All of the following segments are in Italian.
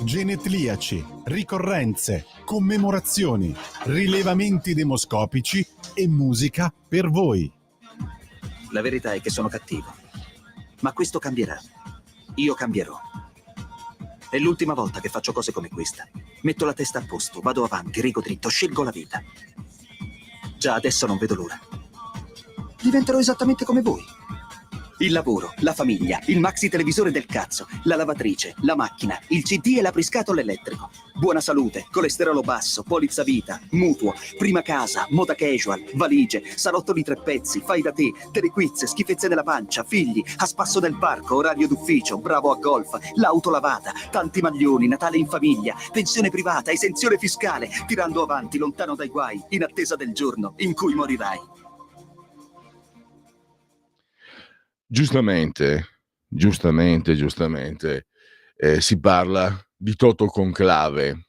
Genetliaci, ricorrenze, commemorazioni, rilevamenti demoscopici e musica per voi. La verità è che sono cattivo, ma questo cambierà. Io cambierò. È l'ultima volta che faccio cose come questa. Metto la testa a posto, vado avanti, rigo dritto, scelgo la vita. Già adesso non vedo l'ora. Diventerò esattamente come voi. Il lavoro, la famiglia, il maxi televisore del cazzo, la lavatrice, la macchina, il CD e l'apriscatole elettrico. Buona salute, colesterolo basso, polizza vita, mutuo, prima casa, moda casual, valigie, salotto di 3 pezzi, fai da te, telequiz, schifezze della pancia, figli, a spasso del parco, orario d'ufficio, bravo a golf, l'auto lavata, tanti maglioni, Natale in famiglia, pensione privata, esenzione fiscale, tirando avanti, lontano dai guai, in attesa del giorno in cui morirai. Giustamente, si parla di Toto Conclave,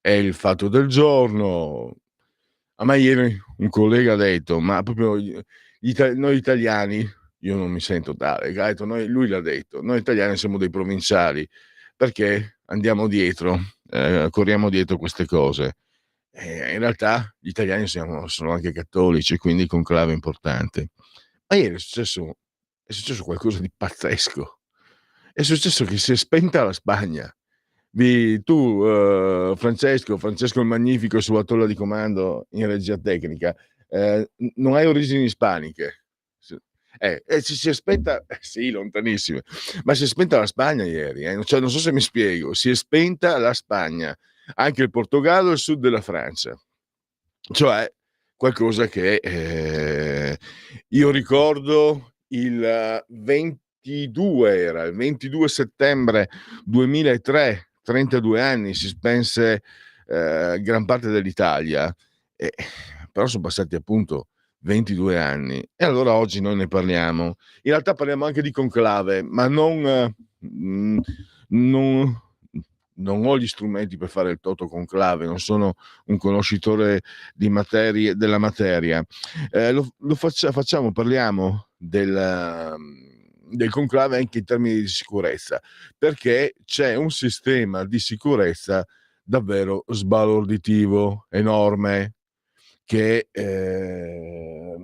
è il fatto del giorno. A me ieri un collega ha detto, ma proprio noi italiani, io non mi sento tale, ha detto, lui l'ha detto, noi italiani siamo dei provinciali, perché andiamo dietro, corriamo dietro queste cose. In realtà gli italiani sono anche cattolici, quindi il conclave è importante. Ma ieri è successo qualcosa di pazzesco. È successo che si è spenta la Spagna. Francesco il Magnifico sulla tolla di comando in regia tecnica, non hai origini ispaniche. Si è spenta, sì, lontanissime, ma si è spenta la Spagna ieri. Cioè, non so se mi spiego. Si è spenta la Spagna, anche il Portogallo e il sud della Francia. Cioè, qualcosa che io ricordo il 22 settembre 2003, 32 anni, si spense gran parte dell'Italia, però sono passati appunto 22 anni e allora oggi noi ne parliamo. In realtà parliamo anche di conclave, ma non ho gli strumenti per fare il Toto Conclave, non sono un conoscitore della materia. Parliamo del conclave anche in termini di sicurezza, perché c'è un sistema di sicurezza davvero sbalorditivo, enorme, che è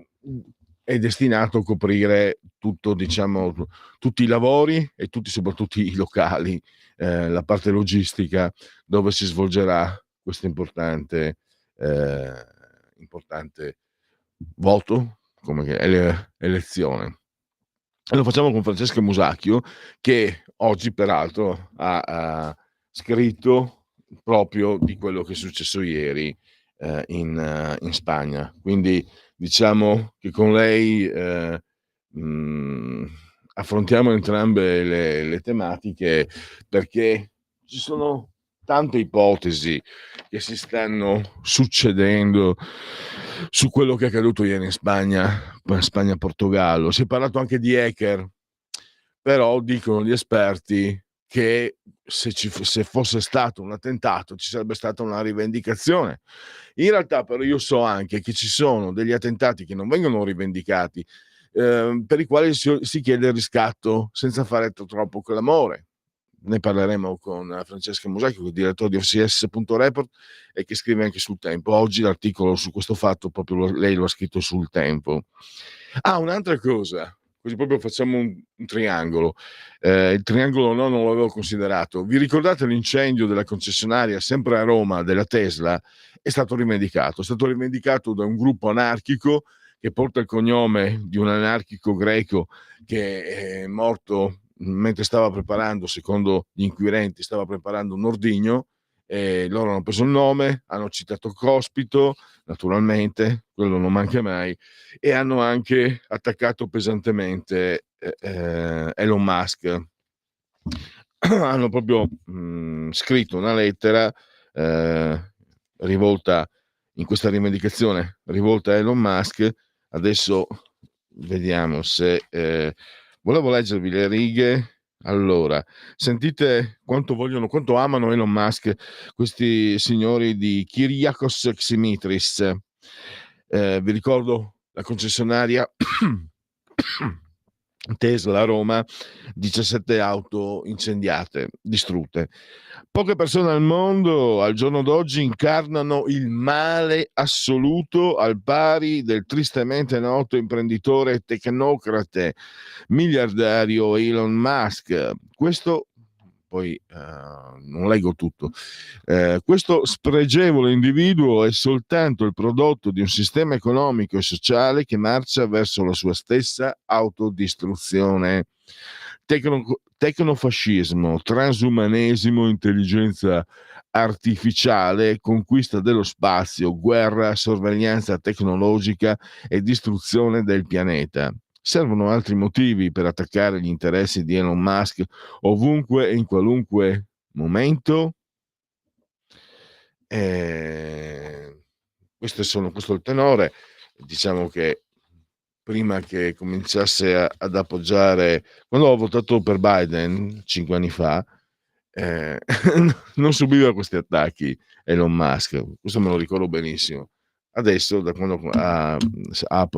destinato a coprire tutto, diciamo, tutti i lavori e soprattutto i locali, la parte logistica dove si svolgerà questo importante voto, come elezione. E lo facciamo con Francesca Musacchio, che oggi peraltro ha scritto proprio di quello che è successo ieri in Spagna. Quindi diciamo che con lei affrontiamo entrambe le tematiche, perché ci sono tante ipotesi che si stanno succedendo su quello che è accaduto ieri in Spagna-Portogallo. Si è parlato anche di hacker, però dicono gli esperti che se fosse stato un attentato ci sarebbe stata una rivendicazione. In realtà però io so anche che ci sono degli attentati che non vengono rivendicati, per i quali si chiede il riscatto senza fare troppo clamore. Ne parleremo con Francesca Musacchio, che è direttore di OCS.report e che scrive anche sul Tempo. Oggi l'articolo su questo fatto proprio lei lo ha scritto sul Tempo. Un'altra cosa, così proprio facciamo un triangolo. Il triangolo no, non l'avevo considerato. Vi ricordate l'incendio della concessionaria sempre a Roma della Tesla? È stato rivendicato da un gruppo anarchico che porta il cognome di un anarchico greco che è morto mentre stava preparando, secondo gli inquirenti, un ordigno, e loro hanno preso il nome, hanno citato Cospito, naturalmente, quello non manca mai, e hanno anche attaccato pesantemente Elon Musk. Hanno proprio scritto una lettera rivolta in questa rivendicazione, rivolta a Elon Musk. Adesso vediamo se volevo leggervi le righe. Allora, sentite quanto amano Elon Musk questi signori di Kyriakos Ximitris. Vi ricordo la concessionaria Tesla a Roma, 17 auto incendiate, distrutte. Poche persone al mondo al giorno d'oggi incarnano il male assoluto al pari del tristemente noto imprenditore tecnocrate miliardario Elon Musk. Questo poi non leggo tutto. Questo spregevole individuo è soltanto il prodotto di un sistema economico e sociale che marcia verso la sua stessa autodistruzione. Tecnofascismo, transumanesimo, intelligenza artificiale, conquista dello spazio, guerra, sorveglianza tecnologica e distruzione del pianeta. Servono altri motivi per attaccare gli interessi di Elon Musk ovunque e in qualunque momento? Questo è il tenore. Diciamo che prima che cominciasse ad appoggiare, quando ho votato per Biden 5 anni fa, non subiva questi attacchi Elon Musk, questo me lo ricordo benissimo. Adesso, da quando ha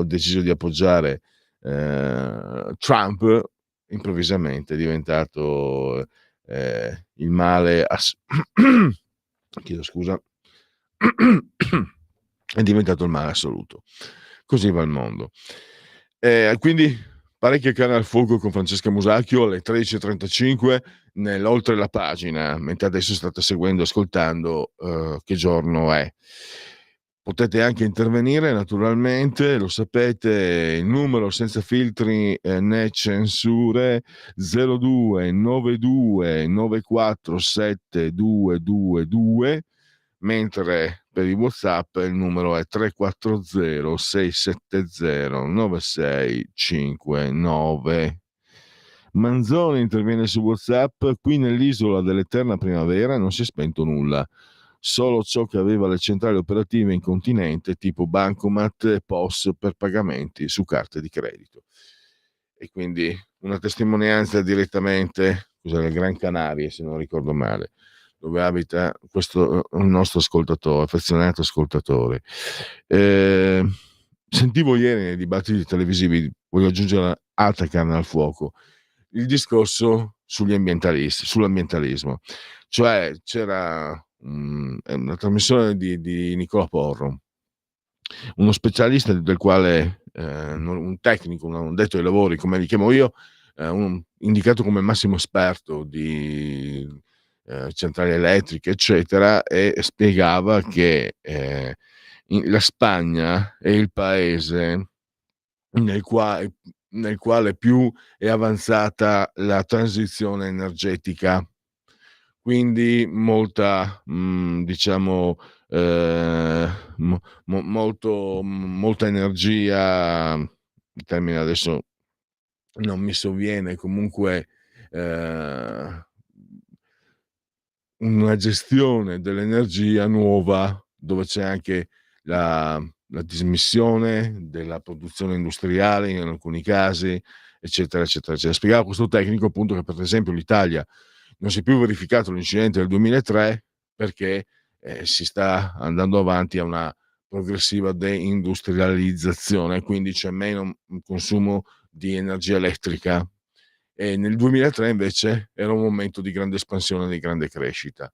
deciso di appoggiare Trump, improvvisamente è diventato il male chiedo scusa è diventato il male assoluto. Così va il mondo. Quindi parecchie canne al fuoco con Francesca Musacchio alle 13.35 nell'Oltre la pagina, mentre adesso state seguendo, ascoltando Che giorno è. Potete anche intervenire, naturalmente, lo sapete, il numero senza filtri né censure 0292 947 222, mentre per i WhatsApp il numero è 340 670 9659. Manzoni interviene su WhatsApp: qui nell'isola dell'eterna primavera non si è spento nulla, solo ciò che aveva le centrali operative in continente, tipo bancomat e POS per pagamenti su carte di credito. E quindi una testimonianza direttamente dalle Gran Canarie, se non ricordo male, dove abita questo un nostro ascoltatore, affezionato ascoltatore. Sentivo ieri nei dibattiti televisivi, voglio aggiungere altra carne al fuoco, il discorso sull'ambientalismo. Cioè c'era una trasmissione di Nicola Porro, uno specialista del quale un tecnico, un detto ai lavori, come li chiamo io, indicato come massimo esperto di centrali elettriche, eccetera, e spiegava che la Spagna è il paese nel quale più è avanzata la transizione energetica, quindi molta diciamo molta energia, il termine adesso non mi sovviene, comunque una gestione dell'energia nuova, dove c'è anche la dismissione della produzione industriale in alcuni casi, eccetera, eccetera, eccetera. Spiegava questo tecnico appunto che per esempio l'Italia non si è più verificato l'incidente del 2003 perché si sta andando avanti a una progressiva deindustrializzazione, quindi c'è meno consumo di energia elettrica. E nel 2003 invece era un momento di grande espansione, di grande crescita.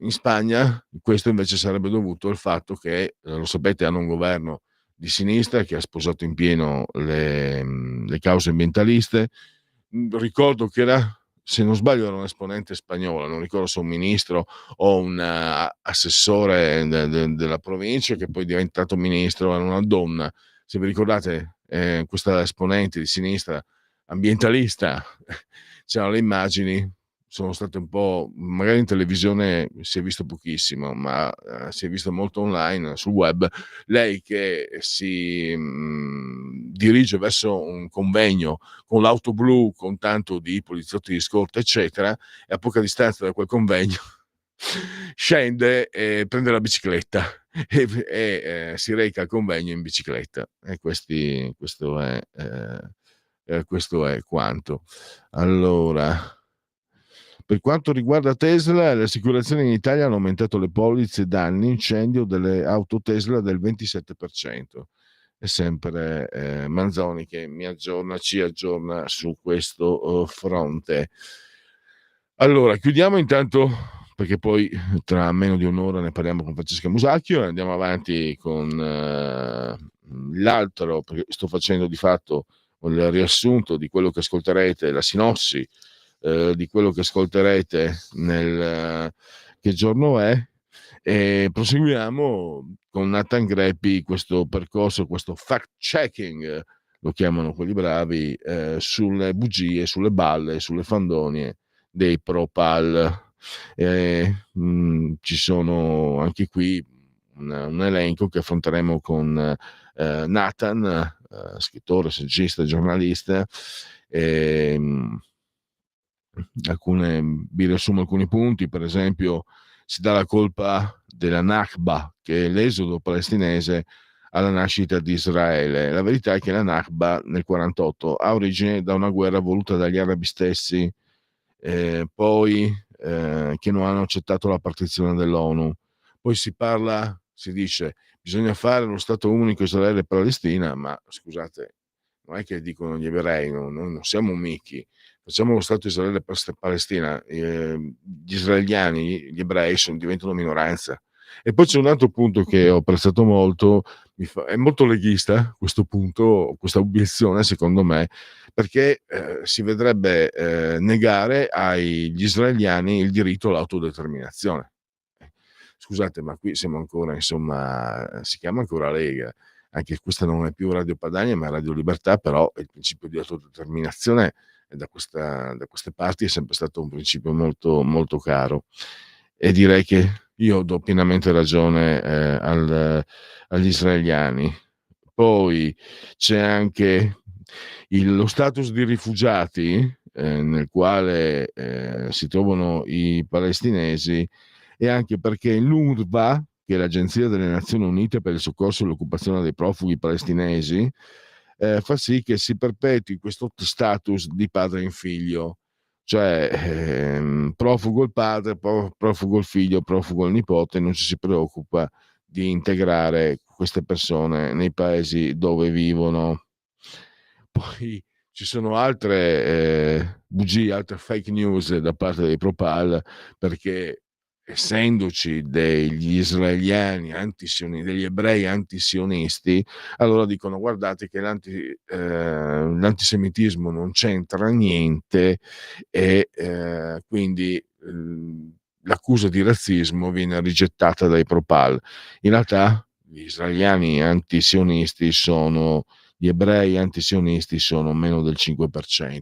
In Spagna questo invece sarebbe dovuto al fatto che, lo sapete, hanno un governo di sinistra che ha sposato in pieno le cause ambientaliste. Ricordo che era, se non sbaglio, era un esponente spagnolo, non ricordo se un ministro o un assessore della provincia, che poi è diventato ministro, era una donna. Se vi ricordate, questa esponente di sinistra ambientalista, c'erano le immagini, sono state un po', magari in televisione si è visto pochissimo, ma si è visto molto online, sul web, lei che si dirige verso un convegno con l'auto blu, con tanto di poliziotti di scorta, eccetera, e a poca distanza da quel convegno scende e prende la bicicletta e si reca al convegno in bicicletta. E questo è quanto. Allora, per quanto riguarda Tesla, le assicurazioni in Italia hanno aumentato le polizze danni incendio delle auto Tesla del 27%. è sempre Manzoni che ci aggiorna su questo fronte. Allora, chiudiamo intanto, perché poi tra meno di un'ora ne parliamo con Francesca Musacchio e andiamo avanti con l'altro, perché sto facendo di fatto il riassunto di quello che ascolterete, la sinossi di quello che ascolterete nel che giorno è, e proseguiamo con Nathan Greppi questo percorso, questo fact checking, lo chiamano quelli bravi, sulle bugie, sulle balle, sulle fandonie dei Propal. Ci sono anche qui un elenco che affronteremo con Nathan, scrittore, saggista, giornalista. Vi riassumo alcuni punti. Per esempio, si dà la colpa della Nakba, che è l'esodo palestinese, alla nascita di Israele. La verità è che la Nakba nel 48 ha origine da una guerra voluta dagli arabi stessi, poi che non hanno accettato la partizione dell'ONU. Poi si dice bisogna fare lo Stato unico Israele e Palestina, ma scusate, non è che dicono gli ebrei, noi non siamo michi, facciamo lo Stato Israele e Palestina, gli israeliani, gli ebrei diventano minoranza. E poi c'è un altro punto che ho apprezzato molto, è molto leghista questo punto, questa obiezione secondo me, perché si vedrebbe negare agli israeliani il diritto all'autodeterminazione. Scusate, ma qui siamo ancora, insomma, si chiama ancora Lega, anche questa non è più Radio Padania ma Radio Libertà, però il principio di autodeterminazione da queste parti è sempre stato un principio molto, molto caro, e direi che io do pienamente ragione agli israeliani. Poi c'è anche lo status di rifugiati nel quale si trovano i palestinesi, e anche perché l'UNRWA, che è l'Agenzia delle Nazioni Unite per il soccorso e l'occupazione dei profughi palestinesi, fa sì che si perpetui questo status di padre in figlio, cioè profugo il padre, profugo il figlio, profugo il nipote, non ci si preoccupa di integrare queste persone nei paesi dove vivono. Poi ci sono altre bugie, altre fake news da parte dei Propal, perché essendoci degli israeliani degli ebrei antisionisti, allora dicono guardate che l'antisemitismo non c'entra niente, e quindi l'accusa di razzismo viene rigettata dai Propal. In realtà gli israeliani antisionisti gli ebrei antisionisti sono meno del 5%,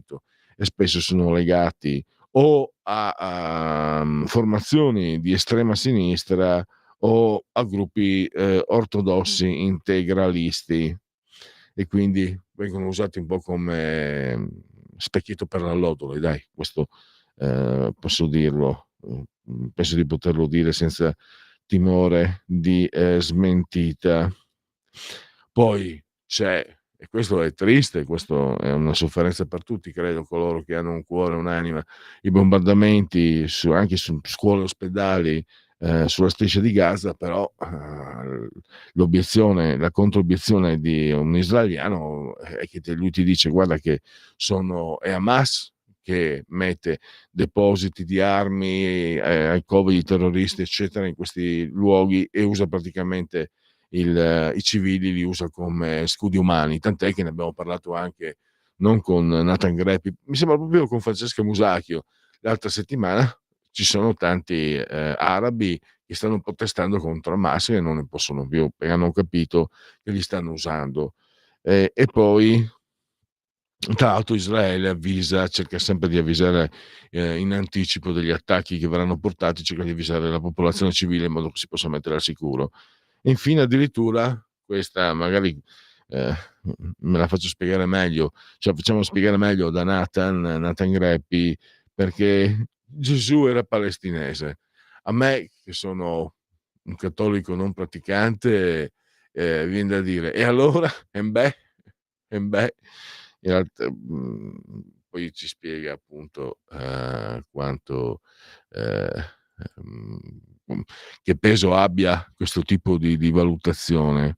e spesso sono legati o a formazioni di estrema sinistra o a gruppi ortodossi integralisti, e quindi vengono usati un po' come specchietto per l'allodole, dai, questo posso dirlo, penso di poterlo dire senza timore di smentita. Poi c'è, e questo è triste, questo è una sofferenza per tutti, credo, coloro che hanno un cuore, un'anima, i bombardamenti anche su scuole e ospedali sulla striscia di Gaza, però la controobiezione di un israeliano è che lui ti dice guarda che è Hamas che mette depositi di armi, alcove di terroristi eccetera in questi luoghi, e usa praticamente i civili, li usa come scudi umani, tant'è che ne abbiamo parlato anche non con Nathan Greppi, mi sembra proprio con Francesca Musacchio l'altra settimana. Ci sono tanti arabi che stanno protestando contro Hamas e non ne possono più, perché hanno capito che li stanno usando. E poi tra l'altro Israele cerca sempre di avvisare in anticipo degli attacchi che verranno portati, cerca di avvisare la popolazione civile in modo che si possa mettere al sicuro. E infine addirittura, questa magari eh, me la faccio spiegare meglio, cioè facciamo spiegare meglio da Nathan Greppi, perché Gesù era palestinese. A me, che sono un cattolico non praticante, viene da dire, e allora? Beh, in realtà, poi ci spiega appunto quanto mh, che peso abbia questo tipo di valutazione.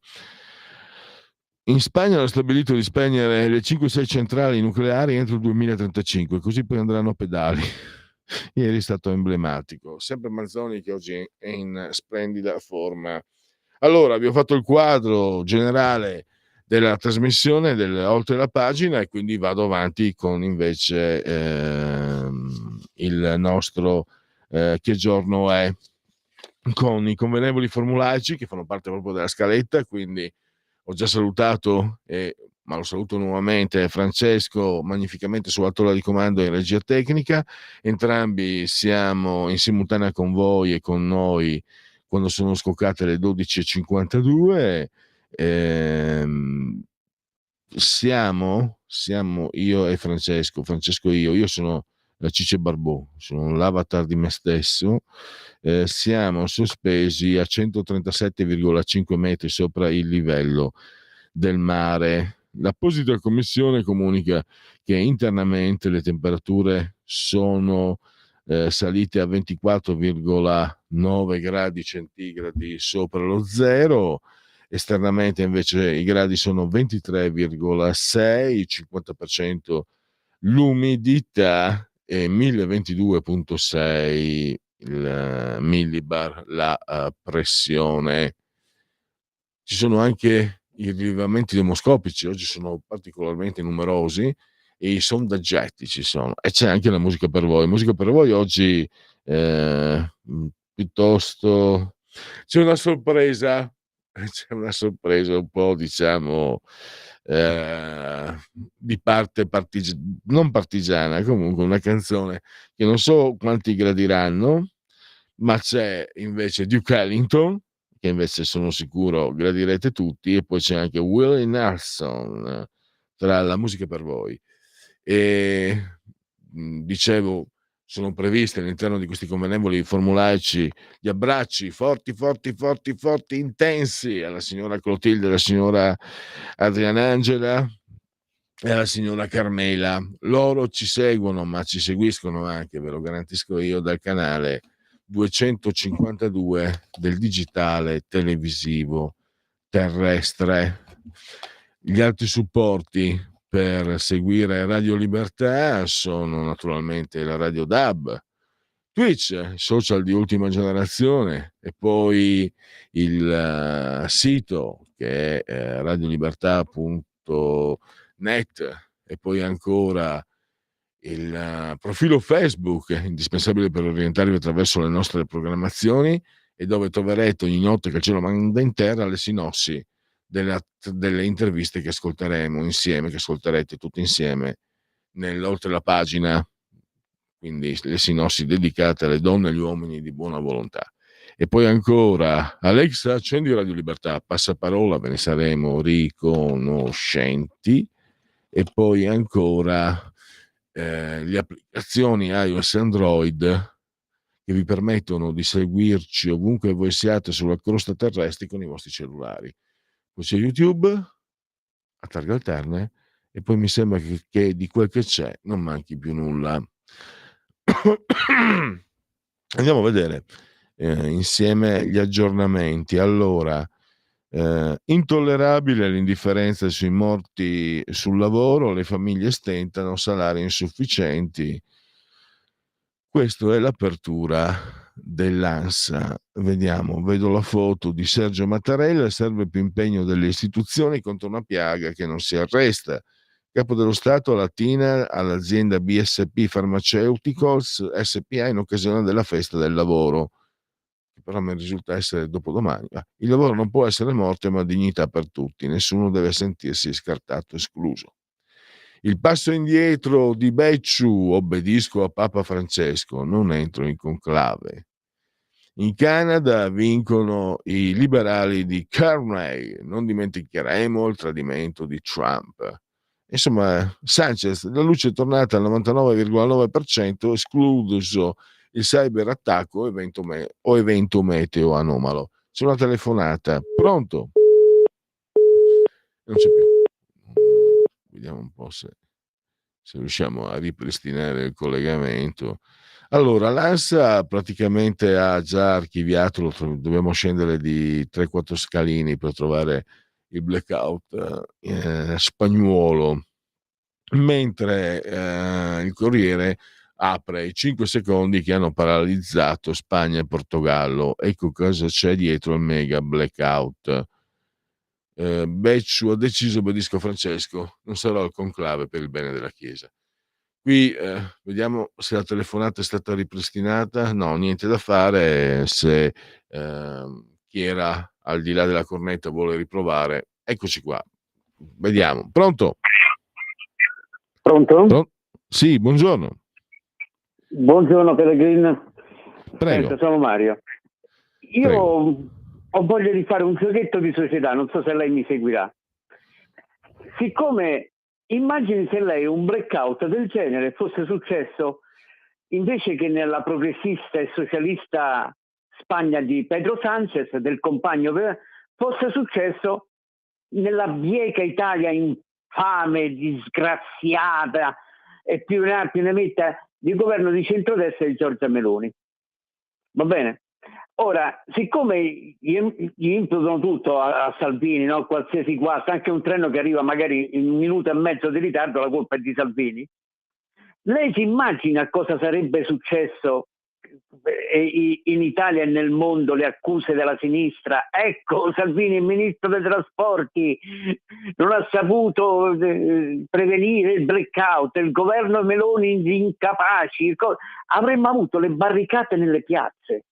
In Spagna hanno stabilito di spegnere le 5-6 centrali nucleari entro il 2035, così poi andranno a pedali. Ieri è stato emblematico. Sempre Manzoni che oggi è in splendida forma. Allora, vi ho fatto il quadro generale della trasmissione oltre la pagina e quindi vado avanti con invece il nostro che giorno è, con i convenevoli formulaici che fanno parte proprio della scaletta, quindi ho già salutato, ma lo saluto nuovamente, Francesco, magnificamente sulla tolla di comando in regia tecnica. Entrambi siamo in simultanea con voi e con noi quando sono scoccate le 12:52. Siamo io e Francesco e io sono la Cice Barbò, sono l'avatar di me stesso. Siamo sospesi a 137,5 metri sopra il livello del mare. L'apposita commissione comunica che internamente le temperature sono salite a 24,9 gradi centigradi sopra lo zero. Esternamente invece i gradi sono 23,6, 50% l'umidità e 1022,6 il millibar la pressione. Ci sono anche i rilevamenti demoscopici, oggi sono particolarmente numerosi, e i sondaggetti ci sono, e c'è anche la musica per voi. Musica per voi oggi piuttosto c'è una sorpresa, un po', diciamo, di parte non partigiana, comunque una canzone che non so quanti gradiranno, ma c'è invece Duke Ellington, che invece sono sicuro gradirete tutti, e poi c'è anche Willie Nelson tra la musica per voi. E dicevo, sono previsti all'interno di questi convenevoli formulaici gli abbracci forti, intensi alla signora Clotilde, alla signora Adrianangela e alla signora Carmela. Loro ci seguono, ma ci seguiscono anche, ve lo garantisco io, dal canale 252 del digitale televisivo terrestre. Gli altri supporti per seguire Radio Libertà sono naturalmente la Radio DAB, Twitch, social di ultima generazione, e poi il sito che è radiolibertà.net, e poi ancora il profilo Facebook, indispensabile per orientarvi attraverso le nostre programmazioni, e dove troverete ogni notte che il cielo manda in terra le sinossi delle interviste che ascolteremo insieme, che ascolterete tutti insieme oltre la pagina, quindi le sinossi dedicate alle donne e agli uomini di buona volontà. E poi ancora, Alexa, accendi Radio Libertà, passaparola, ve ne saremo riconoscenti. E poi ancora le applicazioni iOS e Android che vi permettono di seguirci ovunque voi siate sulla crosta terrestre con i vostri cellulari. Poi c'è YouTube a targhe alterne, e poi mi sembra che di quel che c'è non manchi più nulla. Andiamo a vedere insieme gli aggiornamenti. Allora, intollerabile l'indifferenza sui morti sul lavoro, le famiglie stentano, salari insufficienti. Questa è l'apertura dell'ANSA. Vedo la foto di Sergio Mattarella: serve più impegno delle istituzioni contro una piaga che non si arresta. Capo dello Stato a Latina all'azienda BSP Pharmaceuticals SPA in occasione della festa del lavoro, che però mi risulta essere dopodomani. Il lavoro non può essere morte, ma dignità per tutti, nessuno deve sentirsi scartato, escluso. Il passo indietro di Becciu: obbedisco a Papa Francesco, non entro in conclave. In Canada vincono i liberali di Carney, non dimenticheremo il tradimento di Trump. Insomma, Sanchez, la luce è tornata al 99,9%, escluso il cyberattacco o evento meteo anomalo. C'è una telefonata. Pronto? Non c'è più. Vediamo un po' se riusciamo a ripristinare il collegamento. Allora, l'ANSA praticamente ha già archiviato, dobbiamo scendere di 3-4 scalini per trovare il blackout spagnuolo, mentre il Corriere apre i 5 secondi che hanno paralizzato Spagna e Portogallo. Ecco cosa c'è dietro il mega blackout. Becciu ha deciso, obbedisco Francesco, non sarò al conclave per il bene della Chiesa. Qui vediamo se la telefonata è stata ripristinata. No, niente da fare. Se chi era al di là della cornetta vuole riprovare, eccoci qua. Vediamo. Pronto? Pronto? Sì, buongiorno. Buongiorno Pellegrino. Prego. Sono Mario. Io Prego. ho voglia di fare un giochetto di società, non so se lei mi seguirà. Siccome immagini se lei un blackout del genere fosse successo invece che nella progressista e socialista Spagna di Pedro Sánchez, del compagno, fosse successo nella bieca Italia infame, disgraziata e più ne metta di governo di centrodestra di Giorgia Meloni. Va bene? Ora, siccome gli imputano tutto a Salvini, no? Qualsiasi guasto, anche un treno che arriva magari in 1 minuto e mezzo di ritardo, la colpa è di Salvini. Lei si immagina cosa sarebbe successo in Italia e nel mondo, le accuse della sinistra? Ecco, Salvini, il ministro dei trasporti, non ha saputo prevenire il blackout, il governo Meloni incapaci. Avremmo avuto le barricate nelle piazze.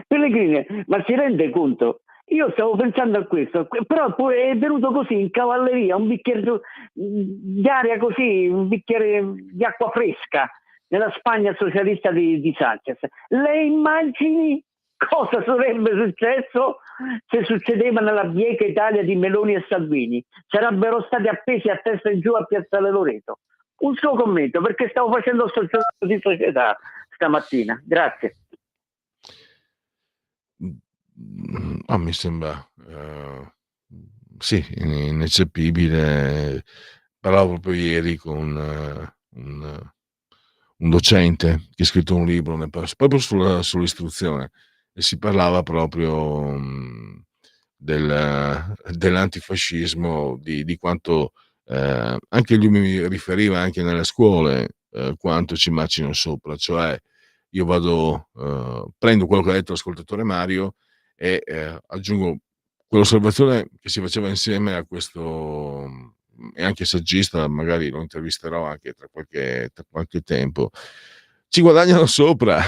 Pellegrini, ma si rende conto? Io stavo pensando a questo, però poi è venuto così in cavalleria, un bicchiere di aria così, un bicchiere di acqua fresca nella Spagna socialista di Sánchez. Le immagini cosa sarebbe successo se succedeva nella bieca Italia di Meloni e Salvini? Sarebbero stati appesi a testa in giù a Piazzale Loreto. Un suo commento, perché stavo facendo il gioco di società stamattina. Grazie. Mi sembra sì, ineccepibile. Parlavo proprio ieri con un docente che ha scritto un libro proprio sull'istruzione, e si parlava proprio dell'antifascismo, di quanto anche lui mi riferiva anche nelle scuole quanto ci macino sopra. Cioè, io prendo quello che ha detto l'ascoltatore Mario e aggiungo quell'osservazione che si faceva insieme a questo, e anche saggista, magari lo intervisterò anche tra qualche tempo. Ci guadagnano sopra.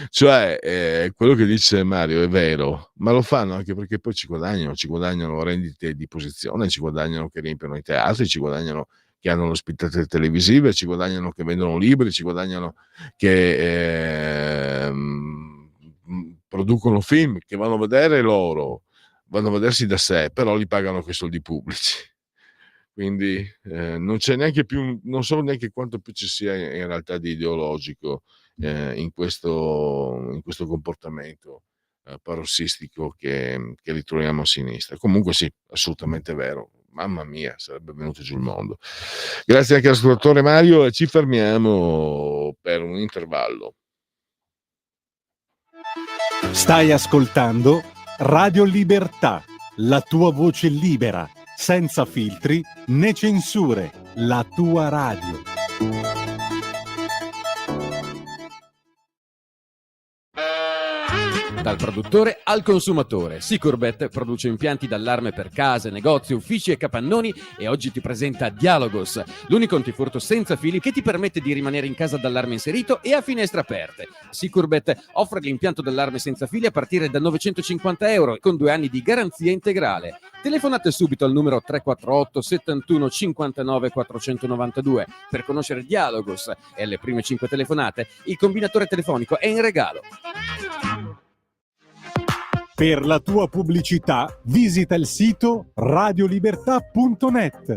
Cioè, quello che dice Mario è vero, ma lo fanno anche perché poi ci guadagnano rendite di posizione, ci guadagnano che riempiono i teatri, ci guadagnano che hanno le ospitate televisive, ci guadagnano che vendono libri, ci guadagnano che producono film che vanno a vedere loro, vanno a vedersi da sé, però li pagano con i soldi pubblici. Quindi non c'è neanche più, non so neanche quanto più ci sia in realtà di ideologico in questo comportamento parossistico che ritroviamo a sinistra. Comunque sì, assolutamente vero. Mamma mia, sarebbe venuto giù il mondo. Grazie anche all'ascoltatore Mario, e ci fermiamo per un intervallo. Stai ascoltando Radio Libertà, la tua voce libera, senza filtri né censure, la tua radio. Dal produttore al consumatore, Sicurbet produce impianti d'allarme per case, negozi, uffici e capannoni, e oggi ti presenta Dialogos, l'unico antifurto senza fili che ti permette di rimanere in casa d'allarme inserito e a finestre aperte. Sicurbet offre l'impianto d'allarme senza fili a partire da €950 con 2 anni di garanzia integrale. Telefonate subito al numero 348 71 59 492 per conoscere Dialogos, e alle prime 5 telefonate il combinatore telefonico è in regalo. Per la tua pubblicità visita il sito radiolibertà.net.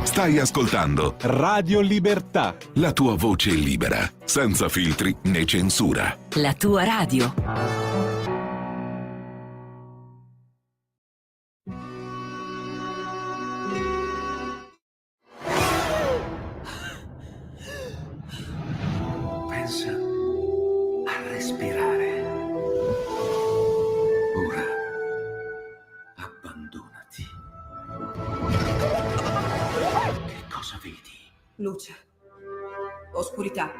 Stai ascoltando Radio Libertà. la tua voce libera, senza filtri né censura. La tua radio. Pensa a respirare. Ora abbandonati. Che cosa vedi? Luce, oscurità,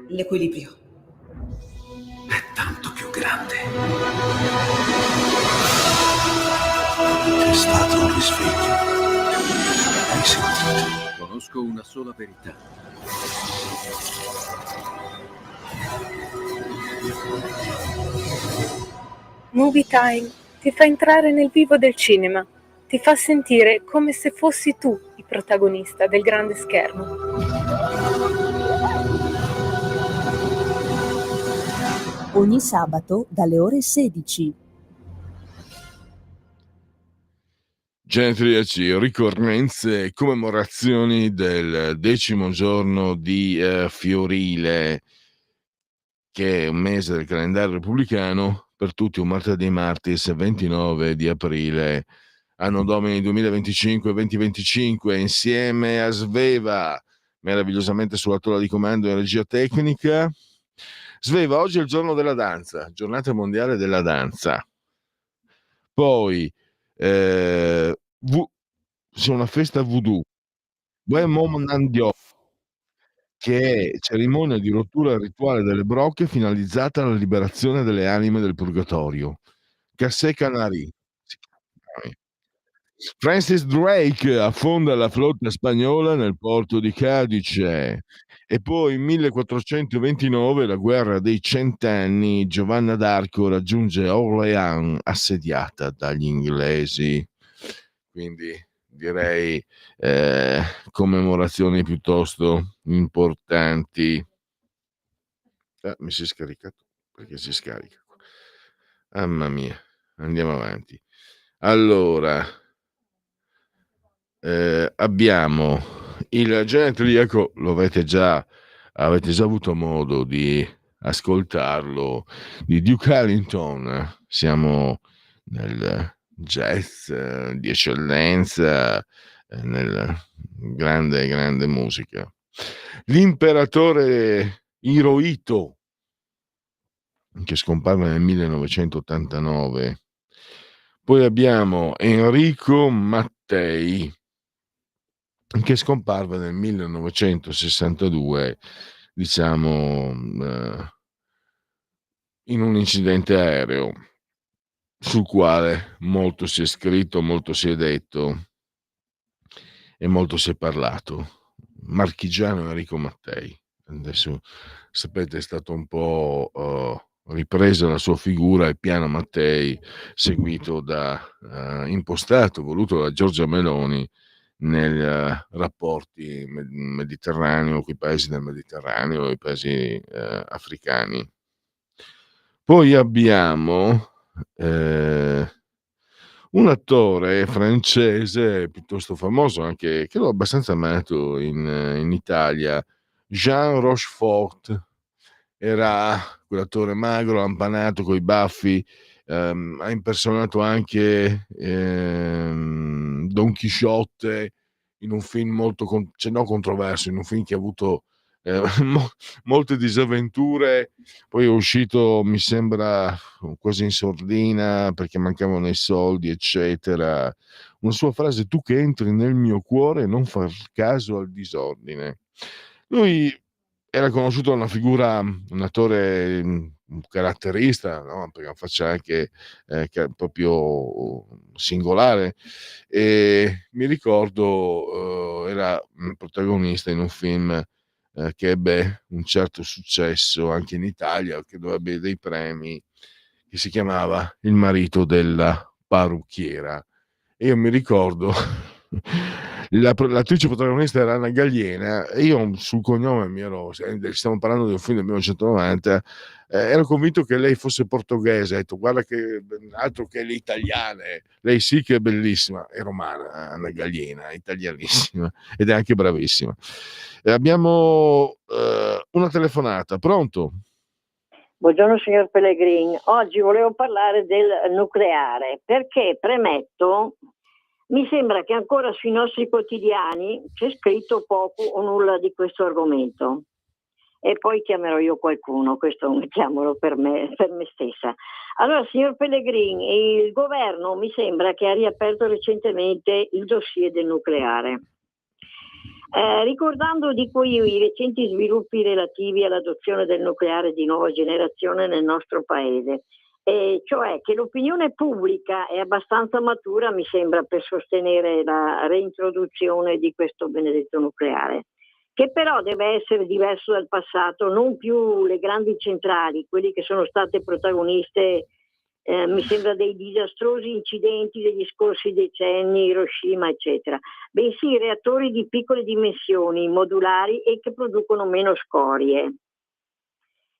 l'equilibrio. È tanto più grande. È stato un risveglio. Hai sentito? Conosco una sola verità. Movie Time ti fa entrare nel vivo del cinema, ti fa sentire come se fossi tu il protagonista del grande schermo. Ogni sabato dalle ore 16. Genetriaci, ricorrenze e commemorazioni del 10° giorno di Fiorile, che è un mese del calendario repubblicano, per tutti un martedì martis 29 di aprile, anno domini 2025, insieme a Sveva, meravigliosamente sulla tolla di comando in regia tecnica. Sveva, oggi è il giorno della danza, giornata mondiale della danza. Poi c'è una festa voodoo, Nandio, che è cerimonia di rottura rituale delle brocche finalizzata alla liberazione delle anime del purgatorio. Cassé Canari. Francis Drake affonda la flotta spagnola nel porto di Cadice. E poi 1429, la guerra dei 100 anni, Giovanna d'Arco raggiunge Orléans assediata dagli inglesi. Quindi direi commemorazioni piuttosto importanti. Mi si è scaricato, perché si scarica? Mamma mia, andiamo avanti. Allora, abbiamo il genetriaco, lo avete già avuto modo di ascoltarlo, di Duke Ellington. Siamo nel jazz di eccellenza, nel grande musica. L'imperatore Hirohito, che scomparve nel 1989. Poi abbiamo Enrico Mattei, che scomparve nel 1962, diciamo, in un incidente aereo, sul quale molto si è scritto, molto si è detto e molto si è parlato. Marchigiano Enrico Mattei. Adesso sapete, è stato un po' ripresa la sua figura, il piano Mattei, seguito impostato, voluto da Giorgia Meloni nei rapporti mediterraneo, con i paesi del Mediterraneo, i paesi africani. Poi abbiamo un attore francese piuttosto famoso, anche che l'ho abbastanza amato in Italia, Jean Rochefort. Era quell'attore magro, lampanato, coi baffi, ha impersonato anche Don Chisciotte in un film molto controverso, in un film che ha avuto molte disavventure. Poi è uscito, mi sembra, quasi in sordina perché mancavano i soldi, eccetera. Una sua frase: tu che entri nel mio cuore, non far caso al disordine. Lui era conosciuto una figura, un attore, un caratterista, no? Perché faccia anche che è proprio singolare. E mi ricordo era un protagonista in un film che ebbe un certo successo anche in Italia, che ebbe dei premi, che si chiamava Il marito della parrucchiera. E io mi ricordo L'attrice protagonista era Anna Galliena e io sul cognome stiamo parlando di un film del 1990, ero convinto che lei fosse portoghese. Ho detto guarda che altro che le italiane, lei sì che è bellissima, è romana. Anna Galliena, italianissima ed è anche bravissima. Abbiamo una telefonata, pronto? Buongiorno signor Pellegrin, oggi volevo parlare del nucleare perché premetto, mi sembra che ancora sui nostri quotidiani c'è scritto poco o nulla di questo argomento e poi chiamerò io qualcuno, questo mettiamolo per me stessa. Allora signor Pellegrin, il governo mi sembra che ha riaperto recentemente il dossier del nucleare. Ricordando i recenti sviluppi relativi all'adozione del nucleare di nuova generazione nel nostro paese, cioè che l'opinione pubblica è abbastanza matura, mi sembra, per sostenere la reintroduzione di questo benedetto nucleare, che però deve essere diverso dal passato, non più le grandi centrali, quelli che sono state protagoniste mi sembra dei disastrosi incidenti degli scorsi decenni, Hiroshima eccetera, bensì reattori di piccole dimensioni, modulari e che producono meno scorie.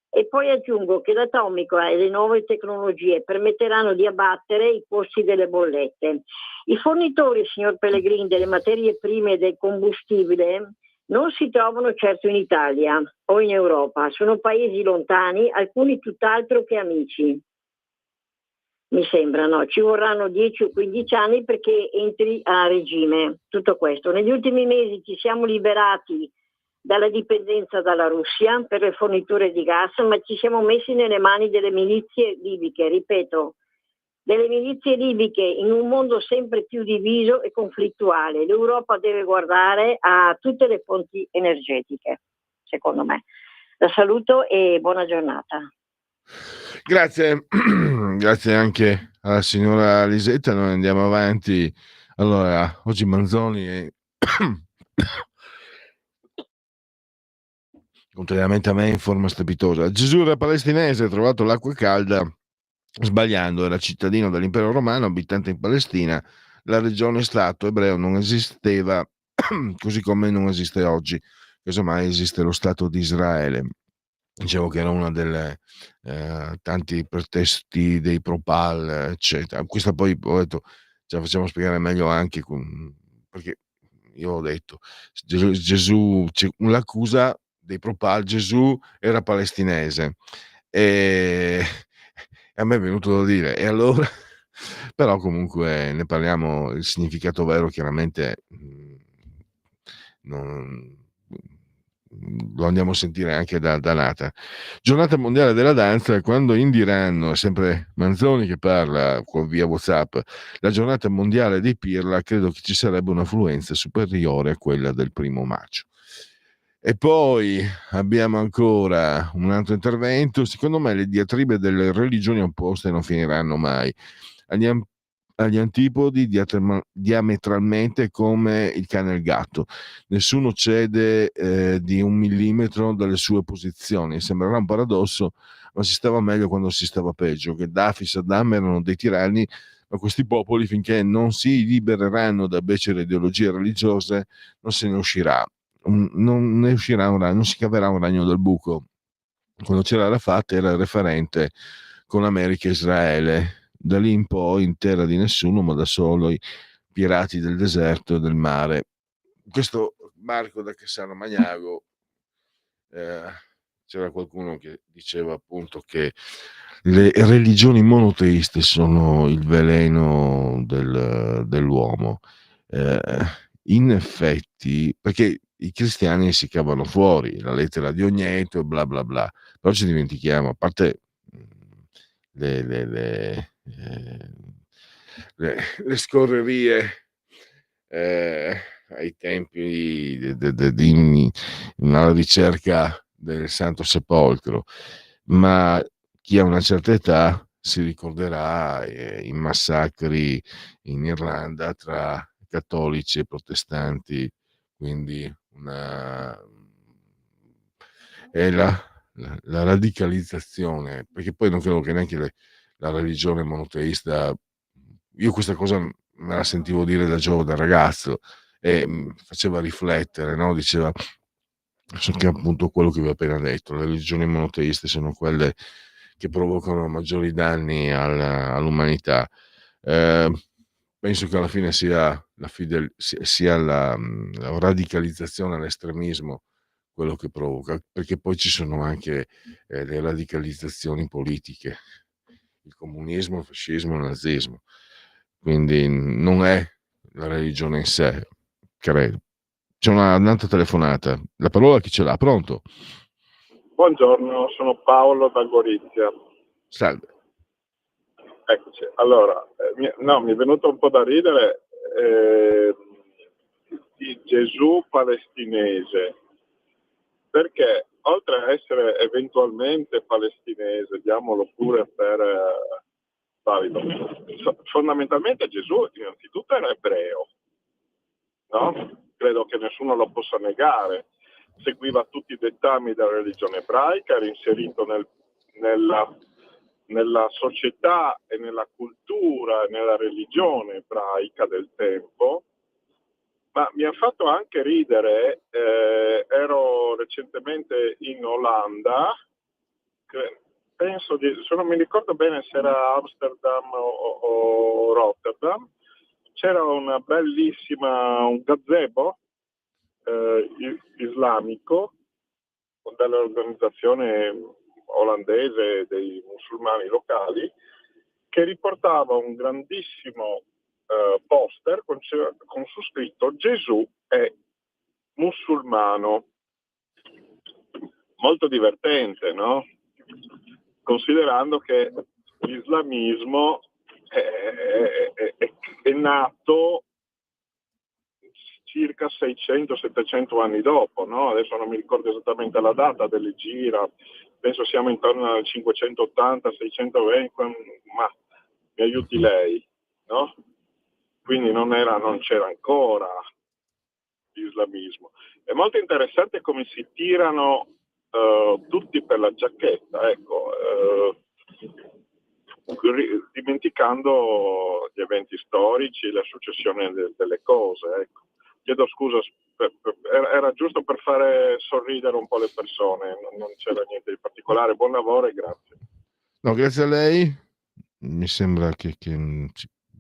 E poi aggiungo che l'atomico e le nuove tecnologie permetteranno di abbattere i costi delle bollette. I fornitori, signor Pellegrin, delle materie prime e del combustibile non si trovano certo in Italia o in Europa, sono paesi lontani, alcuni tutt'altro che amici. Mi sembra, no? Ci vorranno 10 o 15 anni perché entri a regime tutto questo. Negli ultimi mesi ci siamo liberati dalla dipendenza dalla Russia per le forniture di gas, ma ci siamo messi nelle mani delle milizie libiche, ripeto, delle milizie libiche in un mondo sempre più diviso e conflittuale. L'Europa deve guardare a tutte le fonti energetiche, secondo me. La saluto e buona giornata. Grazie, grazie anche alla signora Lisetta. Noi andiamo avanti. Allora, oggi Manzoni è contrariamente a me in forma strepitosa. Gesù era palestinese, ha trovato l'acqua calda sbagliando, era cittadino dell'impero romano, abitante in Palestina. La regione stato ebreo non esisteva, così come non esiste oggi, casomai esiste lo Stato di Israele. Dicevo che era una delle tanti pretesti dei Propal, eccetera. Questa poi ho detto, ce la facciamo spiegare meglio anche perché io ho detto Gesù, l'accusa dei Propal, Gesù era palestinese e a me è venuto da dire e allora però comunque ne parliamo, il significato vero chiaramente lo andiamo a sentire anche da Nata. Giornata mondiale della danza, quando indiranno, è sempre Manzoni che parla via WhatsApp, la giornata mondiale di Pirla, credo che ci sarebbe un'affluenza superiore a quella del 1° maggio. E poi abbiamo ancora un altro intervento. Secondo me le diatribe delle religioni opposte non finiranno mai. Agli antipodi diametralmente come il cane e il gatto. Nessuno cede di 1 millimetro dalle sue posizioni. Sembrerà un paradosso, ma si stava meglio quando si stava peggio. Gheddafi, Saddam erano dei tiranni, ma questi popoli, finché non si libereranno da becere ideologie religiose, non se ne uscirà. Non si caverà un ragno dal buco. Quando c'era Arafat era il referente con America e Israele. Da lì in poi in terra di nessuno, ma da solo i pirati del deserto e del mare. Questo Marco da Cassano Magnago, c'era qualcuno che diceva appunto che le religioni monoteiste sono il veleno dell'uomo. In effetti, perché i cristiani si cavano fuori la lettera di Ogneto e bla bla bla, però ci dimentichiamo, a parte le scorrerie ai tempi alla ricerca del Santo Sepolcro, ma chi ha una certa età si ricorderà i massacri in Irlanda tra cattolici e protestanti, quindi è la radicalizzazione, perché poi non credo che neanche la religione monoteista, io questa cosa me la sentivo dire da ragazzo, e faceva riflettere, no? Diceva che appunto quello che vi ho appena detto, le religioni monoteiste sono quelle che provocano maggiori danni all'umanità. Penso che alla fine sia la radicalizzazione all'estremismo quello che provoca, perché poi ci sono anche le radicalizzazioni politiche, il comunismo, il fascismo, il nazismo, quindi non è la religione in sé, credo. C'è un'altra telefonata, la parola chi ce l'ha? Pronto? Buongiorno, sono Paolo da Gorizia. Salve. Eccoci. Allora, mi è venuto un po' da ridere di Gesù palestinese, perché oltre a essere eventualmente palestinese, diamolo pure per valido, fondamentalmente Gesù innanzitutto era ebreo, no? Credo che nessuno lo possa negare. Seguiva tutti i dettami della religione ebraica, era inserito nella società e nella cultura e nella religione ebraica del tempo, ma mi ha fatto anche ridere, ero recentemente in Olanda, se non mi ricordo bene se era Amsterdam o Rotterdam, c'era un gazebo islamico dell'organizzazione olandese dei musulmani locali, che riportava un grandissimo poster con su scritto Gesù è musulmano. Molto divertente, no? Considerando che l'islamismo è nato circa 600-700 anni dopo, no? Adesso non mi ricordo esattamente la data dell'Egira, penso siamo intorno al 580-620, ma mi aiuti lei, no? Quindi non c'era ancora l'islamismo. È molto interessante come si tirano tutti per la giacchetta, ecco, dimenticando gli eventi storici, la successione delle cose, ecco. Chiedo scusa, era giusto per fare sorridere un po' le persone, non c'era niente di particolare. Buon lavoro e grazie. No, grazie a lei. Mi sembra che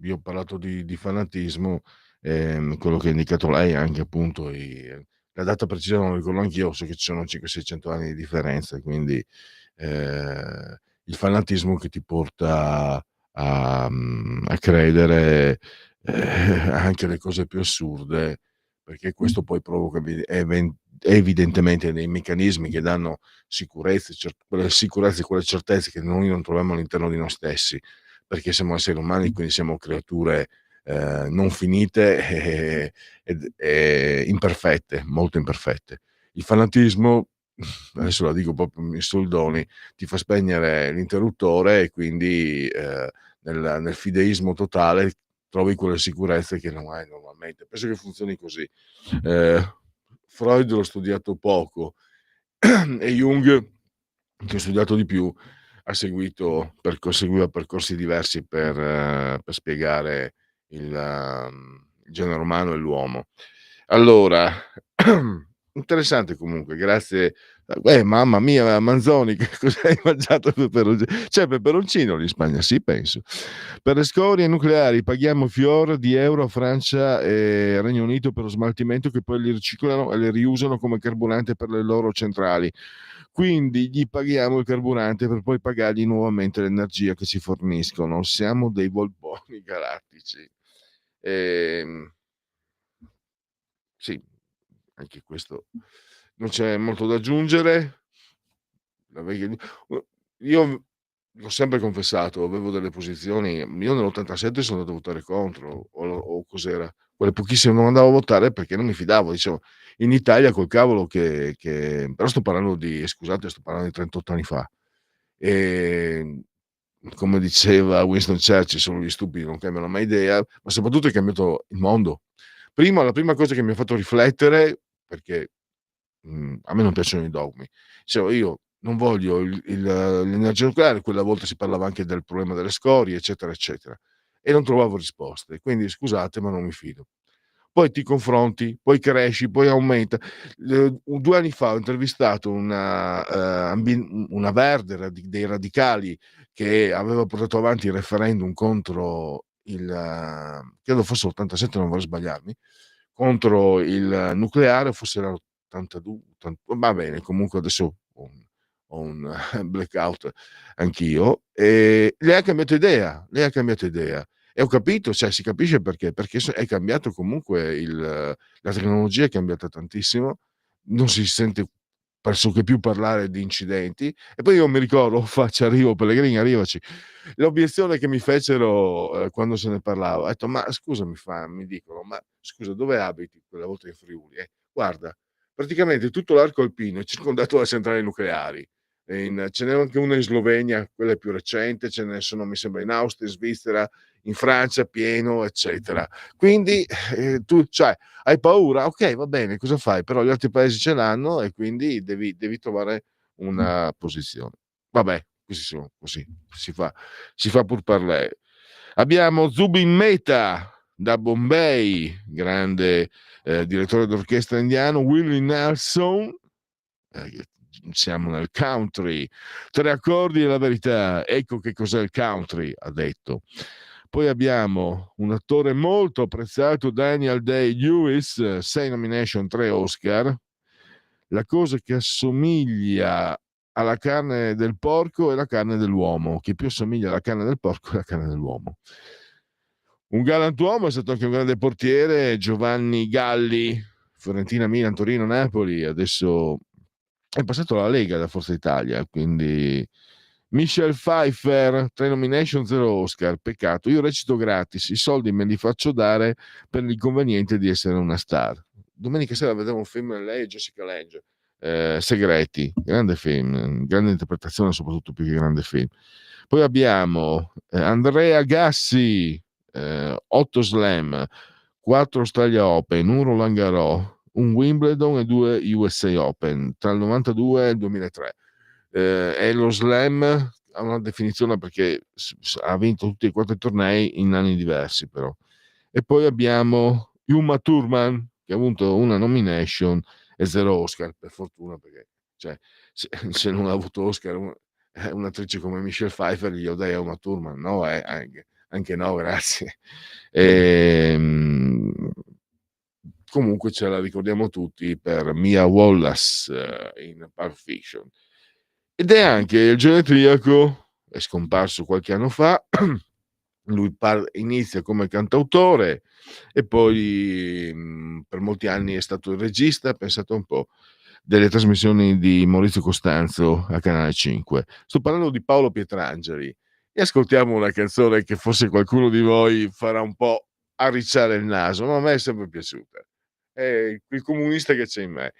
io ho parlato di fanatismo, quello che ha indicato lei anche appunto la data precisa non lo ricordo anch'io, so che ci sono 500-600 anni di differenza, quindi il fanatismo che ti porta a credere anche le cose più assurde, perché questo poi provoca evidentemente dei meccanismi che danno quelle sicurezze, quelle certezze che noi non troviamo all'interno di noi stessi, perché siamo esseri umani, quindi siamo creature non finite e imperfette, molto imperfette. Il fanatismo, adesso la dico proprio in soldoni, ti fa spegnere l'interruttore e quindi nel fideismo totale trovi quelle sicurezze che non hai normalmente. Penso che funzioni così. Freud l'ho studiato poco e Jung, che ho studiato di più, seguiva percorsi diversi per spiegare il genere umano e l'uomo. Allora, interessante comunque, grazie. Mamma mia, Manzoni, che cosa hai mangiato? C'è peperoncino in Spagna? Sì, penso. Per le scorie nucleari paghiamo fior di euro a Francia e Regno Unito per lo smaltimento, che poi li riciclano e le riusano come carburante per le loro centrali. Quindi gli paghiamo il carburante per poi pagargli nuovamente l'energia che ci forniscono. Siamo dei volponi galattici. Sì, anche questo non c'è molto da aggiungere. Io l'ho sempre confessato, avevo delle posizioni. Io nell'87 sono andato a votare contro, o cos'era? Quelle pochissime non andavo a votare perché non mi fidavo. Dicevo, in Italia col cavolo però sto parlando sto parlando di 38 anni fa. E come diceva Winston Churchill, solo gli stupidi non cambiano mai idea, ma soprattutto è cambiato il mondo. La prima cosa che mi ha fatto riflettere, perché a me non piacciono i dogmi, dicevo, io non voglio l'energia nucleare, quella volta si parlava anche del problema delle scorie, eccetera, eccetera, e non trovavo risposte, quindi scusate, ma non mi fido. poi ti confronti, poi cresci, poi aumenta. 2 anni fa ho intervistato una verde dei radicali che aveva portato avanti il referendum contro credo fosse l'87, non vorrei sbagliarmi, contro il nucleare, forse era l'82, va bene, comunque adesso ho un blackout anch'io, e lei ha cambiato idea. E ho capito, cioè si capisce perché è cambiato comunque la tecnologia è cambiata tantissimo, non si sente pressoché più parlare di incidenti. E poi io mi ricordo, faccia arrivo Pellegrini, arrivaci. L'obiezione che mi fecero quando se ne parlava, ho detto: ma scusa, mi dicono, ma scusa, dove abiti quella volta in Friuli? Guarda, praticamente tutto l'arco alpino è circondato da centrali nucleari. Ce n'è anche una in Slovenia, quella è più recente, ce ne sono mi sembra in Austria, in Svizzera, in Francia, pieno, eccetera. Quindi tu, cioè, hai paura? Ok, va bene, cosa fai? Però gli altri paesi ce l'hanno e quindi devi trovare una posizione. Vabbè, questi sono così, si fa pur parler. Abbiamo Zubin Mehta da Bombay, grande direttore d'orchestra indiano, Willie Nelson, siamo nel country, 3 accordi e la verità, ecco che cos'è il country, ha detto. Poi abbiamo un attore molto apprezzato, Daniel Day-Lewis, 6 nomination, 3 Oscar. La cosa che assomiglia alla carne del porco è la carne dell'uomo, che più assomiglia alla carne del porco è la carne dell'uomo. Un galantuomo è stato anche un grande portiere, Giovanni Galli, Fiorentina, Milan, Torino, Napoli, adesso è passato alla Lega da Forza Italia, quindi Michelle Pfeiffer, 3 nomination, 0 Oscar, peccato, io recito gratis, i soldi me li faccio dare per l'inconveniente di essere una star. Domenica sera vedevo un film con lei e Jessica Lange, Segreti, grande film, grande interpretazione, soprattutto più che grande film. Poi abbiamo Andrea Gassi, 8 Slam, 4 Australia Open, 1 Roland Garros, un Wimbledon e 2 USA Open tra il 92 e il 2003. E lo Slam ha una definizione perché ha vinto tutti e 4 i tornei in anni diversi, però. E poi abbiamo Uma Thurman che ha avuto una nomination e 0 Oscar, per fortuna, perché cioè, se non ha avuto Oscar un'attrice come Michelle Pfeiffer gli dai a Uma Thurman, no, anche no, grazie. Comunque ce la ricordiamo tutti per Mia Wallace in Pulp Fiction. Ed è anche il genetriaco, è scomparso qualche anno fa. Lui inizia come cantautore e poi per molti anni è stato il regista, pensate un po', delle trasmissioni di Maurizio Costanzo a Canale 5. Sto parlando di Paolo Pietrangeli e ascoltiamo una canzone che forse qualcuno di voi farà un po' arricciare il naso, ma a me è sempre piaciuta. È il comunista che c'è in me.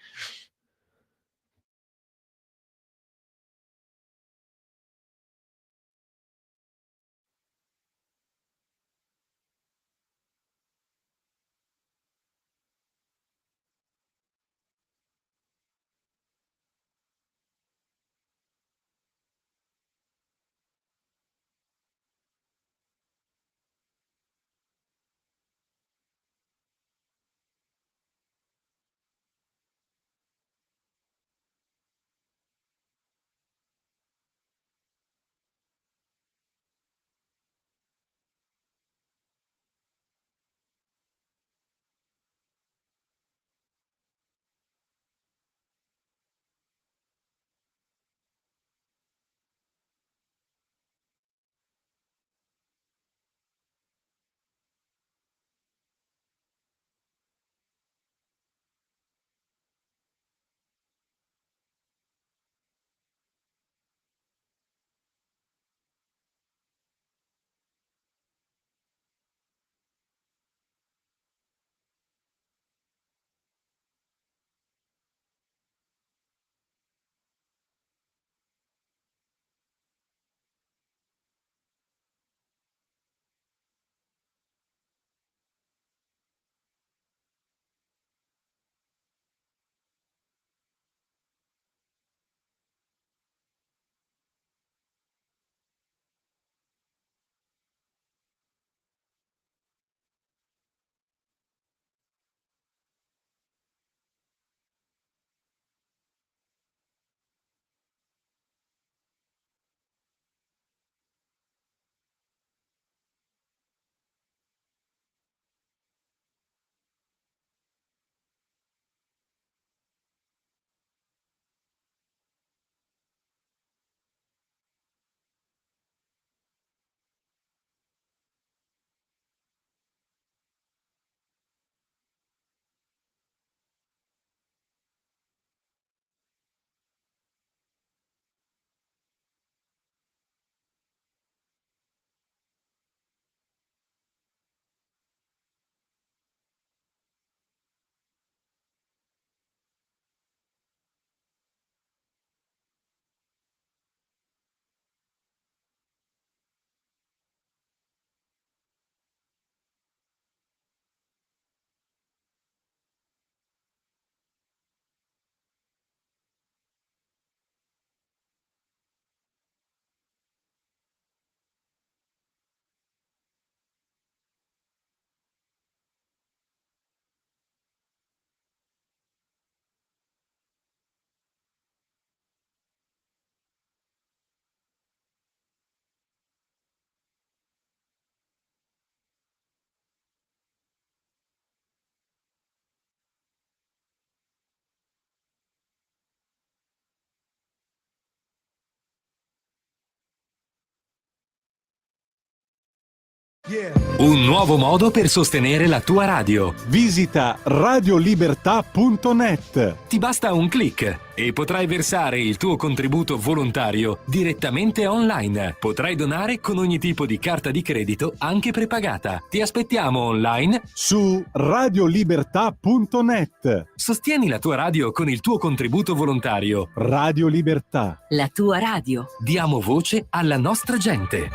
Un nuovo modo per sostenere la tua radio. Visita radiolibertà.net. Ti basta un click e potrai versare il tuo contributo volontario direttamente online. Potrai donare con ogni tipo di carta di credito, anche prepagata. Ti aspettiamo online su radiolibertà.net. Sostieni la tua radio con il tuo contributo volontario. Radio Libertà. La tua radio. Diamo voce alla nostra gente.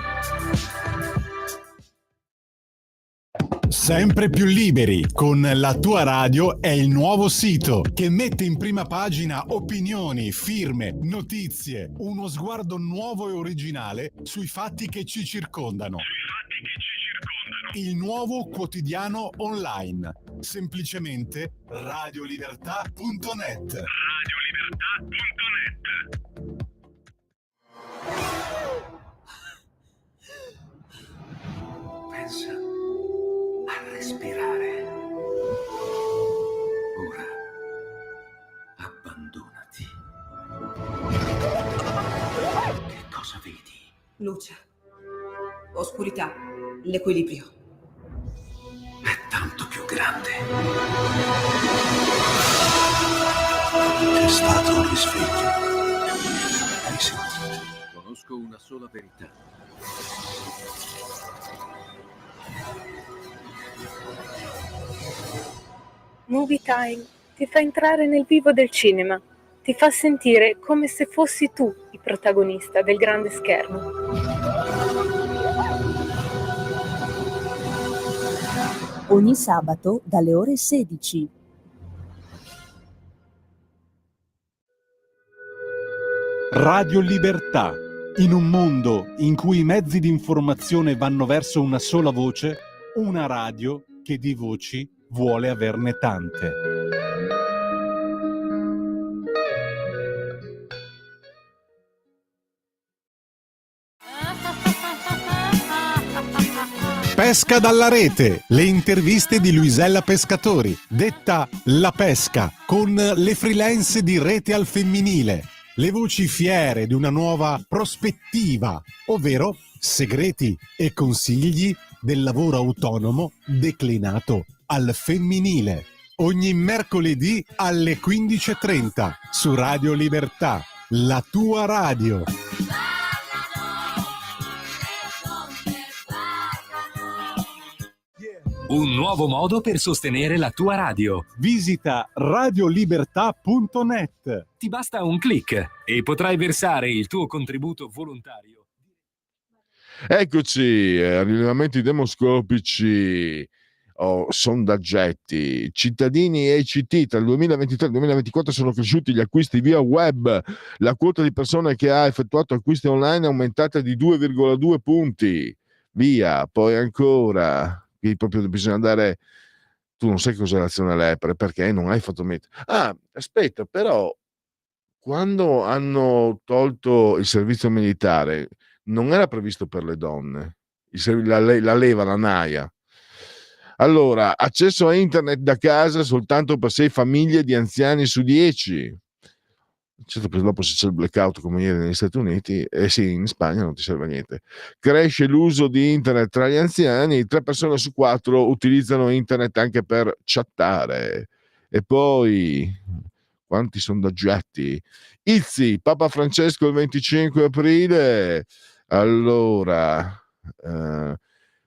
Sempre più liberi con La tua radio è il nuovo sito che mette in prima pagina opinioni, firme, notizie, uno sguardo nuovo e originale sui fatti che ci circondano. Il nuovo quotidiano online. Semplicemente radiolibertà.net. Pensa a respirare. Ora abbandonati. Che cosa vedi? Luce. Oscurità. L'equilibrio. È tanto più grande. È stato un risveglio. Hai sentito? Conosco una sola verità. Movie Time ti fa entrare nel vivo del cinema, ti fa sentire come se fossi tu il protagonista del grande schermo. Ogni sabato dalle ore 16. Radio Libertà. In un mondo in cui i mezzi di informazione vanno verso una sola voce, una radio che di voci vuole averne tante. Pesca dalla rete, le interviste di Luisella Pescatori, detta La Pesca, con le freelance di Rete al Femminile, le voci fiere di una nuova prospettiva, ovvero segreti e consigli del lavoro autonomo declinato al femminile. Ogni mercoledì alle 15:30 su Radio Libertà, la tua radio. Un nuovo modo per sostenere la tua radio. Visita radiolibertà.net. Ti basta un click e potrai versare il tuo contributo volontario. Eccoci, rilevamenti demoscopici, sondaggetti. Cittadini e ICT tra il 2023 e il 2024 sono cresciuti gli acquisti via web. La quota di persone che ha effettuato acquisti online è aumentata di 2,2 punti. Via, poi ancora. Qui proprio bisogna andare. Tu non sai cos'è l'azione lepre perché non hai fatto mettere. Ah, aspetta, però quando hanno tolto il servizio militare non era previsto per le donne la leva, la naia. Allora, accesso a internet da casa soltanto per 6 famiglie di anziani su 10. Certo che dopo se c'è il blackout come ieri negli Stati Uniti, sì, in Spagna non ti serve a niente. Cresce l'uso di internet tra gli anziani, 3 persone su 4 utilizzano internet anche per chattare. E poi, quanti sondaggetti? Izzi, Papa Francesco il 25 aprile. Allora,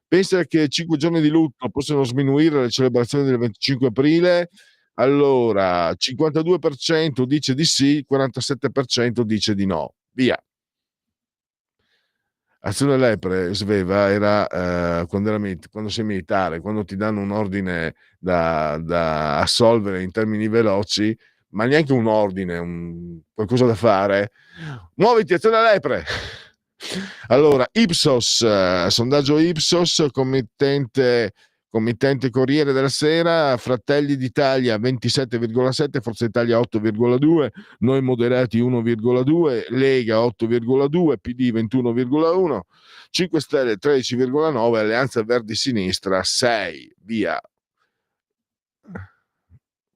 pensa che 5 giorni di lutto possono sminuire le celebrazioni del 25 aprile? Allora, 52% dice di sì, 47% dice di no. Via. Azione lepre, Sveva, era quando sei militare, quando ti danno un ordine da assolvere in termini veloci, ma neanche un ordine, qualcosa da fare. Muoviti, azione lepre! Allora, Ipsos, sondaggio Ipsos, committente Corriere della Sera, Fratelli d'Italia 27,7, Forza Italia 8,2, Noi Moderati 1,2, Lega 8,2, PD 21,1, 5 Stelle 13,9, Alleanza Verdi Sinistra 6. Via.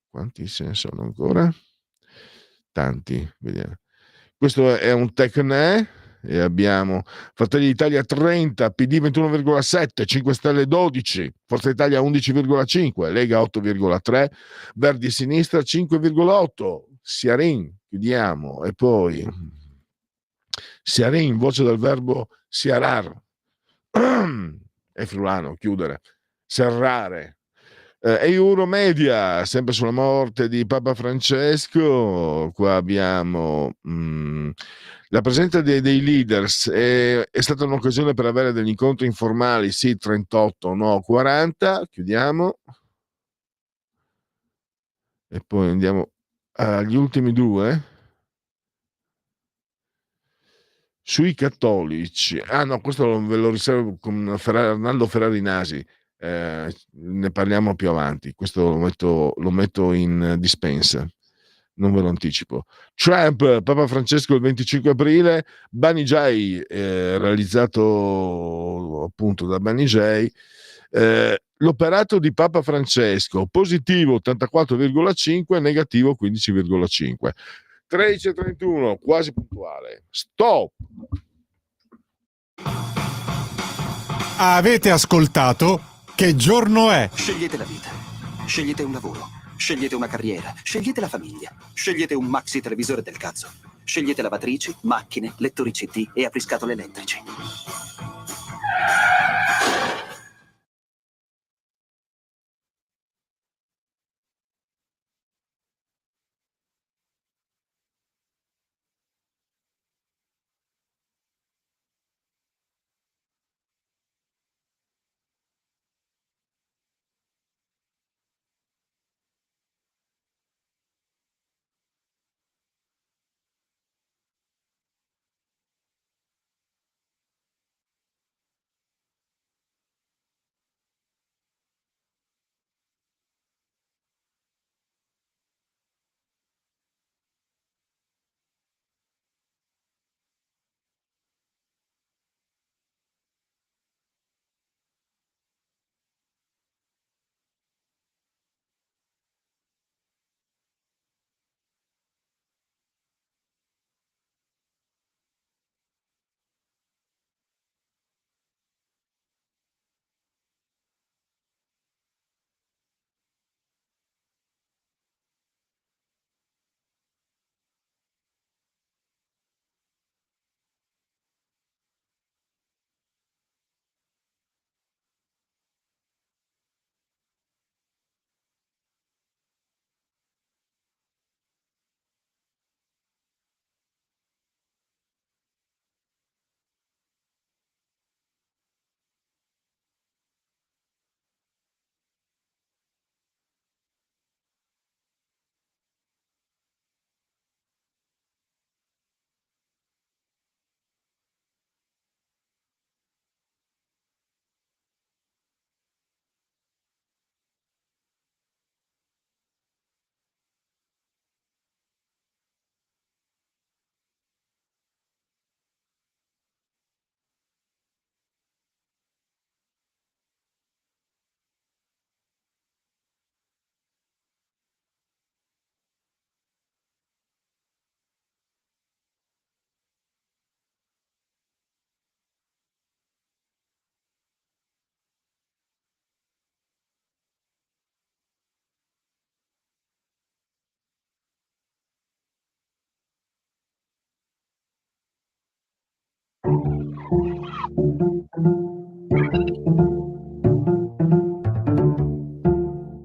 Quanti se ne sono ancora? Tanti, vediamo. Questo è un Tecne. e abbiamo Fratelli d'Italia 30, PD 21,7, 5 Stelle 12, Forza Italia 11,5, Lega 8,3, Verdi e Sinistra 5,8, Siarin, chiudiamo, e poi Siarin, voce del verbo siarar, è friulano, chiudere, serrare. E Euromedia, sempre sulla morte di Papa Francesco, qua abbiamo la presenza dei leaders, è stata un'occasione per avere degli incontri informali, sì 38, no 40, chiudiamo, e poi andiamo agli ultimi due. Sui cattolici, no, questo ve lo riservo con Arnaldo Ferrari Nasi, ne parliamo più avanti, questo lo metto in dispensa, non ve lo anticipo. Trump, Papa Francesco il 25 aprile, Bani Jai, realizzato appunto da Bani Jai, l'operato di Papa Francesco, positivo 84,5, negativo 15,5. 13:31, quasi puntuale. Stop! Avete ascoltato Che giorno è? Scegliete la vita, scegliete un lavoro, scegliete una carriera, scegliete la famiglia, scegliete un maxi televisore del cazzo, scegliete lavatrici, macchine, lettori CD e apriscatole elettrici.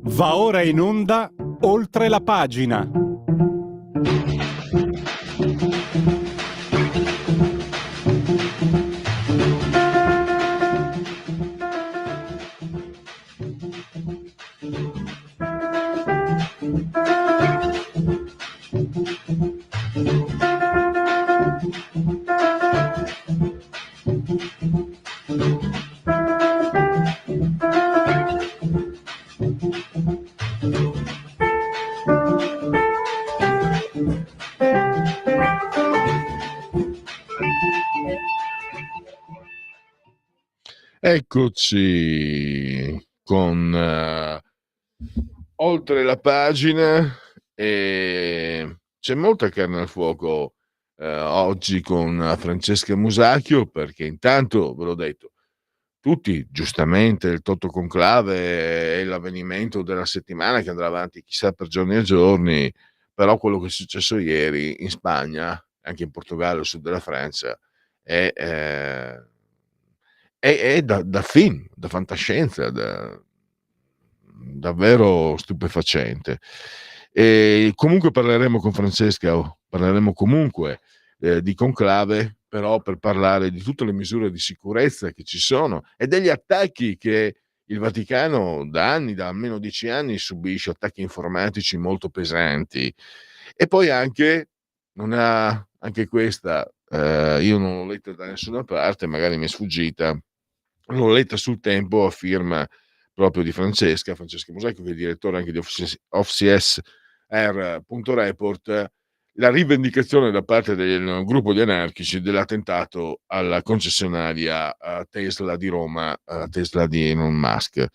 Va ora in onda Oltre la pagina. Eccoci con Oltre la pagina, e c'è molta carne al fuoco oggi con Francesca Musacchio, perché intanto, ve l'ho detto, tutti giustamente il Toto Conclave è l'avvenimento della settimana che andrà avanti chissà per giorni e giorni, però quello che è successo ieri in Spagna, anche in Portogallo, il sud della Francia, è, è da film, da fantascienza, davvero stupefacente. E comunque parleremo con Francesca, parleremo comunque di conclave, però per parlare di tutte le misure di sicurezza che ci sono e degli attacchi che il Vaticano da anni, da almeno 10 anni, subisce, attacchi informatici molto pesanti. E poi anche, anche questa, io non l'ho letta da nessuna parte, magari mi è sfuggita, l'ho letta sul Tempo a firma proprio di Francesca Musacchio, che è direttore anche di OFCS-R.Report, la rivendicazione da parte del gruppo di anarchici dell'attentato alla concessionaria Tesla di Roma, Tesla di Elon Musk.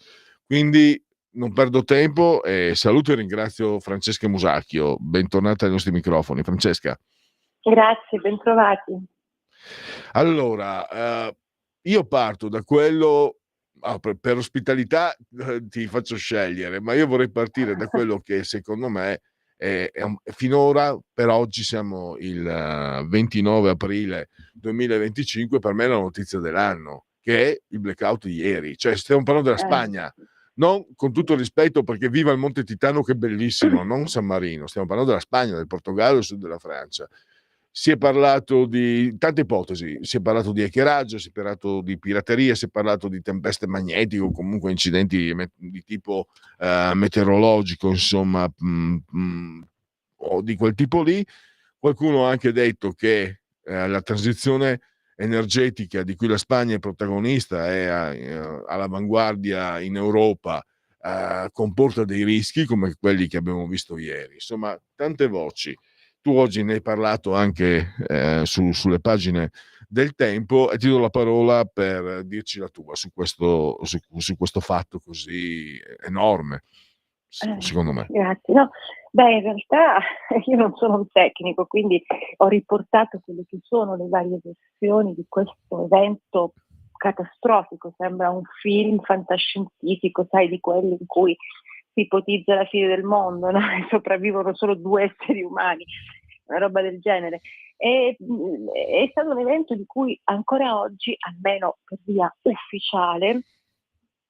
Quindi non perdo tempo e saluto e ringrazio Francesca Musacchio. Bentornata ai nostri microfoni. Francesca. Grazie, bentrovati. Allora, io parto da quello, per ospitalità ti faccio scegliere, ma io vorrei partire da quello che secondo me finora, per oggi siamo il 29 aprile 2025, per me è la notizia dell'anno, che è il blackout di ieri. Cioè, stiamo parlando della Spagna, non, con tutto il rispetto, perché viva il Monte Titano che è bellissimo, non San Marino, stiamo parlando della Spagna, del Portogallo e del sud della Francia. Si è parlato di tante ipotesi, si è parlato di hackeraggio, si è parlato di pirateria, si è parlato di tempeste magnetiche o comunque incidenti di tipo meteorologico, insomma, o di quel tipo lì. Qualcuno ha anche detto che la transizione energetica di cui la Spagna è protagonista, è all'avanguardia in Europa, comporta dei rischi come quelli che abbiamo visto ieri. Insomma, tante voci. Tu oggi ne hai parlato anche sulle pagine del Tempo e ti do la parola per dirci la tua su questo fatto così enorme, secondo me. Grazie. No, beh, in realtà io non sono un tecnico, quindi ho riportato quelle che sono le varie versioni di questo evento catastrofico. Sembra un film fantascientifico, sai, di quelli in cui si ipotizza la fine del mondo, no? E sopravvivono solo 2 esseri umani, una roba del genere. È stato un evento di cui ancora oggi, almeno per via ufficiale,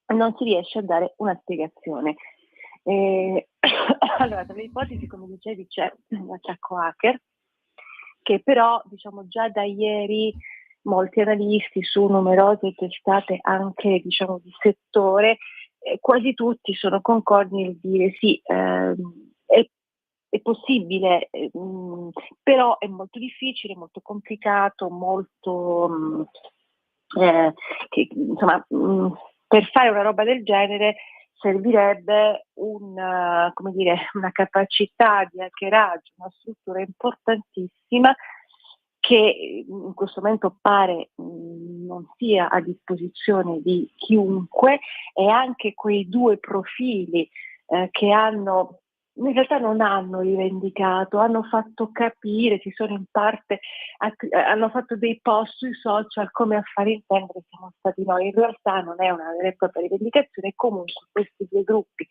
non si riesce a dare una spiegazione. Allora, tra le ipotesi, come dicevi, c'è l'attacco hacker, che però, diciamo, già da ieri molti analisti su numerose testate anche, diciamo, di settore, quasi tutti sono concordi nel dire sì, è possibile, però è molto difficile, molto complicato, molto insomma, per fare una roba del genere servirebbe una capacità di hackeraggio, una struttura importantissima che in questo momento pare non sia a disposizione di chiunque, e anche quei 2 profili che in realtà non hanno rivendicato, hanno fatto capire, si sono in parte, hanno fatto dei post sui social come a fare intendere siamo stati noi. In realtà non è una vera e propria rivendicazione. Comunque questi 2 gruppi,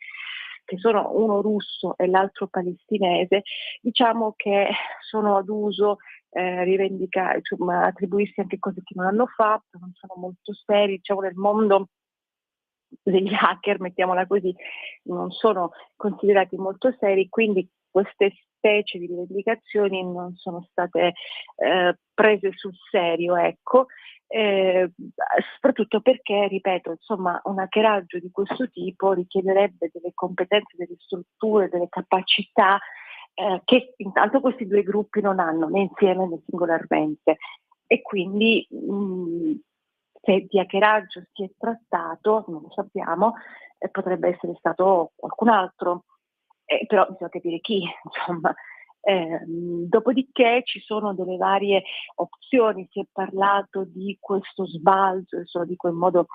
che sono uno russo e l'altro palestinese, diciamo che sono ad uso rivendicare, insomma, attribuirsi anche cose che non hanno fatto, non sono molto seri, diciamo, nel mondo degli hacker, mettiamola così, non sono considerati molto seri, quindi queste specie di rivendicazioni non sono state prese sul serio, ecco, soprattutto perché, ripeto, insomma, un hackeraggio di questo tipo richiederebbe delle competenze, delle strutture, delle capacità che intanto questi 2 gruppi non hanno, né insieme né singolarmente, e quindi se di hackeraggio si è trattato, non lo sappiamo, potrebbe essere stato qualcun altro, però bisogna capire chi, insomma. Dopodiché ci sono delle varie opzioni, si è parlato di questo sbalzo, adesso lo dico in modo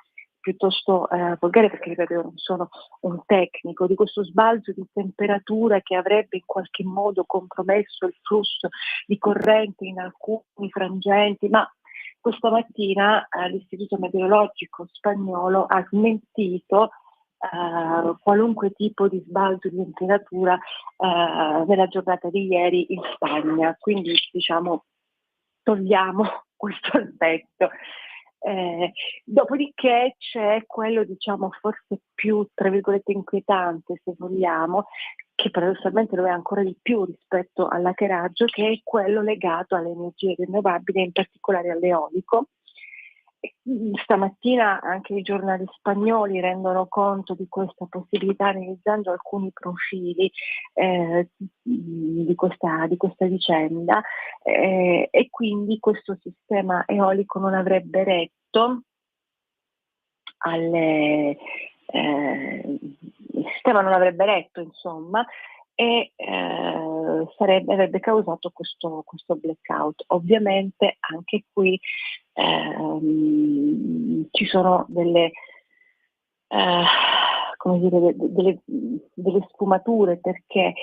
piuttosto volgare, perché ripeto, io non sono un tecnico, di questo sbalzo di temperatura che avrebbe in qualche modo compromesso il flusso di corrente in alcuni frangenti, ma questa mattina l'Istituto Meteorologico spagnolo ha smentito qualunque tipo di sbalzo di temperatura nella giornata di ieri in Spagna, quindi diciamo togliamo questo aspetto. Dopodiché c'è quello, diciamo, forse più, tra virgolette, inquietante, se vogliamo, che paradossalmente lo è ancora di più rispetto all'hackeraggio, che è quello legato alle energie rinnovabili, in particolare all'eolico. Stamattina anche i giornali spagnoli rendono conto di questa possibilità, analizzando alcuni profili di questa vicenda, e quindi questo sistema eolico non avrebbe retto il sistema non avrebbe retto, insomma, e avrebbe causato questo blackout. Ovviamente anche qui ci sono delle sfumature, perché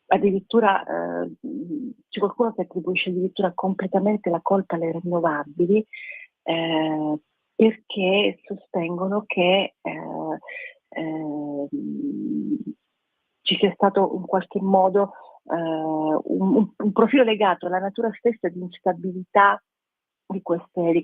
addirittura c'è qualcuno che attribuisce addirittura completamente la colpa alle rinnovabili, perché sostengono che ci sia stato in qualche modo un profilo legato alla natura stessa di instabilità di queste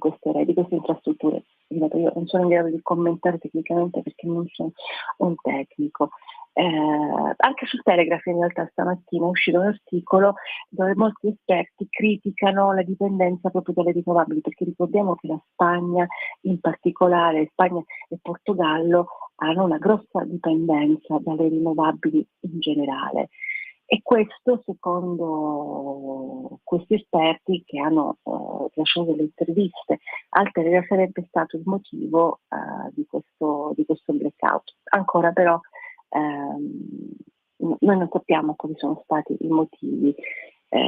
infrastrutture. Io non sono in grado di commentare tecnicamente perché non sono un tecnico. Anche sul Telegraph in realtà stamattina è uscito un articolo dove molti esperti criticano la dipendenza proprio dalle rinnovabili, perché ricordiamo che la Spagna, in particolare Spagna e Portogallo, hanno una grossa dipendenza dalle rinnovabili in generale. E questo, secondo questi esperti che hanno lasciato delle interviste al Telegraph, sarebbe stato il motivo di questo blackout. Ancora però noi non sappiamo quali sono stati i motivi.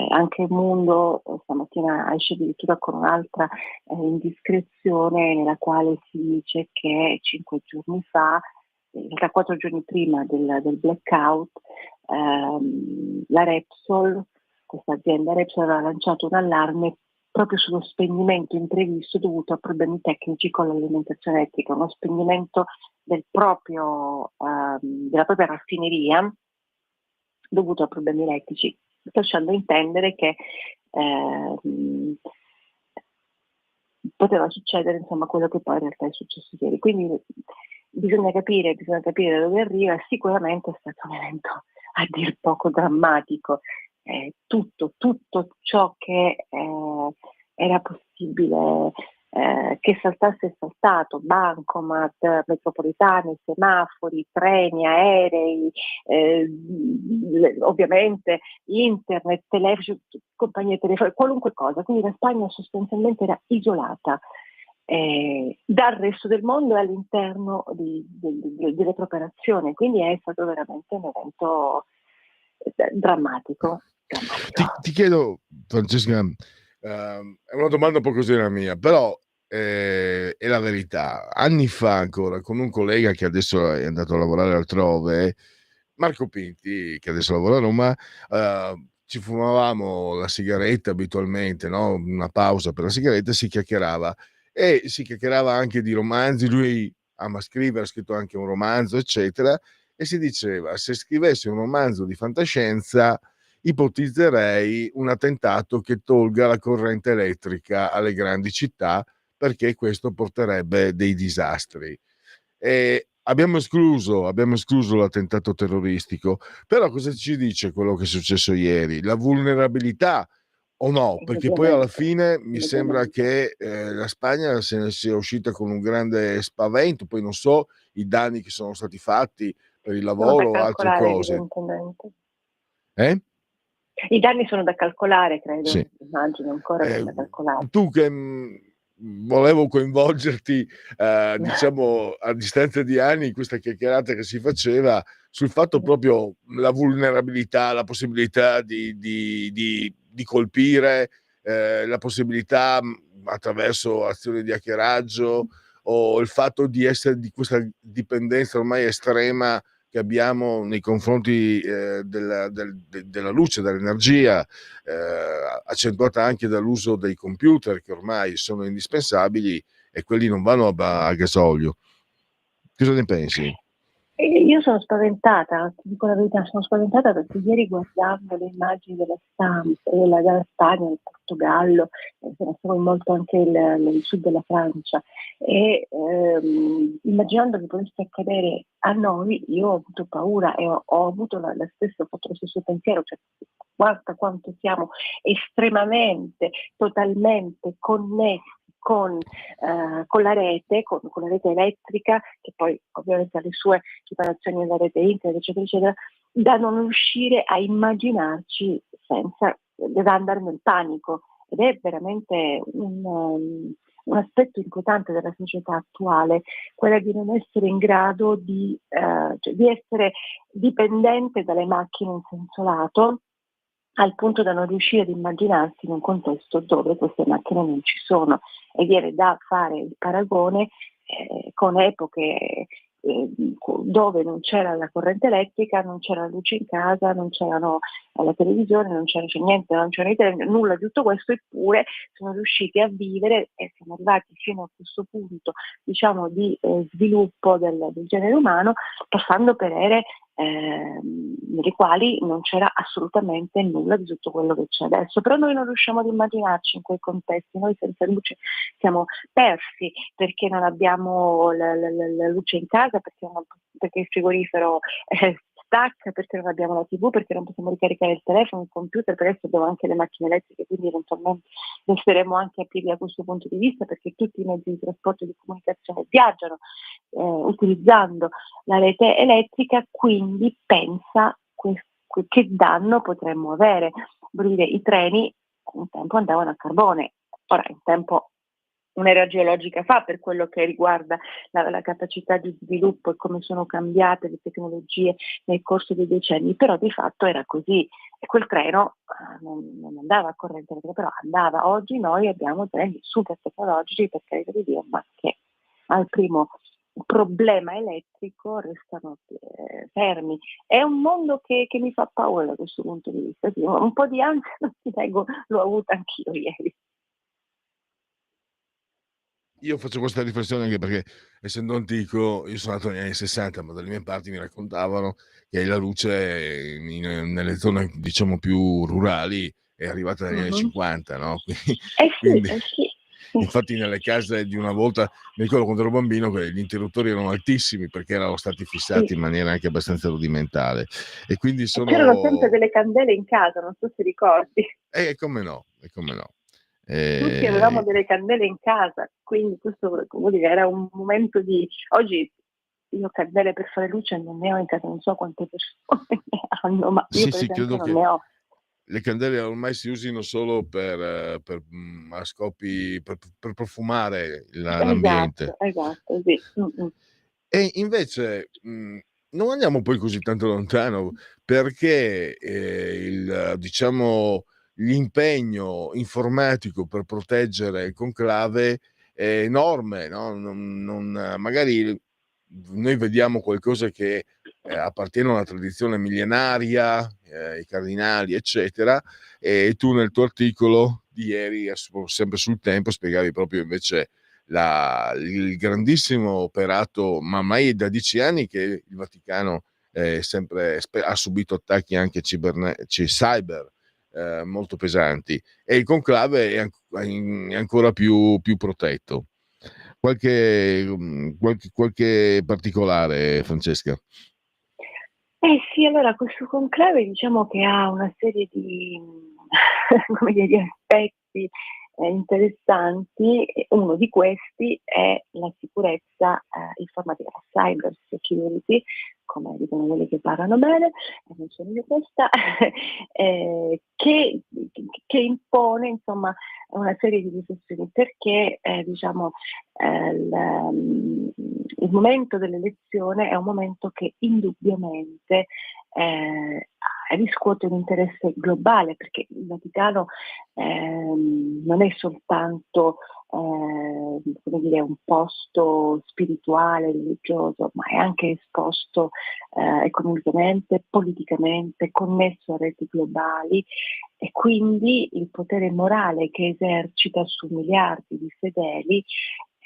Anche il Mondo stamattina esce addirittura con un'altra indiscrezione nella quale si dice che 5 giorni fa, in realtà 4 giorni prima del blackout, la Repsol, questa azienda Repsol, aveva lanciato un allarme proprio sullo spegnimento imprevisto dovuto a problemi tecnici con l'alimentazione elettrica, uno spegnimento della propria raffineria dovuto a problemi elettrici, lasciando intendere che poteva succedere, insomma, quello che poi in realtà è successo ieri. Quindi bisogna capire da dove arriva. Sicuramente è stato un evento a dir poco drammatico. Tutto ciò che era possibile che saltasse è saltato: bancomat, metropolitane, semafori, treni, aerei, ovviamente internet, telefono, compagnie telefoniche, qualunque cosa. Quindi la Spagna sostanzialmente era isolata dal resto del mondo e all'interno delle proprie nazioni, quindi è stato veramente un evento drammatico. Ti chiedo, Francesca, è una domanda un po' così la mia, però è la verità. Anni fa ancora, con un collega che adesso è andato a lavorare altrove, Marco Pinti, che adesso lavora a Roma, ci fumavamo la sigaretta abitualmente, no? Una pausa per la sigaretta, si chiacchierava anche di romanzi. Lui ama scrivere, ha scritto anche un romanzo, eccetera, e si diceva: se scrivessi un romanzo di fantascienza ipotizzerei un attentato che tolga la corrente elettrica alle grandi città, perché questo porterebbe dei disastri. Abbiamo escluso l'attentato terroristico, però cosa ci dice quello che è successo ieri? La vulnerabilità o no? Perché poi alla fine mi sembra che la Spagna se ne sia uscita con un grande spavento, poi non so i danni che sono stati fatti per il lavoro o altre cose. I danni sono da calcolare, credo, sì. Immagino ancora da calcolare. Tu che volevo coinvolgerti, diciamo, a distanza di anni, in questa chiacchierata che si faceva sul fatto proprio la vulnerabilità, la possibilità di colpire la possibilità attraverso azioni di hackeraggio o il fatto di essere di questa dipendenza ormai estrema che abbiamo nei confronti della luce, dell'energia, accentuata anche dall'uso dei computer che ormai sono indispensabili e quelli non vanno a gasolio. Cosa ne pensi? Io sono spaventata, ti dico la verità, sono spaventata perché ieri guardando le immagini della stampa, della Spagna, del Portogallo, sono molto anche il sud della Francia, e immaginando che potesse accadere a noi, io ho avuto paura e ho avuto ho fatto lo stesso pensiero, cioè guarda quanto siamo estremamente, totalmente connessi con la rete, con la rete elettrica, che poi ovviamente ha le sue riparazioni nella rete internet, eccetera, eccetera, da non riuscire a immaginarci senza andare nel panico. Ed è veramente un aspetto importante della società attuale, quella di non essere in grado di essere dipendente dalle macchine in senso lato, al punto da non riuscire ad immaginarsi in un contesto dove queste macchine non ci sono, e viene da fare il paragone con epoche dove non c'era la corrente elettrica, non c'era la luce in casa, non c'erano la televisione, non c'era niente, non c'era nulla di tutto questo, eppure sono riusciti a vivere e siamo arrivati fino a questo punto, diciamo, di sviluppo del genere umano, passando per ere nelle quali non c'era assolutamente nulla di tutto quello che c'è adesso. Però noi non riusciamo ad immaginarci in quei contesti, noi senza luce siamo persi, perché non abbiamo la luce in casa, perché il frigorifero stacca, perché non abbiamo la TV, perché non possiamo ricaricare il telefono, il computer, per adesso abbiamo anche le macchine elettriche, quindi eventualmente resteremo anche a piedi da questo punto di vista, perché tutti i mezzi di trasporto e di comunicazione viaggiano utilizzando la rete elettrica, quindi pensa che danno potremmo avere. Vuol dire, i treni un tempo andavano a carbone, ora un tempo un'era geologica fa, per quello che riguarda la capacità di sviluppo e come sono cambiate le tecnologie nel corso dei decenni, però di fatto era così, e quel treno non andava a corrente elettrica, però andava. Oggi noi abbiamo treni super tecnologici, per carità di Dio, ma che al primo problema elettrico restano fermi. È un mondo che mi fa paura da questo punto di vista. Sì, un po' di ansia, non ti nego, l'ho avuta anch'io ieri. Io faccio questa riflessione anche perché, essendo antico, io sono nato negli anni 60, ma dalle mie parti mi raccontavano che la luce nelle zone, diciamo, più rurali è arrivata negli anni 50, no? Quindi, sì. infatti nelle case di una volta, mi ricordo quando ero bambino, che gli interruttori erano altissimi perché erano stati fissati in maniera anche abbastanza rudimentale. E quindi c'erano sempre delle candele in casa, non so se ricordi. Come no, e come no. Tutti avevamo delle candele in casa, quindi questo, come dire, era un momento di... Oggi io candele per fare luce non ne ho in casa, non so quante persone ne hanno, ma io per esempio non ne ho. Le candele ormai si usino solo per a scopi per profumare l'ambiente. Esatto, sì. E invece non andiamo poi così tanto lontano, perché diciamo l'impegno informatico per proteggere il conclave è enorme, no? Magari noi vediamo qualcosa che appartiene a una tradizione millenaria, i cardinali, eccetera, e tu nel tuo articolo di ieri, sempre sul Tempo, spiegavi proprio invece il grandissimo operato, ma ormai da 10 anni che il Vaticano ha subito attacchi anche cyber molto pesanti, e il conclave è ancora più protetto. Qualche particolare, Francesca? Sì, allora questo conclave diciamo che ha una serie di, come dire, di aspetti interessanti. Uno di questi è la sicurezza informatica, la cyber security, come dicono quelli che parlano bene, e non sono io questa, che impone insomma una serie di riflessioni, perché diciamo il momento dell'elezione è un momento che indubbiamente riscuote un interesse globale, perché il Vaticano non è soltanto come dire, un posto spirituale, religioso, ma è anche esposto economicamente, politicamente, connesso a reti globali, e quindi il potere morale che esercita su miliardi di fedeli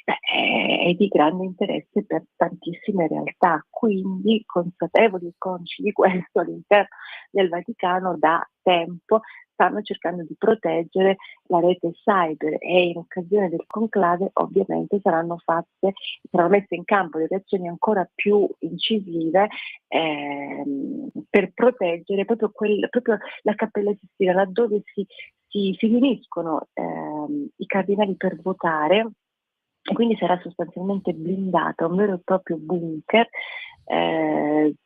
è di grande interesse per tantissime realtà. Quindi, consapevoli e consci di questo, all'interno del Vaticano da tempo stanno cercando di proteggere la rete cyber, e in occasione del conclave ovviamente saranno messe in campo delle azioni ancora più incisive per proteggere proprio la Cappella Sistina, laddove si riuniscono i cardinali per votare, e quindi sarà sostanzialmente blindata, un vero e proprio bunker,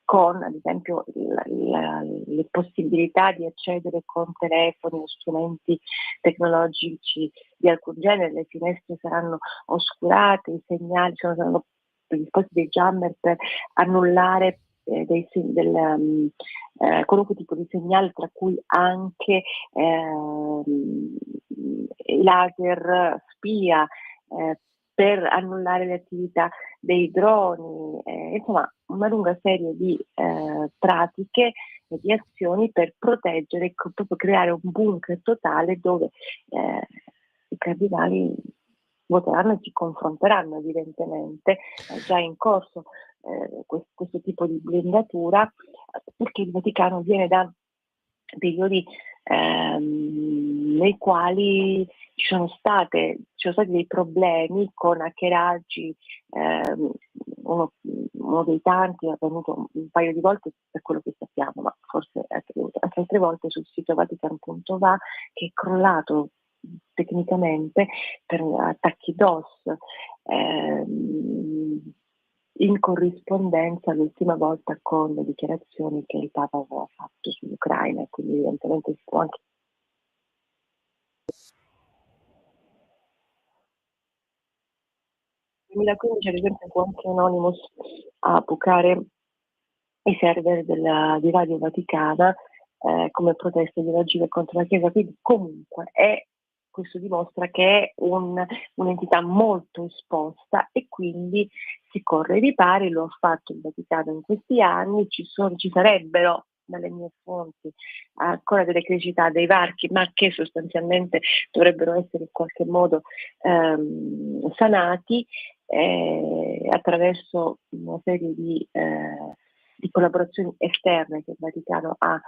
con ad esempio le possibilità di accedere con telefoni o strumenti tecnologici di alcun genere. Le finestre saranno oscurate, i segnali saranno predisposti dei jammer per annullare qualunque tipo di segnale, tra cui anche i laser spia, per annullare le attività dei droni, insomma una lunga serie di pratiche e di azioni per proteggere, proprio creare un bunker totale dove i cardinali voteranno e si confronteranno evidentemente. È già in corso questo tipo di blindatura, perché il Vaticano viene da periodi nei quali ci sono stati dei problemi con hackeraggi. Uno dei tanti è avvenuto un paio di volte, per quello che sappiamo, ma forse anche altre volte, sul sito vatican.va, che è crollato tecnicamente per attacchi DOS, in corrispondenza l'ultima volta con le dichiarazioni che il Papa aveva fatto sull'Ucraina, e quindi evidentemente si può anche nel 2015 ad esempio fu anche Anonymous a bucare i server di Radio Vaticana come protesta di agire contro la Chiesa. Quindi comunque questo dimostra che è un'entità molto esposta, e quindi si corre ai ripari. Lo ha fatto il Vaticano in questi anni. Ci sarebbero, dalle mie fonti, ancora delle criticità, dei varchi, ma che sostanzialmente dovrebbero essere in qualche modo sanati attraverso una serie di collaborazioni esterne che il Vaticano ha,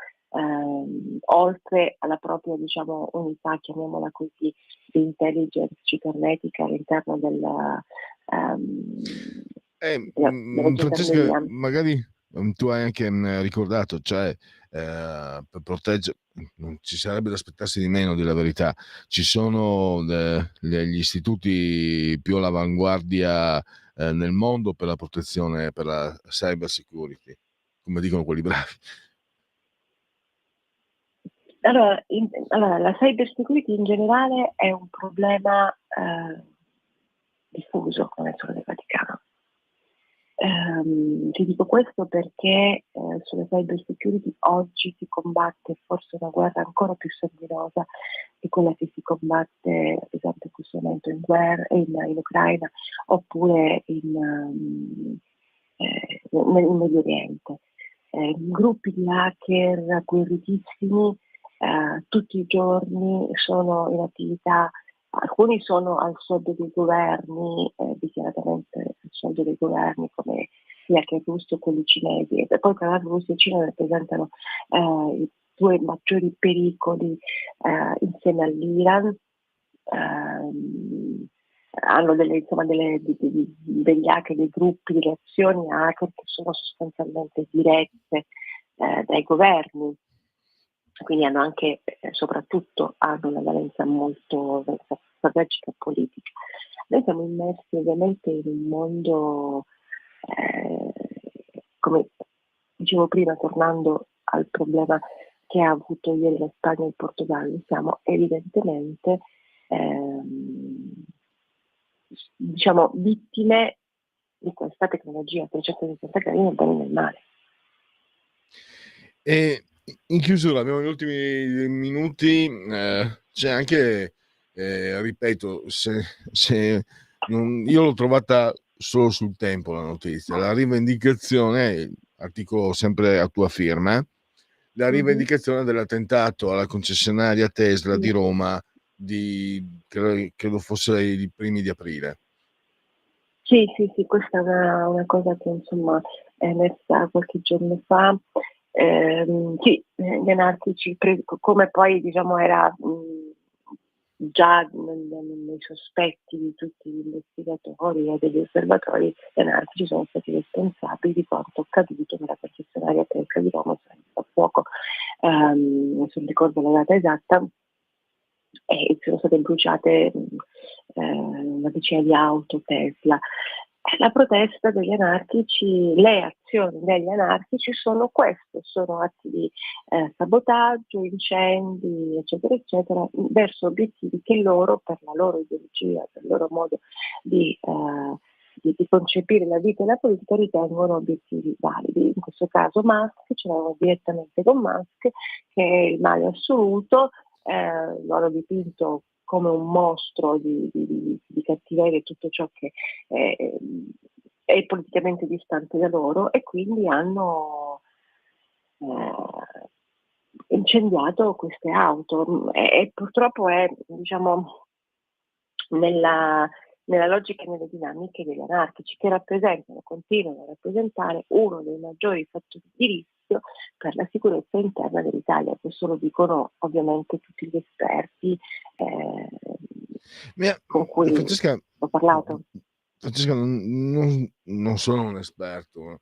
oltre alla propria, diciamo, unità, chiamiamola così, di intelligence cibernetica all'interno della Francesca, magari tu hai anche ricordato, cioè per proteggere, non ci sarebbe da aspettarsi di meno, della verità. Ci sono gli istituti più all'avanguardia nel mondo per la protezione, per la cyber security, come dicono quelli bravi. Allora, la cyber security in generale è un problema diffuso, non è solo del Vaticano. Ti dico questo perché sulla cyber security oggi si combatte forse una guerra ancora più sanguinosa di quella che si combatte ad esempio in questo momento in Ucraina, oppure in Medio Oriente. Gruppi di hacker agguerritissimi tutti i giorni sono in attività. Alcuni sono al soldo dei governi, dichiaratamente al soldo dei governi, come sia che russi o quelli cinesi, e poi tra l'altro Russia e Cina rappresentano i due maggiori pericoli insieme all'Iran. Hanno degli hacker, dei gruppi, delle azioni hacker che sono sostanzialmente dirette dai governi, quindi hanno anche, soprattutto, hanno una valenza molto strategica e politica. Noi siamo immersi ovviamente in un mondo, come dicevo prima, tornando al problema che ha avuto ieri la Spagna e il Portogallo, siamo evidentemente diciamo vittime di questa tecnologia a 360 gradi nel bene e nel male. E In chiusura, abbiamo gli ultimi minuti, c'è anche, ripeto, io l'ho trovata solo sul Tempo la notizia, la rivendicazione, articolo sempre a tua firma, la rivendicazione dell'attentato alla concessionaria Tesla di Roma credo fosse i primi di aprile. Sì, questa è una cosa che insomma è emersa qualche giorno fa. Sì, gli anarchici, come poi diciamo era già nei sospetti di tutti gli investigatori e degli osservatori, gli anarchici sono stati responsabili di quanto accaduto nella concessionaria Tesla di Roma, a fuoco, non ricordo la data esatta, e sono state bruciate una decina di auto Tesla. La protesta degli anarchici, le azioni degli anarchici sono questo, sono atti di sabotaggio, incendi, eccetera, eccetera, verso obiettivi che loro, per la loro ideologia, per il loro modo di concepire la vita e la politica, ritengono obiettivi validi. In questo caso Musk, ce l'avevano direttamente con Musk, che è il male assoluto, lo hanno dipinto come un mostro di cattiveria e tutto ciò che è politicamente distante da loro, e quindi hanno incendiato queste auto e purtroppo è, diciamo, nella logica e nelle dinamiche degli anarchici, che continuano a rappresentare uno dei maggiori fattori di rischio per la sicurezza interna dell'Italia. Questo lo dicono ovviamente tutti gli esperti con cui Francesca, ho parlato. Francesca, non sono un esperto,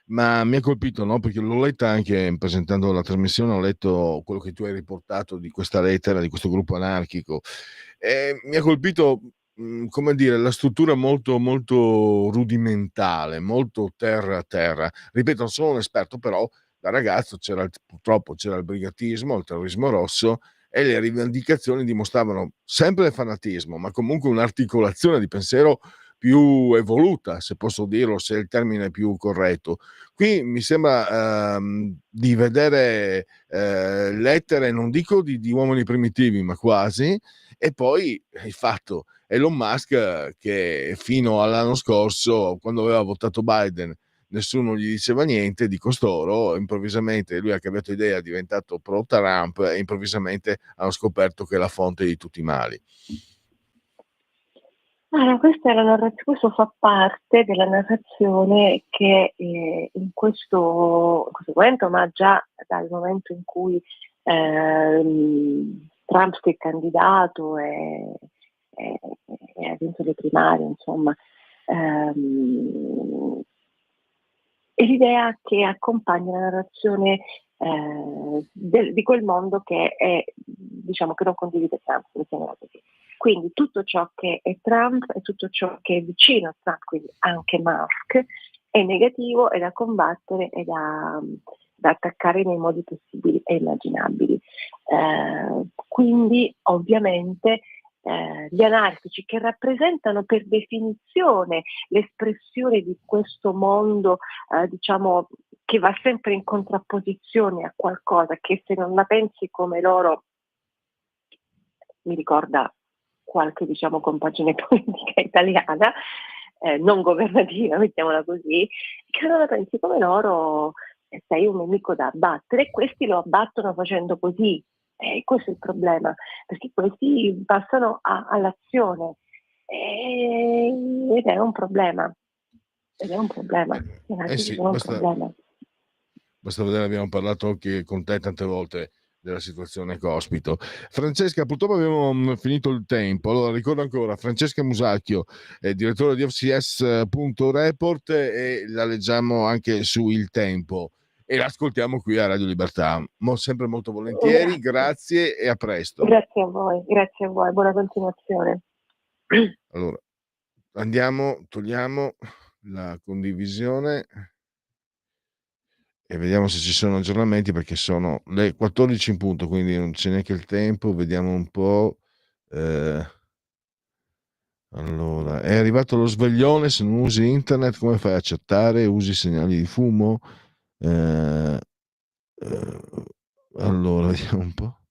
ma mi ha colpito, no? Perché l'ho letta anche presentando la trasmissione, ho letto quello che tu hai riportato di questa lettera di questo gruppo anarchico, e mi ha colpito, come dire, la struttura molto, molto rudimentale, molto terra a terra. Ripeto, non sono un esperto, però da ragazzo purtroppo c'era il brigatismo, il terrorismo rosso, e le rivendicazioni dimostravano sempre il fanatismo, ma comunque un'articolazione di pensiero più evoluta, se posso dirlo, se il termine è più corretto. Qui mi sembra di vedere lettere, non dico di uomini primitivi, ma quasi, e poi il fatto Elon Musk, che fino all'anno scorso, quando aveva votato Biden, nessuno gli diceva niente di costoro, improvvisamente lui ha cambiato idea, è diventato pro Trump e improvvisamente hanno scoperto che è la fonte di tutti i mali. Questo fa parte della narrazione che in questo momento, ma già dal momento in cui Trump si è candidato e ha vinto le primarie, insomma, è l'idea che accompagna la narrazione di quel mondo che è, diciamo, che non condivide Trump, mettiamola così. Quindi tutto ciò che è Trump e tutto ciò che è vicino a Trump, quindi anche Musk, è negativo, è da combattere e da attaccare nei modi possibili e immaginabili. Quindi ovviamente gli anarchici, che rappresentano per definizione l'espressione di questo mondo, diciamo, che va sempre in contrapposizione a qualcosa che, se non la pensi come loro, mi ricorda qualche, diciamo, compagine politica italiana, non governativa, mettiamola così, che non la pensi come loro, sei un nemico da abbattere, e questi lo abbattono facendo così. Questo è il problema, perché questi passano all'azione ed è un problema. Sì, basta vedere, abbiamo parlato anche con te tante volte della situazione Cospito. Francesca, purtroppo abbiamo finito il tempo. Allora ricordo ancora Francesca Musacchio, direttore di FCS.report, e la leggiamo anche su Il Tempo e l'ascoltiamo qui a Radio Libertà. Sempre molto volentieri, grazie e a presto. Grazie a voi, buona continuazione. Allora, togliamo la condivisione e vediamo se ci sono aggiornamenti, perché sono le 14 in punto, quindi non c'è neanche il tempo. Vediamo un po'. Allora, è arrivato lo sveglione: se non usi internet come fai a chattare? Usi segnali di fumo? Allora, vediamo un po'.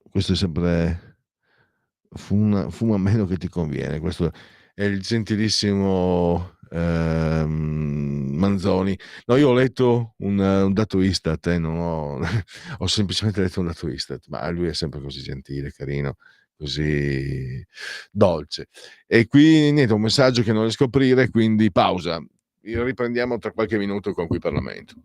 Questo è sempre fuma meno che ti conviene. Questo è il gentilissimo Manzoni. No, io ho letto un dato Istat, non ho, ho semplicemente letto un dato Istat, ma lui è sempre così gentile, carino, così dolce. E qui niente, un messaggio che non riesco a aprire, quindi pausa. Riprendiamo tra qualche minuto con Qui Parlamento.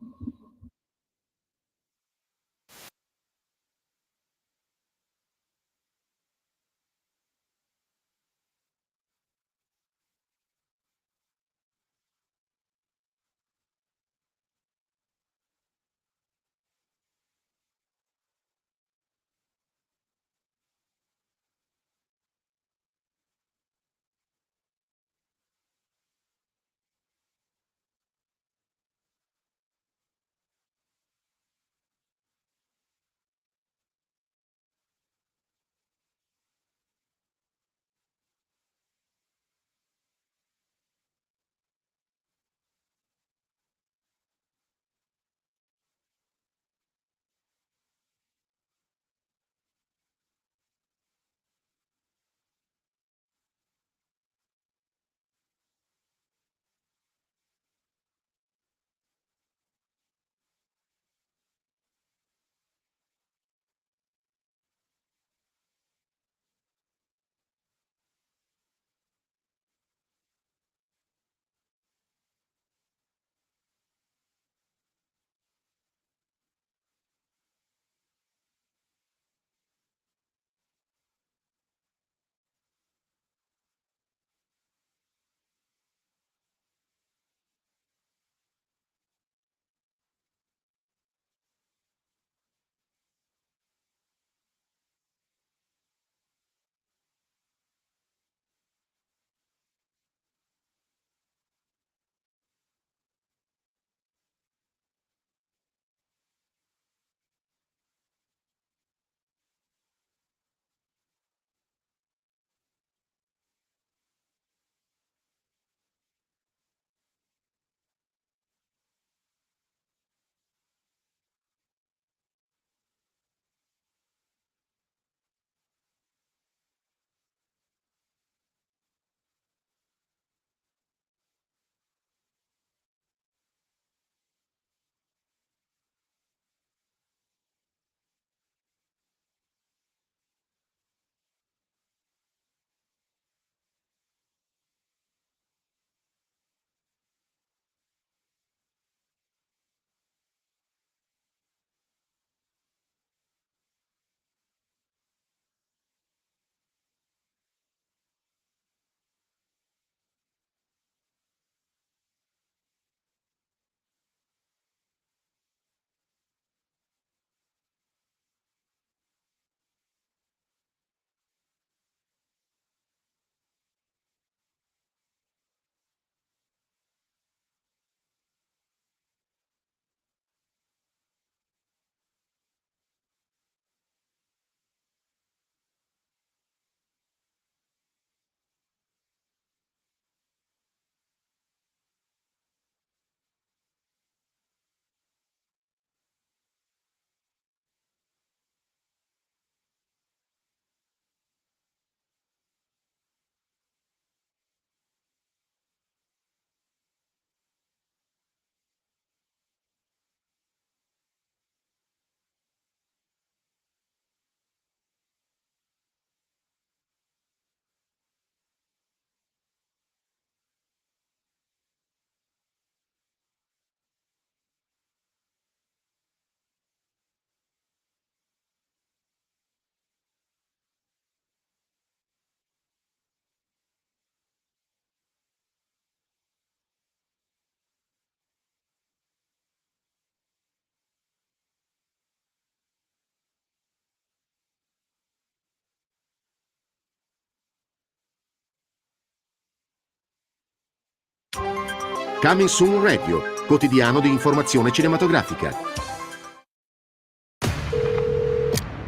Coming Soon Radio, quotidiano di informazione cinematografica.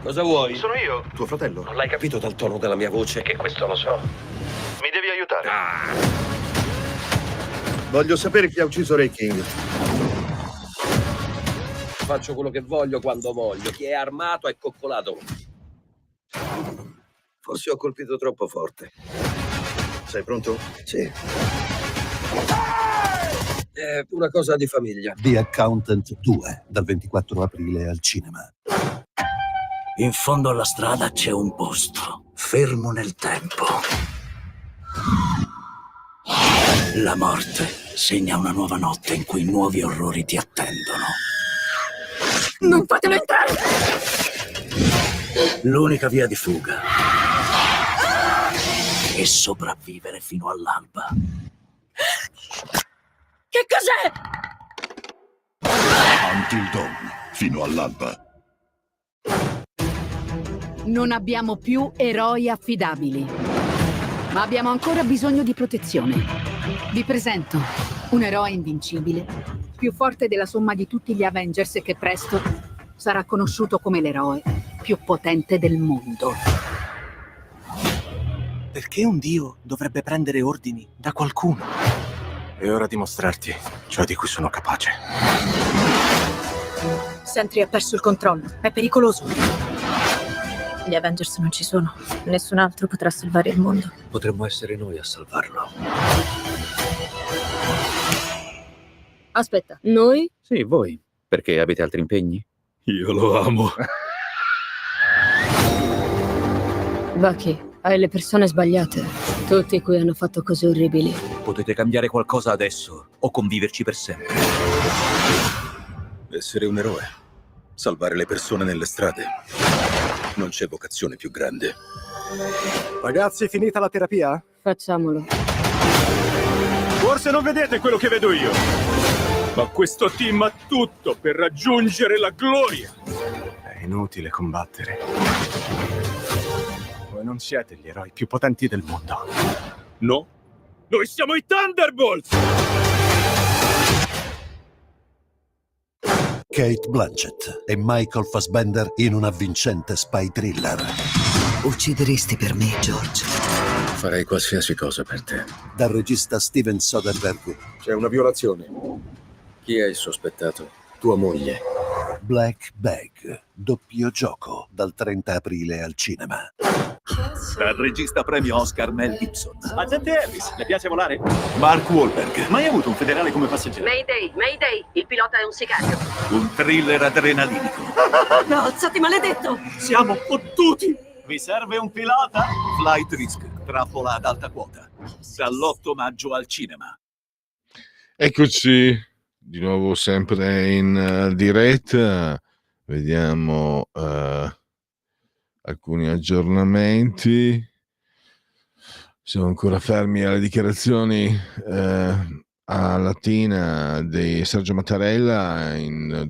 Cosa vuoi? Sono io, tuo fratello. Non l'hai capito dal tono della mia voce che questo lo so. Mi devi aiutare. Voglio sapere chi ha ucciso Ray King. Faccio quello che voglio quando voglio. Chi è armato è coccolato. Forse ho colpito troppo forte. Sei pronto? Sì. È una cosa di famiglia. The Accountant 2, dal 24 aprile al cinema. In fondo alla strada c'è un posto, fermo nel tempo. La morte segna una nuova notte in cui nuovi orrori ti attendono. Non fatelo entrare! L'unica via di fuga è sopravvivere fino all'alba. Che cos'è? Until Dawn, fino all'alba. Non abbiamo più eroi affidabili, ma abbiamo ancora bisogno di protezione. Vi presento un eroe invincibile, più forte della somma di tutti gli Avengers e che presto sarà conosciuto come l'eroe più potente del mondo. Perché un dio dovrebbe prendere ordini da qualcuno? È ora di mostrarti ciò di cui sono capace. Sentry ha perso il controllo. È pericoloso. Gli Avengers non ci sono. Nessun altro potrà salvare il mondo. Potremmo essere noi a salvarlo. Aspetta, noi? Sì, voi. Perché avete altri impegni? Io lo amo. Bucky, hai le persone sbagliate. Tutti qui hanno fatto cose orribili. Potete cambiare qualcosa adesso o conviverci per sempre. Essere un eroe. Salvare le persone nelle strade. Non c'è vocazione più grande. Ragazzi, finita la terapia? Facciamolo. Forse non vedete quello che vedo io. Ma questo team ha tutto per raggiungere la gloria. È inutile combattere. Voi non siete gli eroi più potenti del mondo. No? Noi siamo i Thunderbolts! Kate Blanchett e Michael Fassbender in una vincente spy thriller. Uccideresti per me, George? Farei qualsiasi cosa per te. Dal regista Steven Soderbergh. C'è una violazione. Chi è il sospettato? Tua moglie. Black Bag, doppio gioco, dal 30 aprile al cinema. Dal regista premio Oscar Mel Gibson. Agente Harris, le piace volare? Mark Wahlberg. Mai avuto un federale come passeggero? Mayday, Mayday, il pilota è un sicario. Un thriller adrenalinico. No, alzati maledetto! Siamo fottuti! Vi serve un pilota? Flight Risk, trappola ad alta quota. Dall'8 maggio al cinema. Eccoci di nuovo sempre in diretta. Vediamo alcuni aggiornamenti. Siamo ancora fermi alle dichiarazioni a Latina di Sergio Mattarella in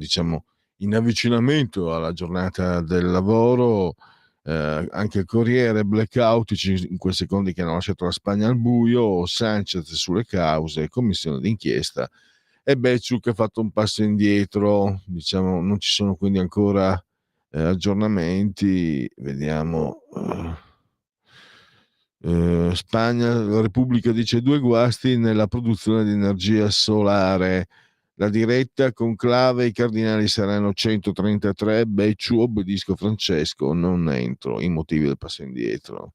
avvicinamento alla giornata del lavoro. Anche il Corriere, blackout, 5 secondi che hanno lasciato la Spagna al buio, Sanchez sulle cause, commissione d'inchiesta e Becciu che ha fatto un passo indietro, non ci sono quindi ancora aggiornamenti. Vediamo. Spagna, la Repubblica dice 2 guasti nella produzione di energia solare. La diretta conclave, i cardinali saranno 133, Becciu, obbedisco Francesco, non entro, i motivi del passo indietro.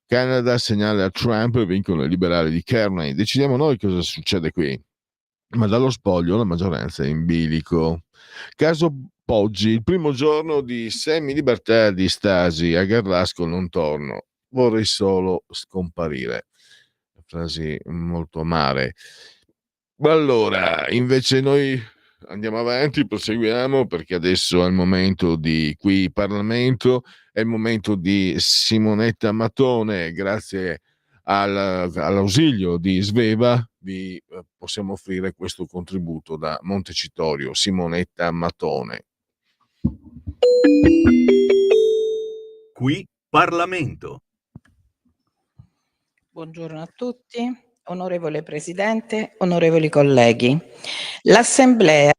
Canada segnala a Trump, vincono i liberali di Kearney, decidiamo noi cosa succede qui. Ma dallo spoglio la maggioranza è in bilico. Caso Poggi, il primo giorno di semi-libertà di Stasi, a Garlasco non torno, vorrei solo scomparire. Frasi molto amare. Allora, invece noi andiamo avanti, proseguiamo, perché adesso è il momento di qui Parlamento, è il momento di Simonetta Mattone. Grazie all'ausilio di Sveva vi possiamo offrire questo contributo da Montecitorio. Simonetta Mattone. Qui Parlamento. Buongiorno a tutti, onorevole Presidente, onorevoli colleghi. L'Assemblea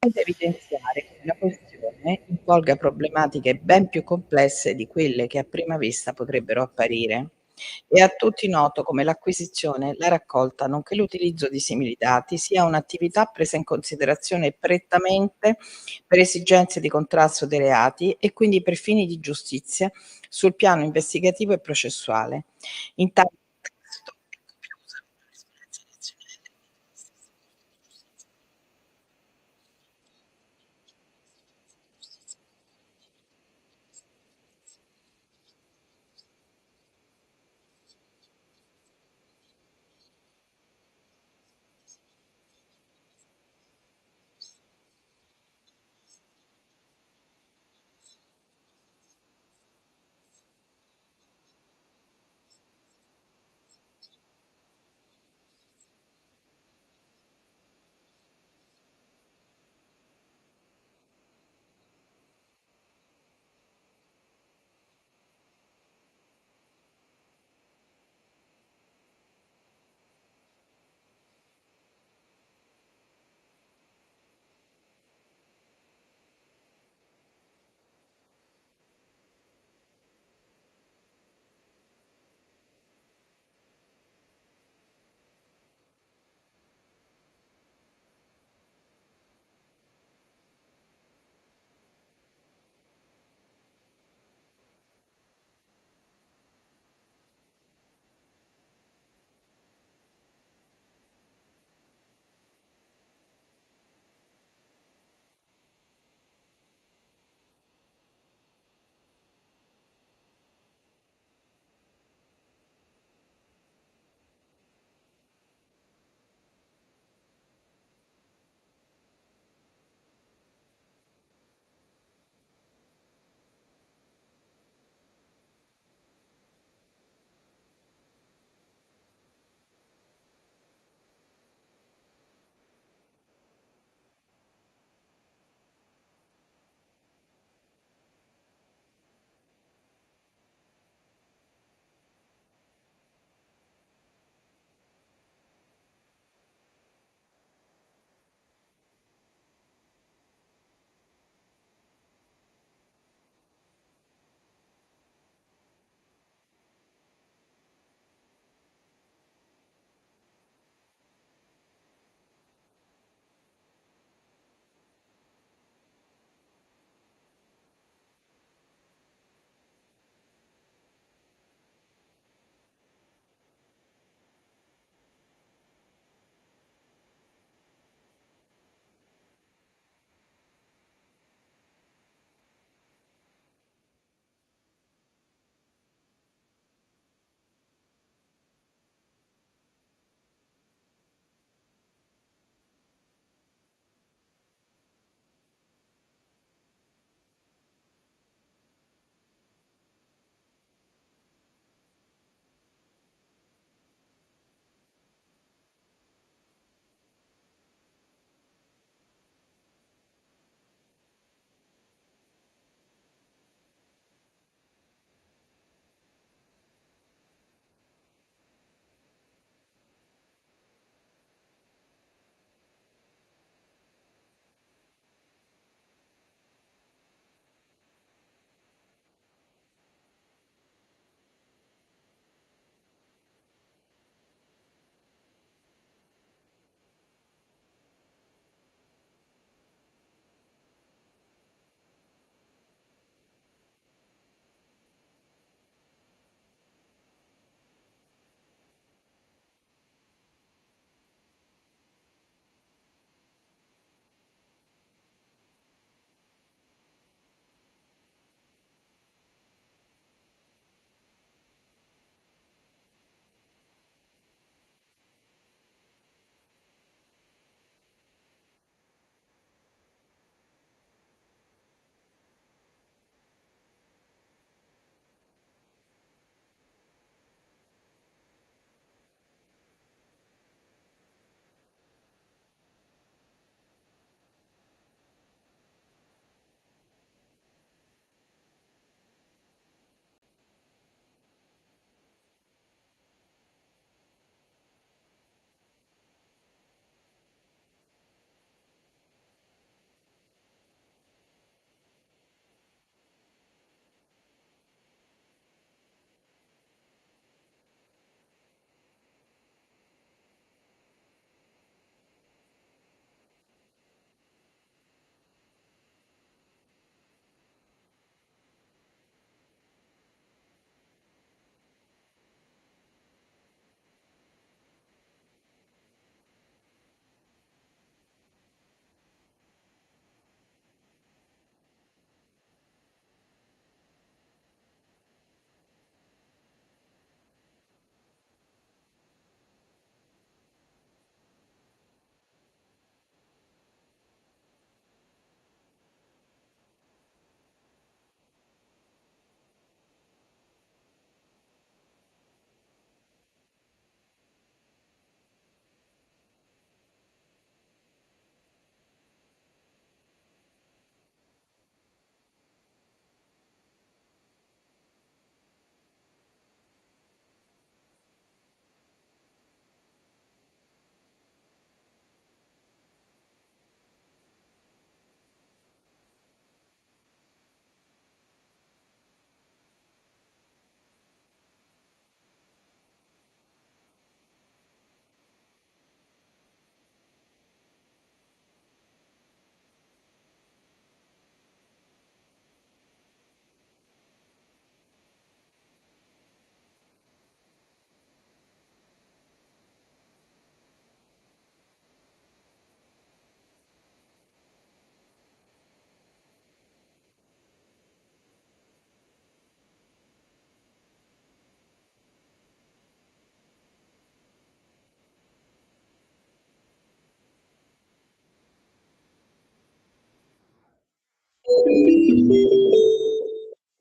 intende evidenziare come la questione involga problematiche ben più complesse di quelle che a prima vista potrebbero apparire. È a tutti noto come l'acquisizione, la raccolta, nonché l'utilizzo di simili dati sia un'attività presa in considerazione prettamente per esigenze di contrasto dei reati e quindi per fini di giustizia sul piano investigativo e processuale. In tale contesto è conclusa la giurisprudenza nazionale.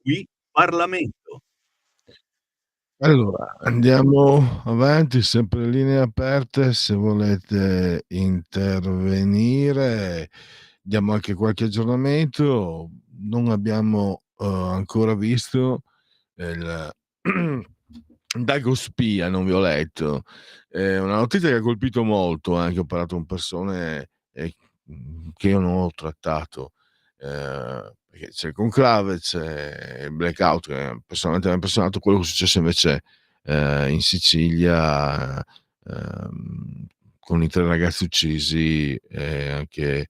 Qui Parlamento. Allora, andiamo avanti, sempre linee aperte, se volete intervenire, diamo anche qualche aggiornamento. Non abbiamo ancora visto il Dago Spia, non vi ho letto. Una notizia che ha colpito molto, anche ho parlato con persone che io non ho trattato. Perché c'è il conclave, c'è il blackout, che personalmente mi ha impressionato. Quello che è successo invece in Sicilia, con i 3 ragazzi uccisi, anche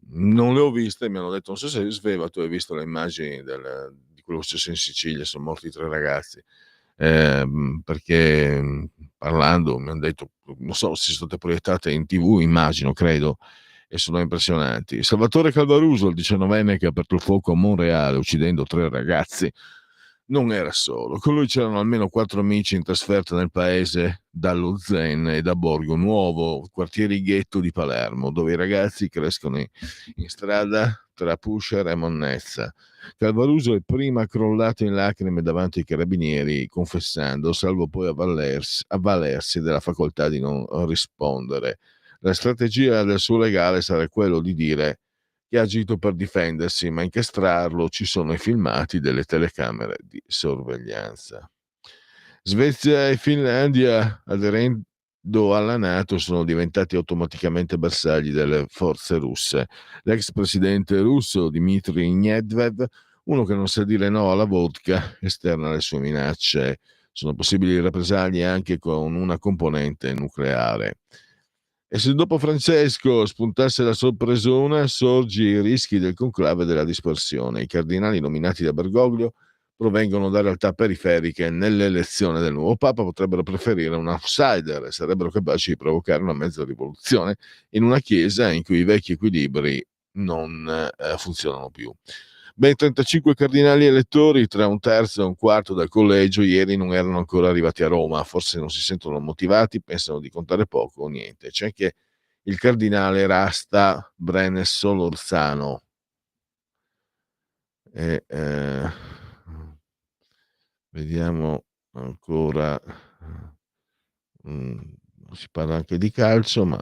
non le ho viste, mi hanno detto, non so se Sveva tu hai visto le immagini di quello che è successo in Sicilia, sono morti 3 ragazzi, perché parlando mi hanno detto, non so se sono state proiettate in TV, immagino, credo, e sono impressionanti. Salvatore Calvaruso, il 19enne che ha aperto il fuoco a Monreale uccidendo 3 ragazzi, non era solo. Con lui c'erano almeno 4 amici in trasferta nel paese dallo Zen e da Borgo Nuovo, quartieri ghetto di Palermo, dove i ragazzi crescono in strada tra pusher e monnezza. Calvaruso è prima crollato in lacrime davanti ai carabinieri, confessando, salvo poi avvalersi della facoltà di non rispondere. La strategia del suo legale sarà quello di dire che ha agito per difendersi, ma incastrarlo ci sono i filmati delle telecamere di sorveglianza. Svezia e Finlandia, aderendo alla NATO, sono diventati automaticamente bersagli delle forze russe. L'ex presidente russo Dmitry Medvedev, uno che non sa dire no alla vodka, esterna le sue minacce. Sono possibili rappresaglie anche con una componente nucleare. E se dopo Francesco spuntasse la sorpresona, sorgi i rischi del conclave della dispersione. I cardinali nominati da Bergoglio provengono da realtà periferiche. Nell'elezione del nuovo Papa potrebbero preferire un outsider e sarebbero capaci di provocare una mezza rivoluzione in una chiesa in cui i vecchi equilibri non funzionano più. Ben 35 cardinali elettori, tra un terzo e un quarto del collegio, ieri non erano ancora arrivati a Roma. Forse non si sentono motivati, pensano di contare poco o niente. C'è anche il cardinale Rasta Brenes Solorzano. Vediamo ancora. Si parla anche di calcio, ma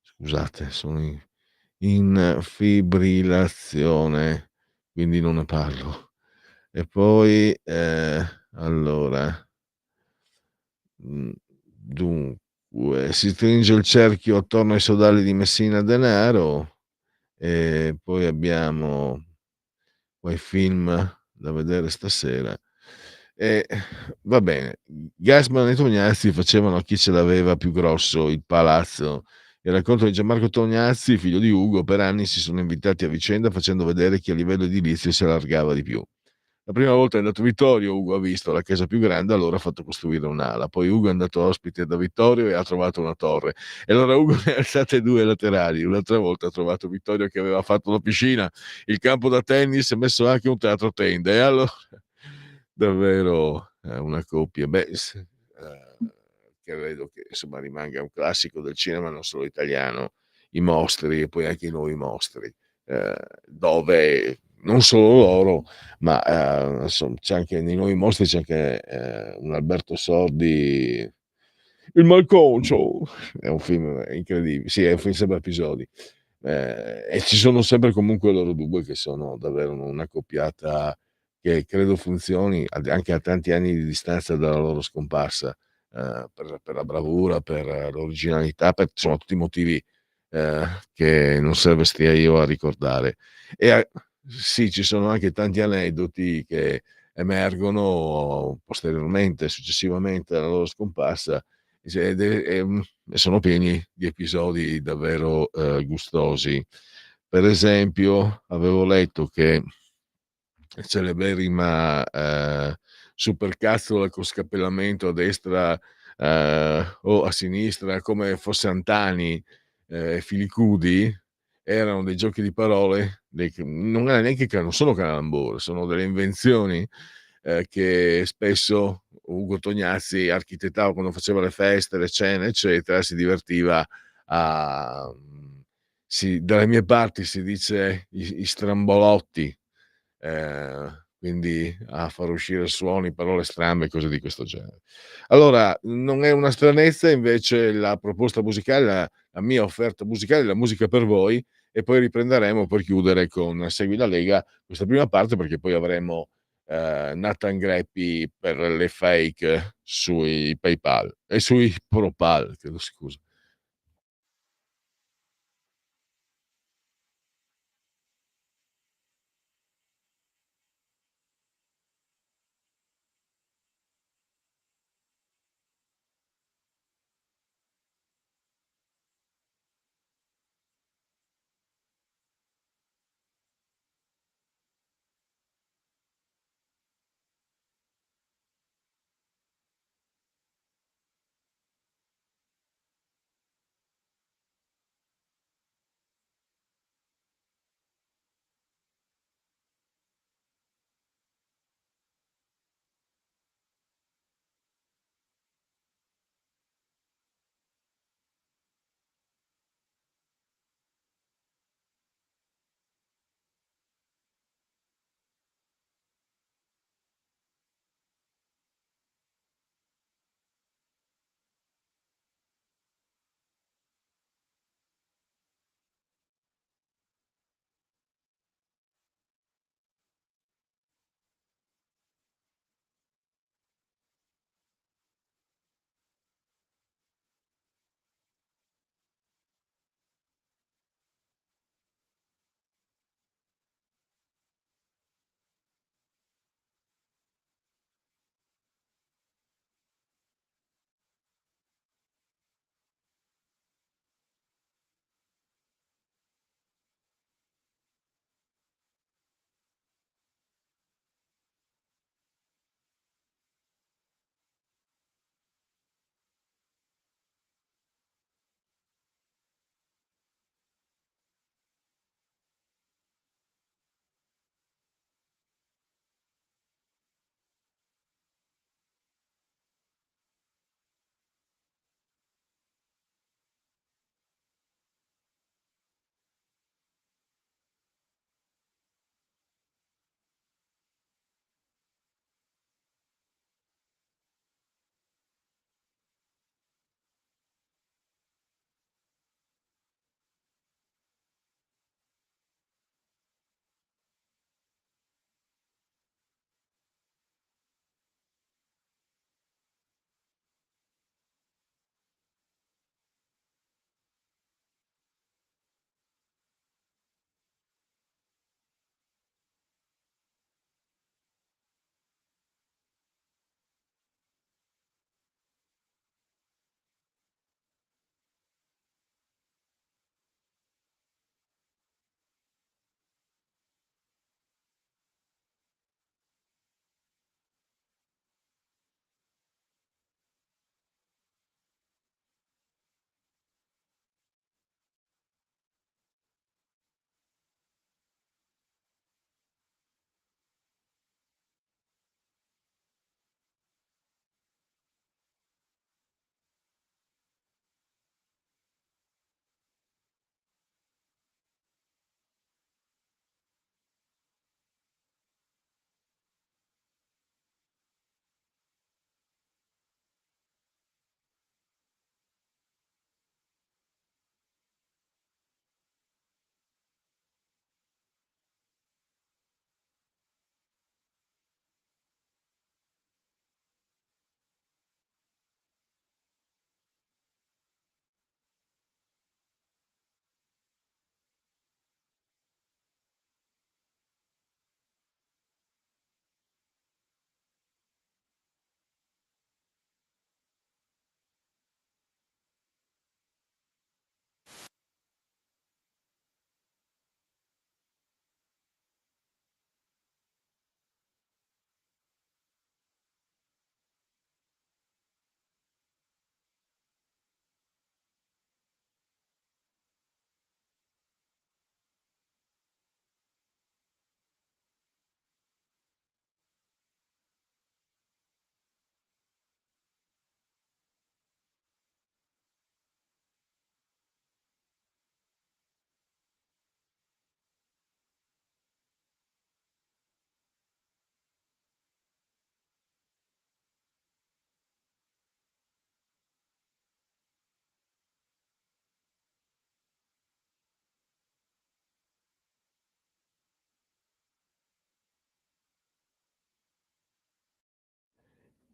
scusate, sono in fibrillazione, quindi non ne parlo. E poi allora, dunque, si stringe il cerchio attorno ai sodali di Messina Denaro, e poi abbiamo quei film da vedere stasera. E va bene, Gassman e Tognazzi facevano a chi ce l'aveva più grosso il palazzo. Il racconto di Gianmarco Tognazzi, figlio di Ugo, per anni si sono invitati a vicenda facendo vedere chi a livello edilizio si allargava di più. La prima volta è andato Vittorio, Ugo ha visto la casa più grande, allora ha fatto costruire un'ala. Poi Ugo è andato ospite da Vittorio e ha trovato una torre. E allora Ugo ne ha alzate 2 laterali. Un'altra volta ha trovato Vittorio che aveva fatto la piscina, il campo da tennis e messo anche un teatro tenda. E allora, davvero una coppia. Credo che insomma rimanga un classico del cinema non solo italiano, i mostri e poi anche i nuovi mostri, dove non solo loro, ma insomma, c'è anche nei nuovi mostri c'è anche un Alberto Sordi, il Malconcio, è un film incredibile, sì, è un film sempre a episodi, e ci sono sempre comunque loro due che sono davvero una coppiata che credo funzioni anche a tanti anni di distanza dalla loro scomparsa, per la bravura, per l'originalità, per insomma tutti i motivi che non serve stia io a ricordare. Sì, ci sono anche tanti aneddoti che emergono posteriormente, successivamente alla loro scomparsa, e sono pieni di episodi davvero gustosi. Per esempio, avevo letto che celeberrima supercazzola con scappellamento a destra o a sinistra, come fosse Antani, Filicudi, erano dei giochi di parole, non era neanche non sono calambore, sono delle invenzioni che spesso Ugo Tognazzi architettava quando faceva le feste, le cene, eccetera, si divertiva a dalle mie parti si dice i strambolotti, quindi a far uscire suoni, parole strambe, cose di questo genere. Allora, non è una stranezza invece la proposta musicale, la mia offerta musicale, la musica per voi, e poi riprenderemo per chiudere con Segui la Lega questa prima parte, perché poi avremo Nathan Greppi per le fake sui PayPal e sui Propal, chiedo scusa.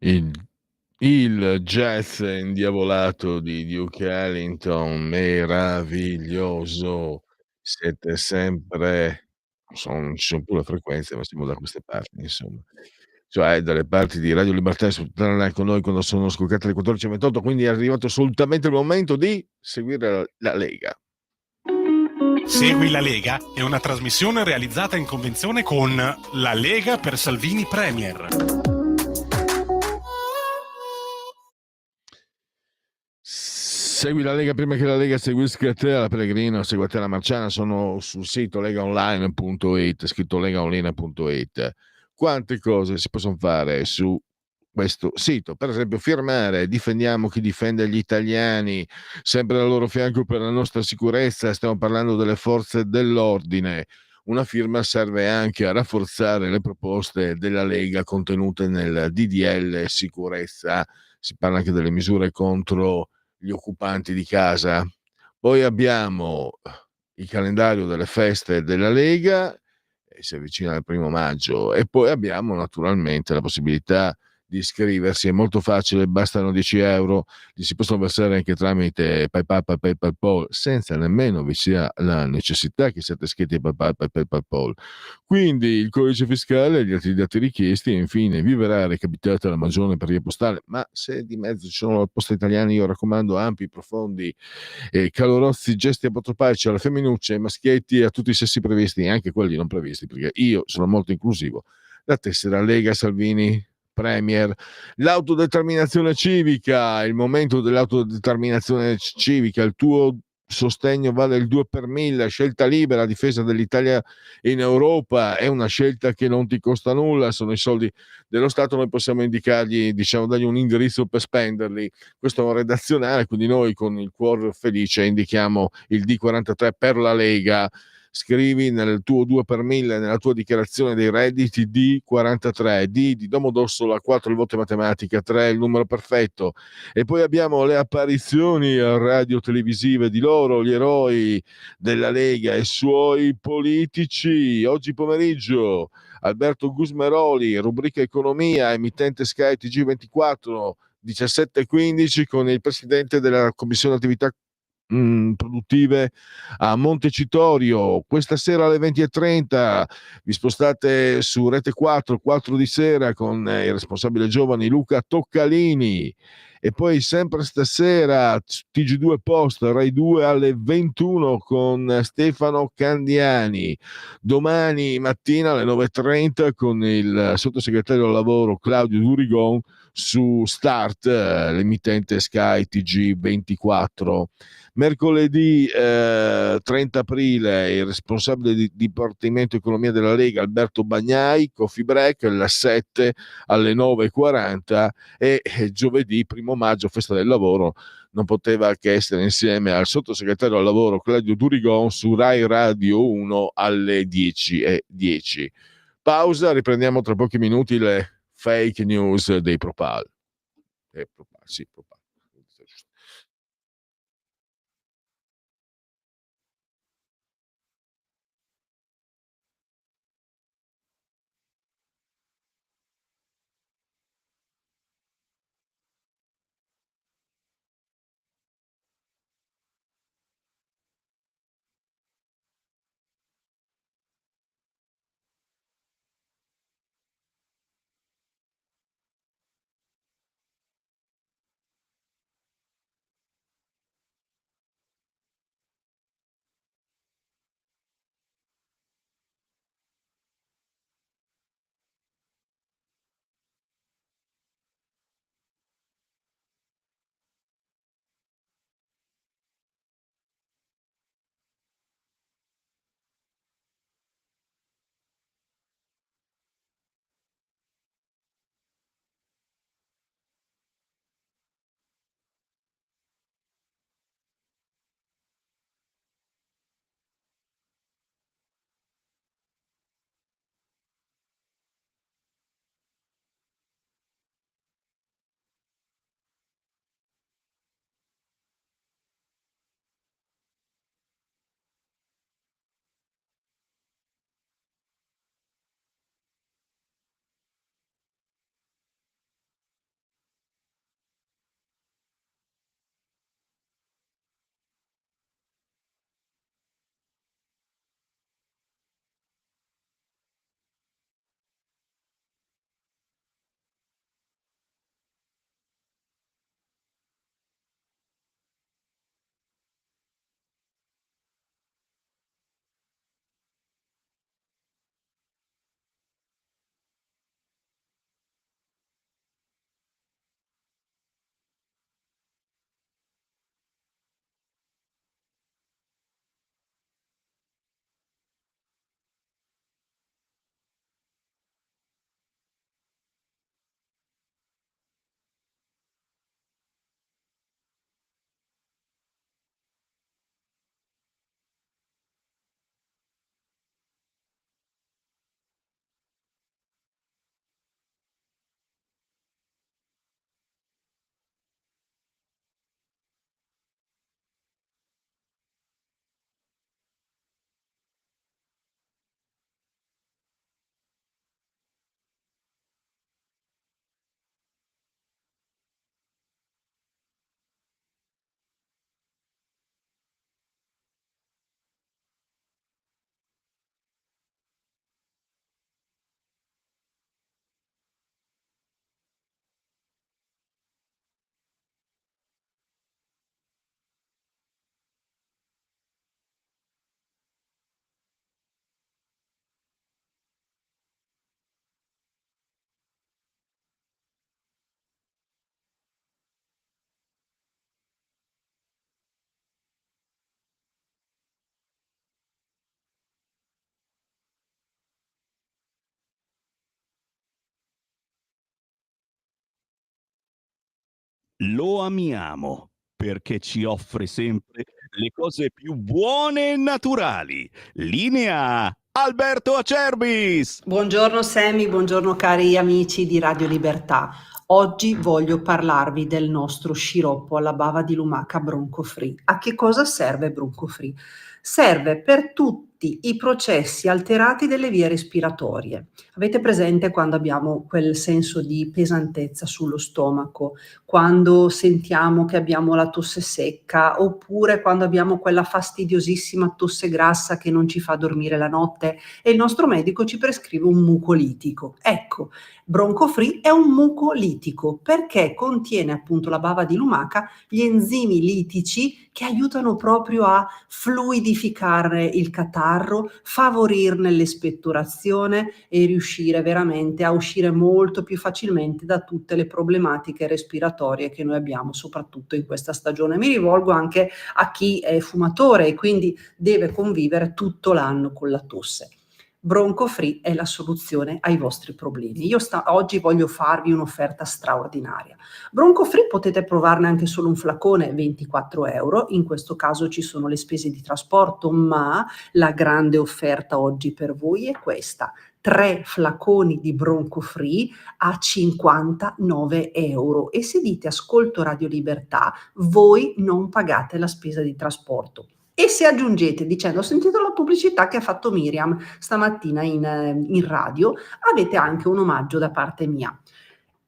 Il, il jazz indiavolato di Duke Ellington, meraviglioso. Siete sempre, ci sono pure frequenze, ma siamo da queste parti, insomma. Cioè, dalle parti di Radio Libertà con noi quando sono scoccate le 14:28, quindi è arrivato assolutamente il momento di seguire la Lega. Segui la Lega è una trasmissione realizzata in convenzione con La Lega per Salvini Premier. Segui la Lega prima che la Lega seguisca te, la Pellegrino, segui te la Marciana, sono sul sito legaonline.it, scritto legaonline.it. Quante cose si possono fare su questo sito? Per esempio firmare, difendiamo chi difende gli italiani, sempre al loro fianco per la nostra sicurezza, stiamo parlando delle forze dell'ordine. Una firma serve anche a rafforzare le proposte della Lega contenute nel DDL sicurezza, si parla anche delle misure contro gli occupanti di casa. Poi abbiamo il calendario delle feste della Lega, si avvicina il 1° maggio, e poi abbiamo naturalmente la possibilità di iscriversi, è molto facile, bastano 10 euro, li si possono versare anche tramite PayPal, PayPal, senza nemmeno vi sia la necessità che siate iscritti a PayPal, PayPal. Quindi il codice fiscale e gli altri dati richiesti, e infine vi verrà recapitata la maggiore per via postale, ma se di mezzo ci sono le poste italiane, io raccomando ampi, profondi e calorosi gesti apotropaici alle femminucce, ai maschietti, a tutti i sessi previsti, anche quelli non previsti, perché io sono molto inclusivo. La tessera Lega Salvini Premier, l'autodeterminazione civica, il momento dell'autodeterminazione civica, il tuo sostegno vale il 2 per 1000, scelta libera a difesa dell'Italia in Europa, è una scelta che non ti costa nulla, sono i soldi dello Stato, noi possiamo indicargli, diciamo, dargli un indirizzo per spenderli. Questo è un redazionale, quindi noi con il cuore felice indichiamo il D43 per la Lega. Scrivi nel tuo 2 per 1000, nella tua dichiarazione dei redditi, D43, D di Domodossola, 4 il voto in matematica, 3 il numero perfetto. E poi abbiamo le apparizioni radio-televisive di loro, gli eroi della Lega e suoi politici. Oggi pomeriggio Alberto Gusmeroli, rubrica Economia, emittente Sky TG24, 17:15, con il presidente della Commissione Attività produttive a Montecitorio. Questa sera alle 20:30 vi spostate su Rete 4, 4 di sera, con il responsabile giovani Luca Toccalini. E poi sempre stasera TG2 Post, Rai 2 alle 21 con Stefano Candiani. Domani mattina alle 9:30 con il sottosegretario al lavoro Claudio Durigon su Start, l'emittente Sky TG24. Mercoledì 30 aprile il responsabile di Dipartimento Economia della Lega Alberto Bagnai, Coffee Break, alle 7 alle 9:40, e giovedì 1° maggio, festa del lavoro, non poteva che essere insieme al sottosegretario al lavoro Claudio Durigon su Rai Radio 1 alle 10:10. Pausa, riprendiamo tra pochi minuti le fake news dei Propal. Sì, Propal. Lo amiamo perché ci offre sempre le cose più buone e naturali. Linea Alberto Acerbis! Buongiorno Sammy, buongiorno cari amici di Radio Libertà. Oggi voglio parlarvi del nostro sciroppo alla bava di lumaca Bronco Free. A che cosa serve Bronco Free? Serve per tutti i processi alterati delle vie respiratorie. Avete presente quando abbiamo quel senso di pesantezza sullo stomaco, quando sentiamo che abbiamo la tosse secca, oppure quando abbiamo quella fastidiosissima tosse grassa che non ci fa dormire la notte e il nostro medico ci prescrive un mucolitico. Ecco, Bronco Free è un mucolitico perché contiene appunto la bava di lumaca, gli enzimi litici che aiutano proprio a fluidificare il catarro, favorirne l'espettorazione e riuscire veramente a uscire molto più facilmente da tutte le problematiche respiratorie che noi abbiamo, soprattutto in questa stagione. Mi rivolgo anche a chi è fumatore e quindi deve convivere tutto l'anno con la tosse. Bronco Free è la soluzione ai vostri problemi. Io oggi voglio farvi un'offerta straordinaria. Bronco Free potete provarne anche solo un flacone, 24 euro. In questo caso ci sono le spese di trasporto, ma la grande offerta oggi per voi è questa. 3 flaconi di Bronco Free a 59 euro. E se dite ascolto Radio Libertà, voi non pagate la spesa di trasporto. E se aggiungete dicendo ho sentito la pubblicità che ha fatto Miriam stamattina in radio, avete anche un omaggio da parte mia.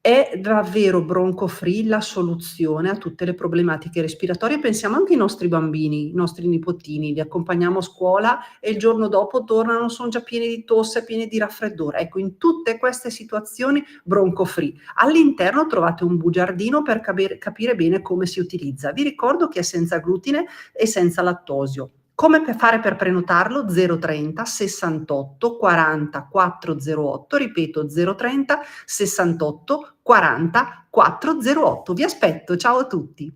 È davvero Bronco Free la soluzione a tutte le problematiche respiratorie. Pensiamo anche ai nostri bambini, i nostri nipotini, li accompagniamo a scuola e il giorno dopo tornano, sono già pieni di tosse, pieni di raffreddore. Ecco, in tutte queste situazioni Bronco Free. All'interno trovate un bugiardino per capire bene come si utilizza. Vi ricordo che è senza glutine e senza lattosio. Come fare per prenotarlo? 030 68 40 408, ripeto 030 68 40 408. Vi aspetto, ciao a tutti.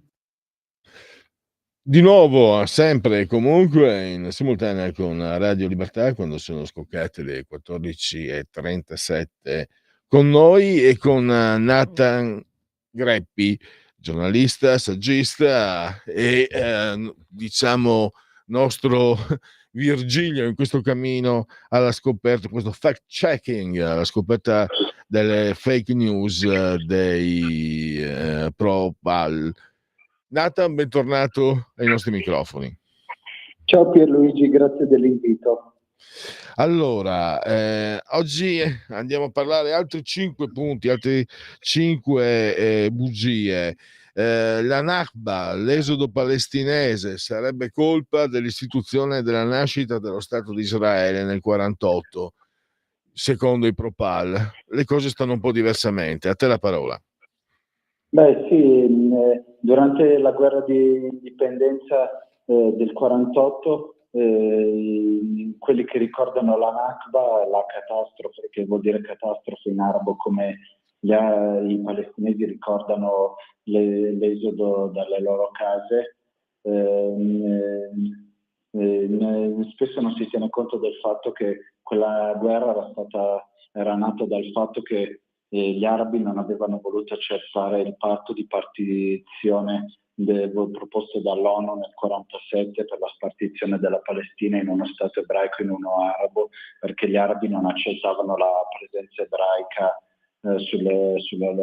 Di nuovo, sempre e comunque in simultanea con Radio Libertà, quando sono scoccate le 14:37 con noi e con Nathan Greppi, giornalista, saggista e diciamo nostro Virgilio in questo cammino alla scoperta, questo fact checking, alla scoperta delle fake news dei pro Val. Nathan, bentornato ai nostri microfoni. Ciao Pierluigi, grazie dell'invito. Allora, oggi andiamo a parlare altri 5 punti, altre 5 bugie. La Nakba, l'esodo palestinese, sarebbe colpa dell'istituzione della nascita dello Stato di Israele nel 48, secondo i Propal. Le cose stanno un po' diversamente. A te la parola. Beh sì, durante la guerra di indipendenza del 48, quelli che ricordano la Nakba, la catastrofe, che vuol dire catastrofe in arabo, come i palestinesi ricordano l'esodo dalle loro case, spesso non si tiene conto del fatto che quella guerra era nata dal fatto che gli arabi non avevano voluto accettare il patto di partizione proposto dall'ONU nel 1947 per la spartizione della Palestina in uno Stato ebraico e in uno arabo, perché gli arabi non accettavano la presenza ebraica sulla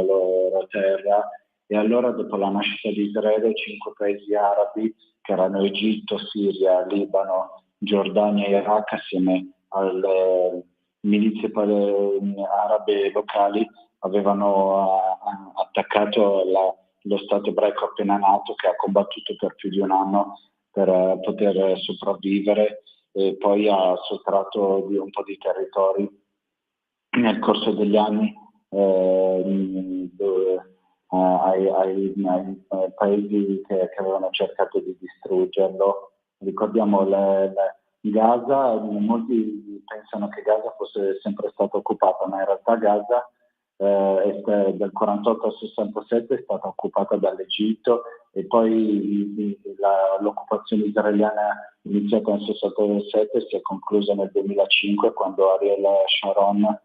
loro terra. E allora, dopo la nascita di Israele, 5 paesi arabi, che erano Egitto, Siria, Libano, Giordania e Iraq, assieme alle milizie arabe locali, avevano attaccato lo Stato ebraico appena nato, che ha combattuto per più di un anno per poter sopravvivere, e poi ha sottratto un po' di territori nel corso degli anni ai paesi che avevano cercato di distruggerlo. Ricordiamo Gaza, molti pensano che Gaza fosse sempre stata occupata, ma in realtà Gaza dal 48 al 67 è stata occupata dall'Egitto, e poi l'occupazione israeliana iniziata nel 67 si è conclusa nel 2005, quando Ariel Sharon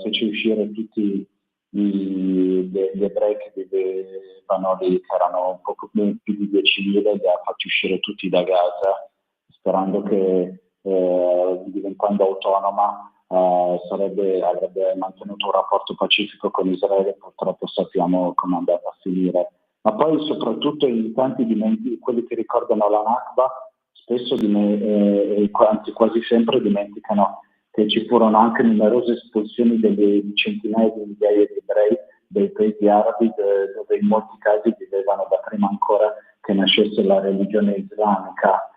fece uscire tutti gli ebrei che vivevano lì, che erano un po' più di 10.000, li ha fatti uscire tutti da Gaza, sperando che diventando autonoma avrebbe mantenuto un rapporto pacifico con Israele. Purtroppo sappiamo come è andata a finire. Ma poi soprattutto in tanti quelli che ricordano la Nakba spesso anzi quasi sempre dimenticano che ci furono anche numerose espulsioni di centinaia di migliaia di ebrei dei paesi arabi, dove in molti casi vivevano da prima ancora che nascesse la religione islamica.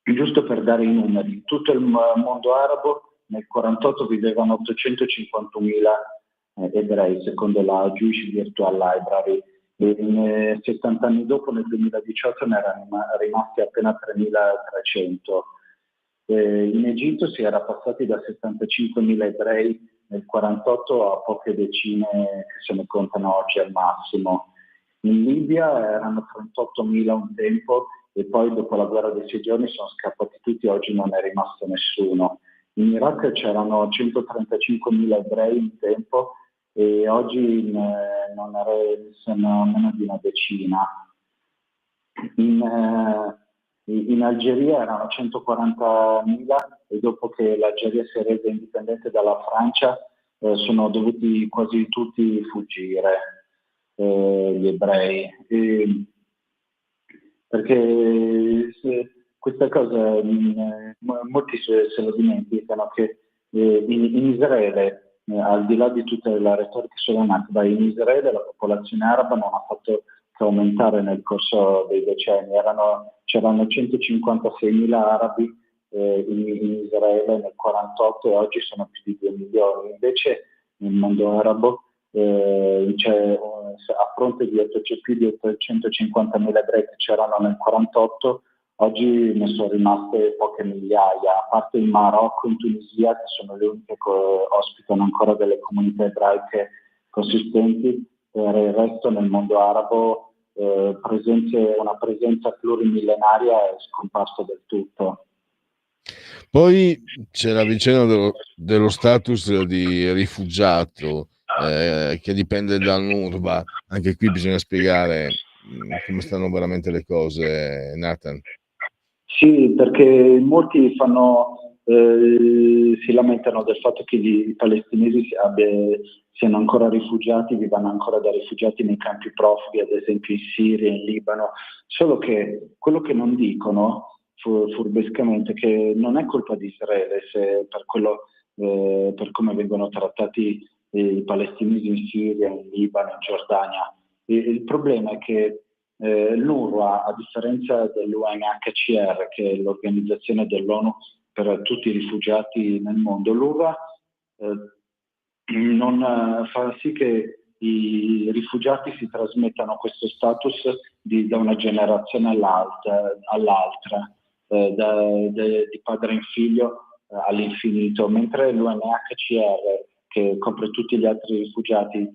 Giusto per dare i numeri, in tutto il mondo arabo nel 1948 vivevano 851.000 ebrei, secondo la Jewish Virtual Library, e 70 anni dopo, nel 2018, ne erano rimasti appena 3.300. In Egitto si era passati da 75.000 ebrei nel 1948 a poche decine che se ne contano oggi al massimo. In Libia erano 38.000 un tempo e poi dopo la guerra dei 6 giorni sono scappati tutti, oggi non è rimasto nessuno. In Iraq c'erano 135.000 ebrei un tempo e oggi sono meno di una decina. In Algeria erano 140.000 e dopo che l'Algeria si è resa indipendente dalla Francia sono dovuti quasi tutti fuggire, gli ebrei. Perché questa cosa molti se lo dimenticano, che in Israele, al di là di tutta la retorica sulla Nakba, in Israele la popolazione araba non ha fatto che aumentare nel corso dei decenni. C'erano 156.000 arabi in Israele nel 1948 e oggi sono più di 2 milioni. Invece nel mondo arabo a fronte di più di 850.000 ebrei che c'erano nel 1948, oggi ne sono rimaste poche migliaia, a parte in Marocco e in Tunisia, che sono le uniche che ospitano ancora delle comunità ebraiche consistenti. Per il resto nel mondo arabo una presenza plurimillenaria è scomparsa del tutto. Poi c'è la vicenda dello status di rifugiato, che dipende dall'UNRWA. Anche qui bisogna spiegare come stanno veramente le cose, Nathan. Sì, perché molti si lamentano del fatto che i palestinesi siano ancora rifugiati, vivano ancora da rifugiati nei campi profughi, ad esempio in Siria, in Libano, solo che quello che non dicono furbescamente che non è colpa di Israele per come vengono trattati i palestinesi in Siria, in Libano, in Giordania. Il problema è che l'UNRWA, a differenza dell'UNHCR, che è l'organizzazione dell'ONU per tutti i rifugiati nel mondo, l'UNRWA non fa sì che i rifugiati si trasmettano questo status da una generazione all'altra, di padre in figlio all'infinito, mentre l'UNHCR, che copre tutti gli altri rifugiati,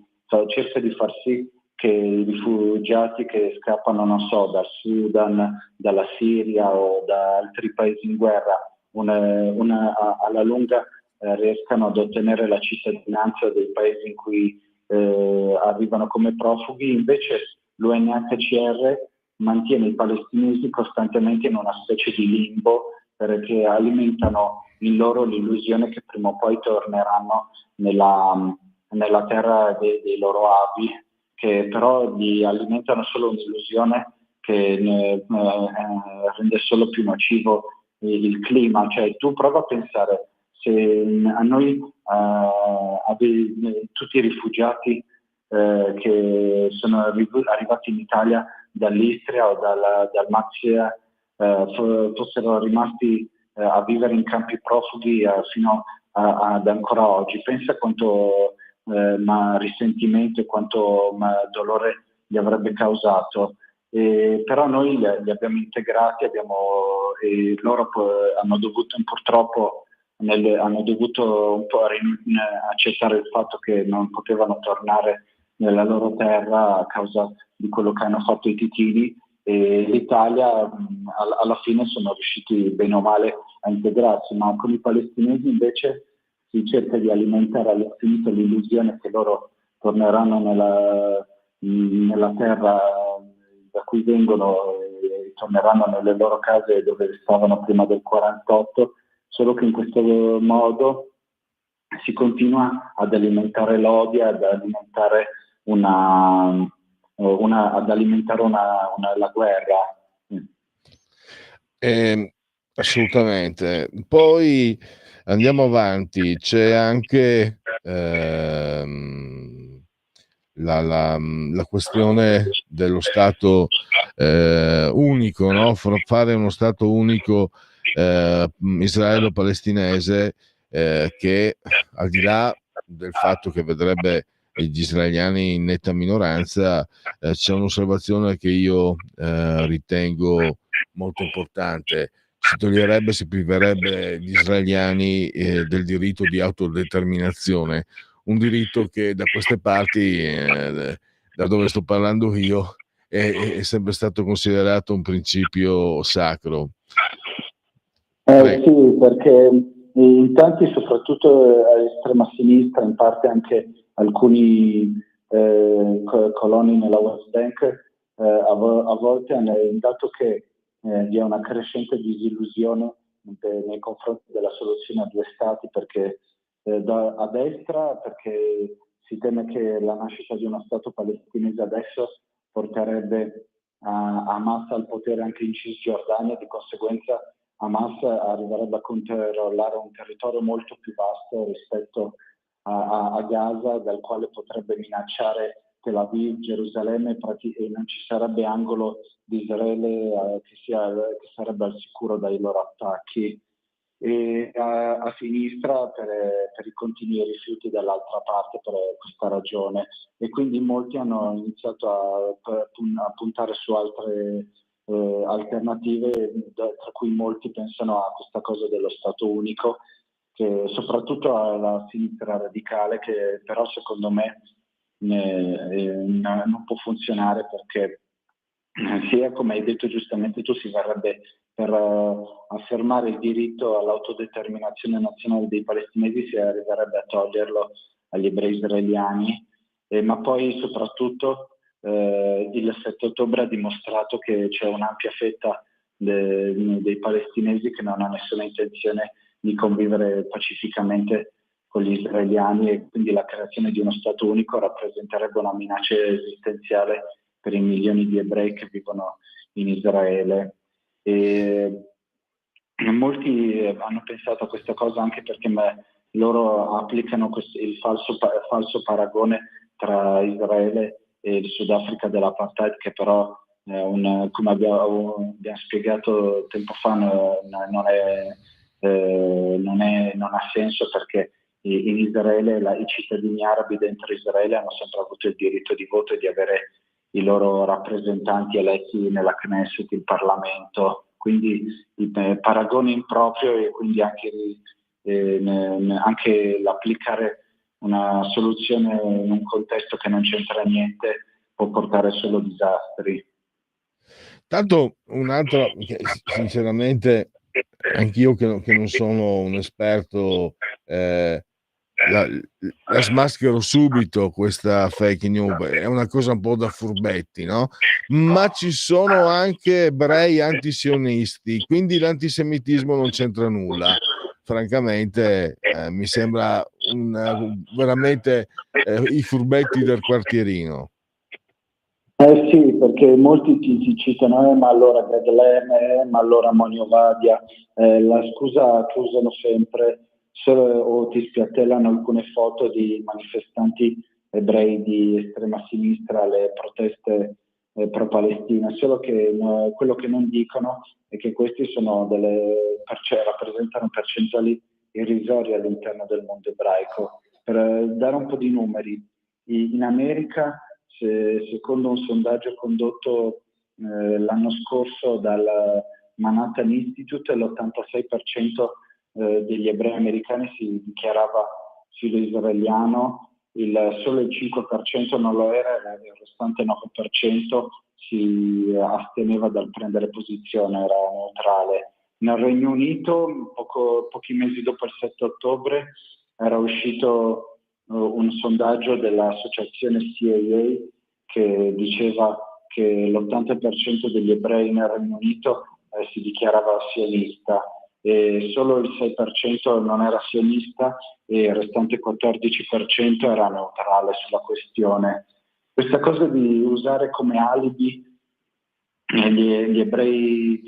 cerca di far sì che i rifugiati che scappano, non so, dal Sudan, dalla Siria o da altri paesi in guerra, alla lunga riescano ad ottenere la cittadinanza dei paesi in cui arrivano come profughi. Invece l'UNHCR mantiene i palestinesi costantemente in una specie di limbo, perché alimentano in loro l'illusione che prima o poi torneranno nella terra dei loro avi, che però li alimentano solo un'illusione che rende solo più nocivo il clima. Cioè, tu prova a pensare, se a noi tutti i rifugiati che sono arrivati in Italia dall'Istria o dal Mazia fossero rimasti a vivere in campi profughi fino ad ancora oggi, pensa quanto risentimento e quanto dolore gli avrebbe causato. Però noi li abbiamo integrati, e loro hanno dovuto purtroppo hanno dovuto un po' accettare il fatto che non potevano tornare nella loro terra a causa di quello che hanno fatto i titini, e l'Italia alla fine sono riusciti bene o male a integrarsi, ma con i palestinesi invece si cerca di alimentare all'infinito l'illusione che loro torneranno nella terra da cui vengono e torneranno nelle loro case dove stavano prima del 48, solo che in questo modo si continua ad alimentare l'odio, ad alimentare la guerra. Assolutamente. Poi andiamo avanti, c'è anche la questione dello Stato unico, no? Fare uno Stato unico israelo-palestinese, che al di là del fatto che vedrebbe gli israeliani in netta minoranza, c'è un'osservazione che io ritengo molto importante. Si toglierebbe, si priverebbe gli israeliani del diritto di autodeterminazione, un diritto che da queste parti, da dove sto parlando io, è sempre stato considerato un principio sacro. Sì, perché in tanti, soprattutto all'estrema sinistra, in parte anche alcuni coloni nella West Bank, a volte hanno dato che vi è una crescente disillusione nei confronti della soluzione a due stati, perché a destra, perché si teme che la nascita di uno Stato palestinese adesso porterebbe a Hamas al potere anche in Cisgiordania, di conseguenza Hamas arriverebbe a controllare un territorio molto più vasto rispetto a Gaza, dal quale potrebbe minacciare Tel Aviv, Gerusalemme, e non ci sarebbe angolo di Israele che sarebbe al sicuro dai loro attacchi. E a sinistra per i continui rifiuti dall'altra parte per questa ragione, e quindi molti hanno iniziato a puntare su altre alternative, tra cui molti pensano a questa cosa dello Stato unico, che soprattutto alla sinistra radicale, che però secondo me non può funzionare, perché sia, come hai detto giustamente tu, si verrebbe per affermare il diritto all'autodeterminazione nazionale dei palestinesi, si arriverebbe a toglierlo agli ebrei israeliani, ma poi soprattutto il 7 ottobre ha dimostrato che c'è un'ampia fetta dei palestinesi che non ha nessuna intenzione di convivere pacificamente con gli israeliani, e quindi la creazione di uno Stato unico rappresenterebbe una minaccia esistenziale per i milioni di ebrei che vivono in Israele. E molti hanno pensato a questa cosa anche perché loro applicano il falso paragone tra Israele e il Sudafrica dell'apartheid, che però come abbiamo spiegato tempo fa non ha senso, perché in Israele i cittadini arabi dentro Israele hanno sempre avuto il diritto di voto e di avere i loro rappresentanti eletti nella Knesset, il Parlamento, quindi il paragone improprio, e quindi anche l'applicare una soluzione in un contesto che non c'entra niente può portare solo disastri. Tanto un altro, sinceramente, anch'io che non sono un esperto, la smaschero subito questa fake news, è una cosa un po' da furbetti, no? Ma ci sono anche ebrei antisionisti, quindi l'antisemitismo non c'entra nulla. Francamente, mi sembra veramente i furbetti del quartierino. Sì, perché molti ti citano, ma allora Greg Lem, ma allora Monio Vadia, la scusa che usano sempre, o ti spiattellano alcune foto di manifestanti ebrei di estrema sinistra alle proteste pro-Palestina, solo che quello che non dicono è che questi sono rappresentano percentuali irrisorie all'interno del mondo ebraico. Per dare un po' di numeri, in America, secondo un sondaggio condotto l'anno scorso dal Manhattan Institute, l'86% degli ebrei americani si dichiarava filo-israeliano, solo il 5% non lo era, il restante 9% si asteneva dal prendere posizione, era neutrale. Nel Regno Unito, pochi mesi dopo il 7 ottobre, era uscito un sondaggio dell'associazione CIA che diceva che l'80% degli ebrei nel Regno Unito si dichiarava sionista e solo il 6% non era sionista e il restante 14% era neutrale sulla questione. Questa cosa di usare come alibi gli ebrei,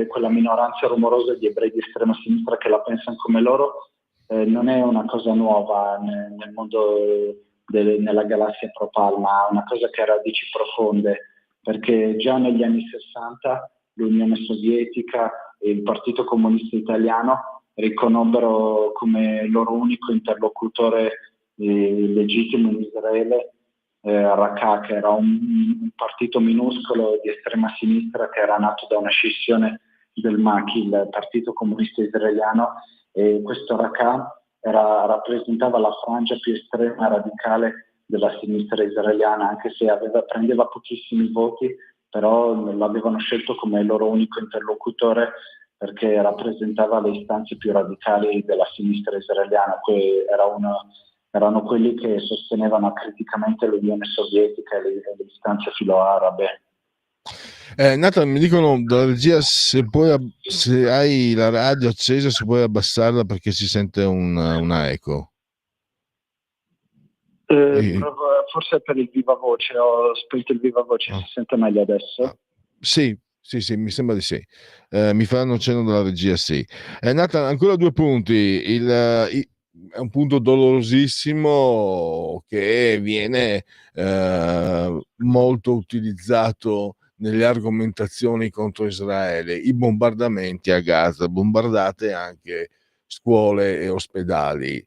quella minoranza rumorosa di ebrei di estrema sinistra che la pensano come loro, non è una cosa nuova nel mondo, nella galassia Propal, ma una cosa che ha radici profonde, perché già negli anni 60 l'Unione Sovietica e il Partito Comunista Italiano riconobbero come loro unico interlocutore legittimo in Israele Raqqa, che era un partito minuscolo di estrema sinistra che era nato da una scissione del MAKI, il Partito Comunista Israeliano, e questo Raqqa rappresentava la frangia più estrema e radicale della sinistra israeliana, anche se prendeva pochissimi voti, però l'avevano scelto come loro unico interlocutore perché rappresentava le istanze più radicali della sinistra israeliana. Erano quelli che sostenevano criticamente l'Unione Sovietica e le istanze filo-arabe. Nathan, mi dicono dalla regia se hai la radio accesa, se puoi abbassarla perché si sente una eco. Forse per il viva voce, ho spento il viva voce, si sente meglio adesso? Sì, mi sembra di sì. Mi faranno cenno dalla regia, sì. Nathan, ancora 2 punti. È un punto dolorosissimo che viene molto utilizzato nelle argomentazioni contro Israele, i bombardamenti a Gaza, bombardate anche scuole e ospedali.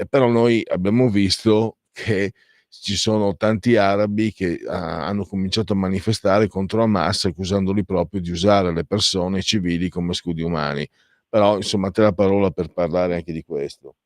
Però noi abbiamo visto che ci sono tanti arabi che hanno cominciato a manifestare contro Hamas, accusandoli proprio di usare le persone civili come scudi umani. Però insomma, te la parola per parlare anche di questo.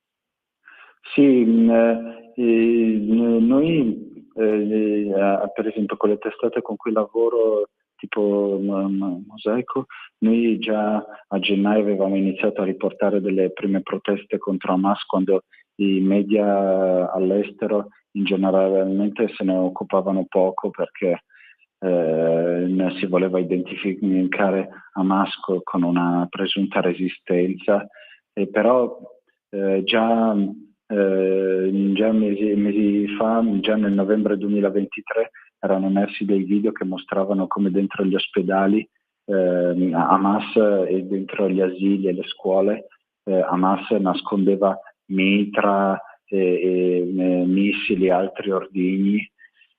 Sì, noi per esempio con le testate con cui lavoro tipo Mosaico, noi già a gennaio avevamo iniziato a riportare delle prime proteste contro Hamas quando i media all'estero in generalmente se ne occupavano poco perché si voleva identificare Hamas con una presunta resistenza, però già mesi fa, già nel novembre 2023, erano emersi dei video che mostravano come dentro gli ospedali Hamas e dentro gli asili e le scuole Hamas nascondeva mitra e missili e altri ordigni.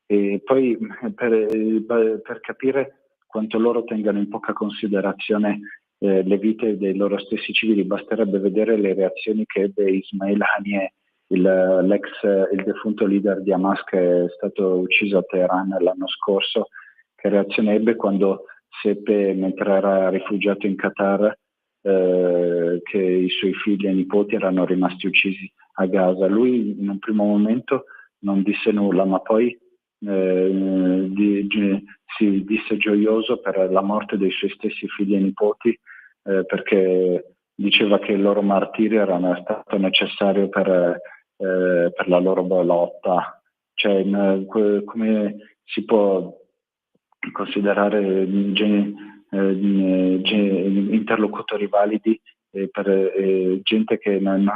E poi per capire quanto loro tengano in poca considerazione le vite dei loro stessi civili, basterebbe vedere le reazioni che ebbe Ismail Haniyeh, il defunto leader di Hamas che è stato ucciso a Teheran l'anno scorso. Che reazione ebbe quando seppe, mentre era rifugiato in Qatar, che i suoi figli e nipoti erano rimasti uccisi a Gaza. Lui in un primo momento non disse nulla, ma poi si disse gioioso per la morte dei suoi stessi figli e nipoti, perché diceva che il loro martirio era stato necessario per la loro lotta. Cioè, come si può considerare interlocutori validi per gente che non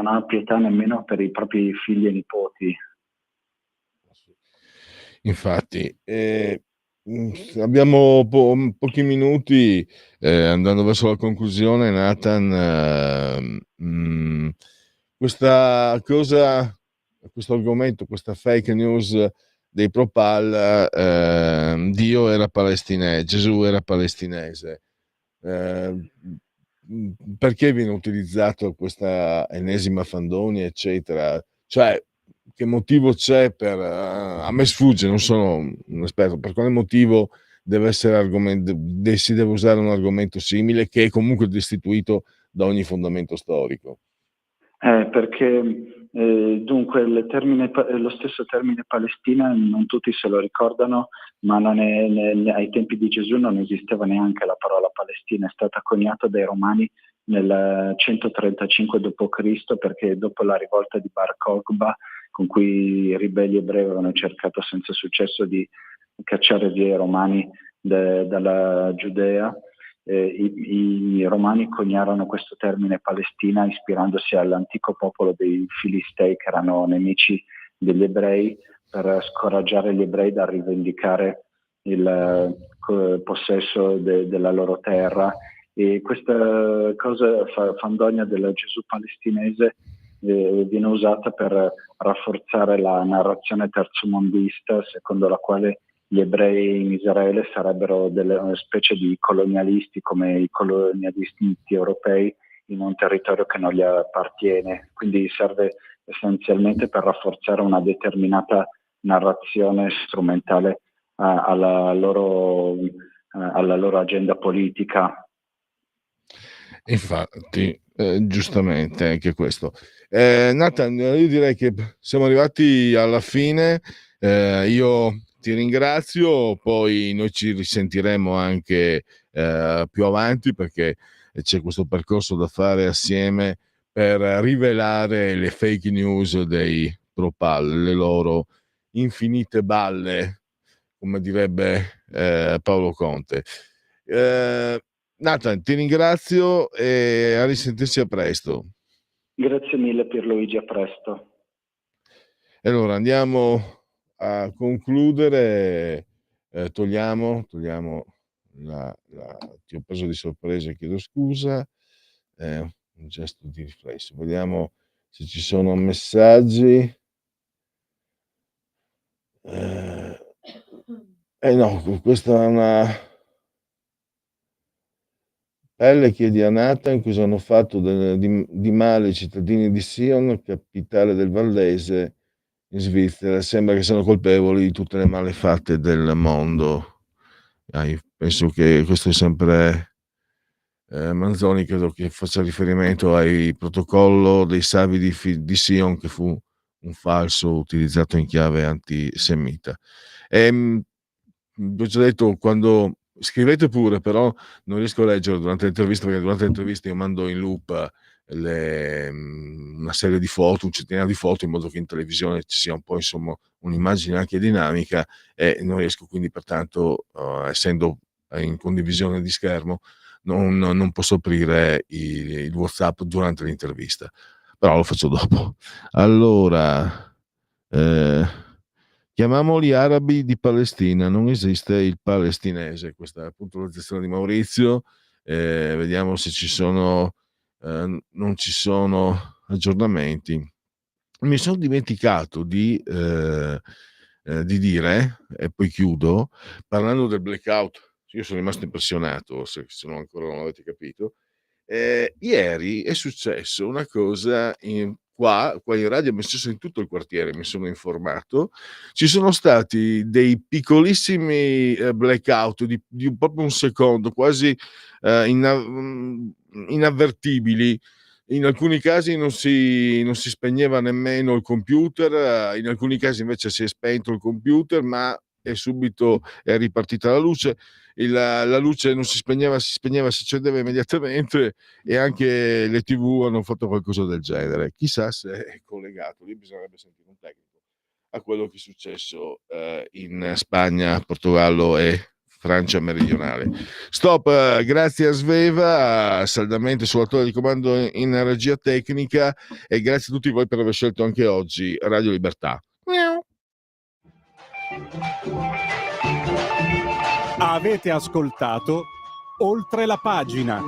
ha pietà nemmeno per i propri figli e nipoti. Infatti, abbiamo pochi minuti, andando verso la conclusione, Nathan. Questa cosa, questo argomento, questa fake news dei Propal, Dio era palestinese, Gesù era palestinese. Perché viene utilizzato questa ennesima fandonia, eccetera? Cioè, che motivo c'è per a me sfugge, non sono un esperto, per quale motivo deve essere si deve usare un argomento simile che è comunque destituito da ogni fondamento storico? Perché dunque lo stesso termine Palestina non tutti se lo ricordano, ma ai tempi di Gesù non esisteva neanche la parola Palestina, è stata coniata dai Romani nel 135 d.C., perché dopo la rivolta di Bar Kokhba, con cui i ribelli ebrei avevano cercato senza successo di cacciare via i romani dalla Giudea, i romani coniarono questo termine Palestina ispirandosi all'antico popolo dei Filistei, che erano nemici degli ebrei, per scoraggiare gli ebrei da rivendicare il possesso della loro terra. E questa cosa fandonia del Gesù palestinese viene usata per rafforzare la narrazione terzomondista, secondo la quale gli ebrei in Israele sarebbero una specie di colonialisti, come i colonialisti europei, in un territorio che non gli appartiene. Quindi serve essenzialmente per rafforzare una determinata narrazione strumentale alla loro agenda politica. Infatti, giustamente anche questo. Nathan, io direi che siamo arrivati alla fine. Io ti ringrazio, poi noi ci risentiremo anche più avanti, perché c'è questo percorso da fare assieme per rivelare le fake news dei Propal, le loro infinite balle, come direbbe Paolo Conte. Nathan, ti ringrazio e a risentirci a presto. Grazie mille Pierluigi, a presto. Allora andiamo a concludere, togliamo ti ho preso di sorpresa, chiedo scusa, un gesto di riflesso, vediamo se ci sono messaggi. No, questa è una pelle, chiedi a Nathan cosa hanno fatto di male i cittadini di Sion, capitale del Vallese in Svizzera. Sembra che siano colpevoli di tutte le malefatte del mondo. Io penso che questo è sempre Manzoni, credo che faccia riferimento al protocollo dei Savi di Sion, che fu un falso utilizzato in chiave antisemita. Ho già detto, quando scrivete pure, però non riesco a leggere durante l'intervista, perché durante l'intervista io mando in loop una serie di foto, un centinaio di foto, in modo che in televisione ci sia un po', insomma, un'immagine anche dinamica, e non riesco, quindi pertanto, essendo in condivisione di schermo, non posso aprire il WhatsApp durante l'intervista, però lo faccio dopo. Allora, chiamiamoli arabi di Palestina, non esiste il palestinese. Questa è la puntualizzazione di Maurizio. Vediamo se ci sono, non ci sono aggiornamenti. Mi sono dimenticato di dire, e poi chiudo, parlando del blackout. Io sono rimasto impressionato, se non ancora non avete capito. Ieri è successo una cosa qua in radio, mi sono in tutto il quartiere, mi sono informato. Ci sono stati dei piccolissimi blackout di proprio un secondo, quasi inavvertibili. In alcuni casi non si spegneva nemmeno il computer, in alcuni casi invece si è spento il computer, ma subito è ripartita la luce. La luce non si spegneva, si accendeva immediatamente, e anche le TV hanno fatto qualcosa del genere. Chissà se è collegato, lì bisognerebbe sentire un tecnico, a quello che è successo in Spagna, Portogallo e Francia meridionale. Stop, grazie a Sveva, saldamente sulla torre di comando in regia tecnica, e grazie a tutti voi per aver scelto anche oggi Radio Libertà. Avete ascoltato Oltre la pagina.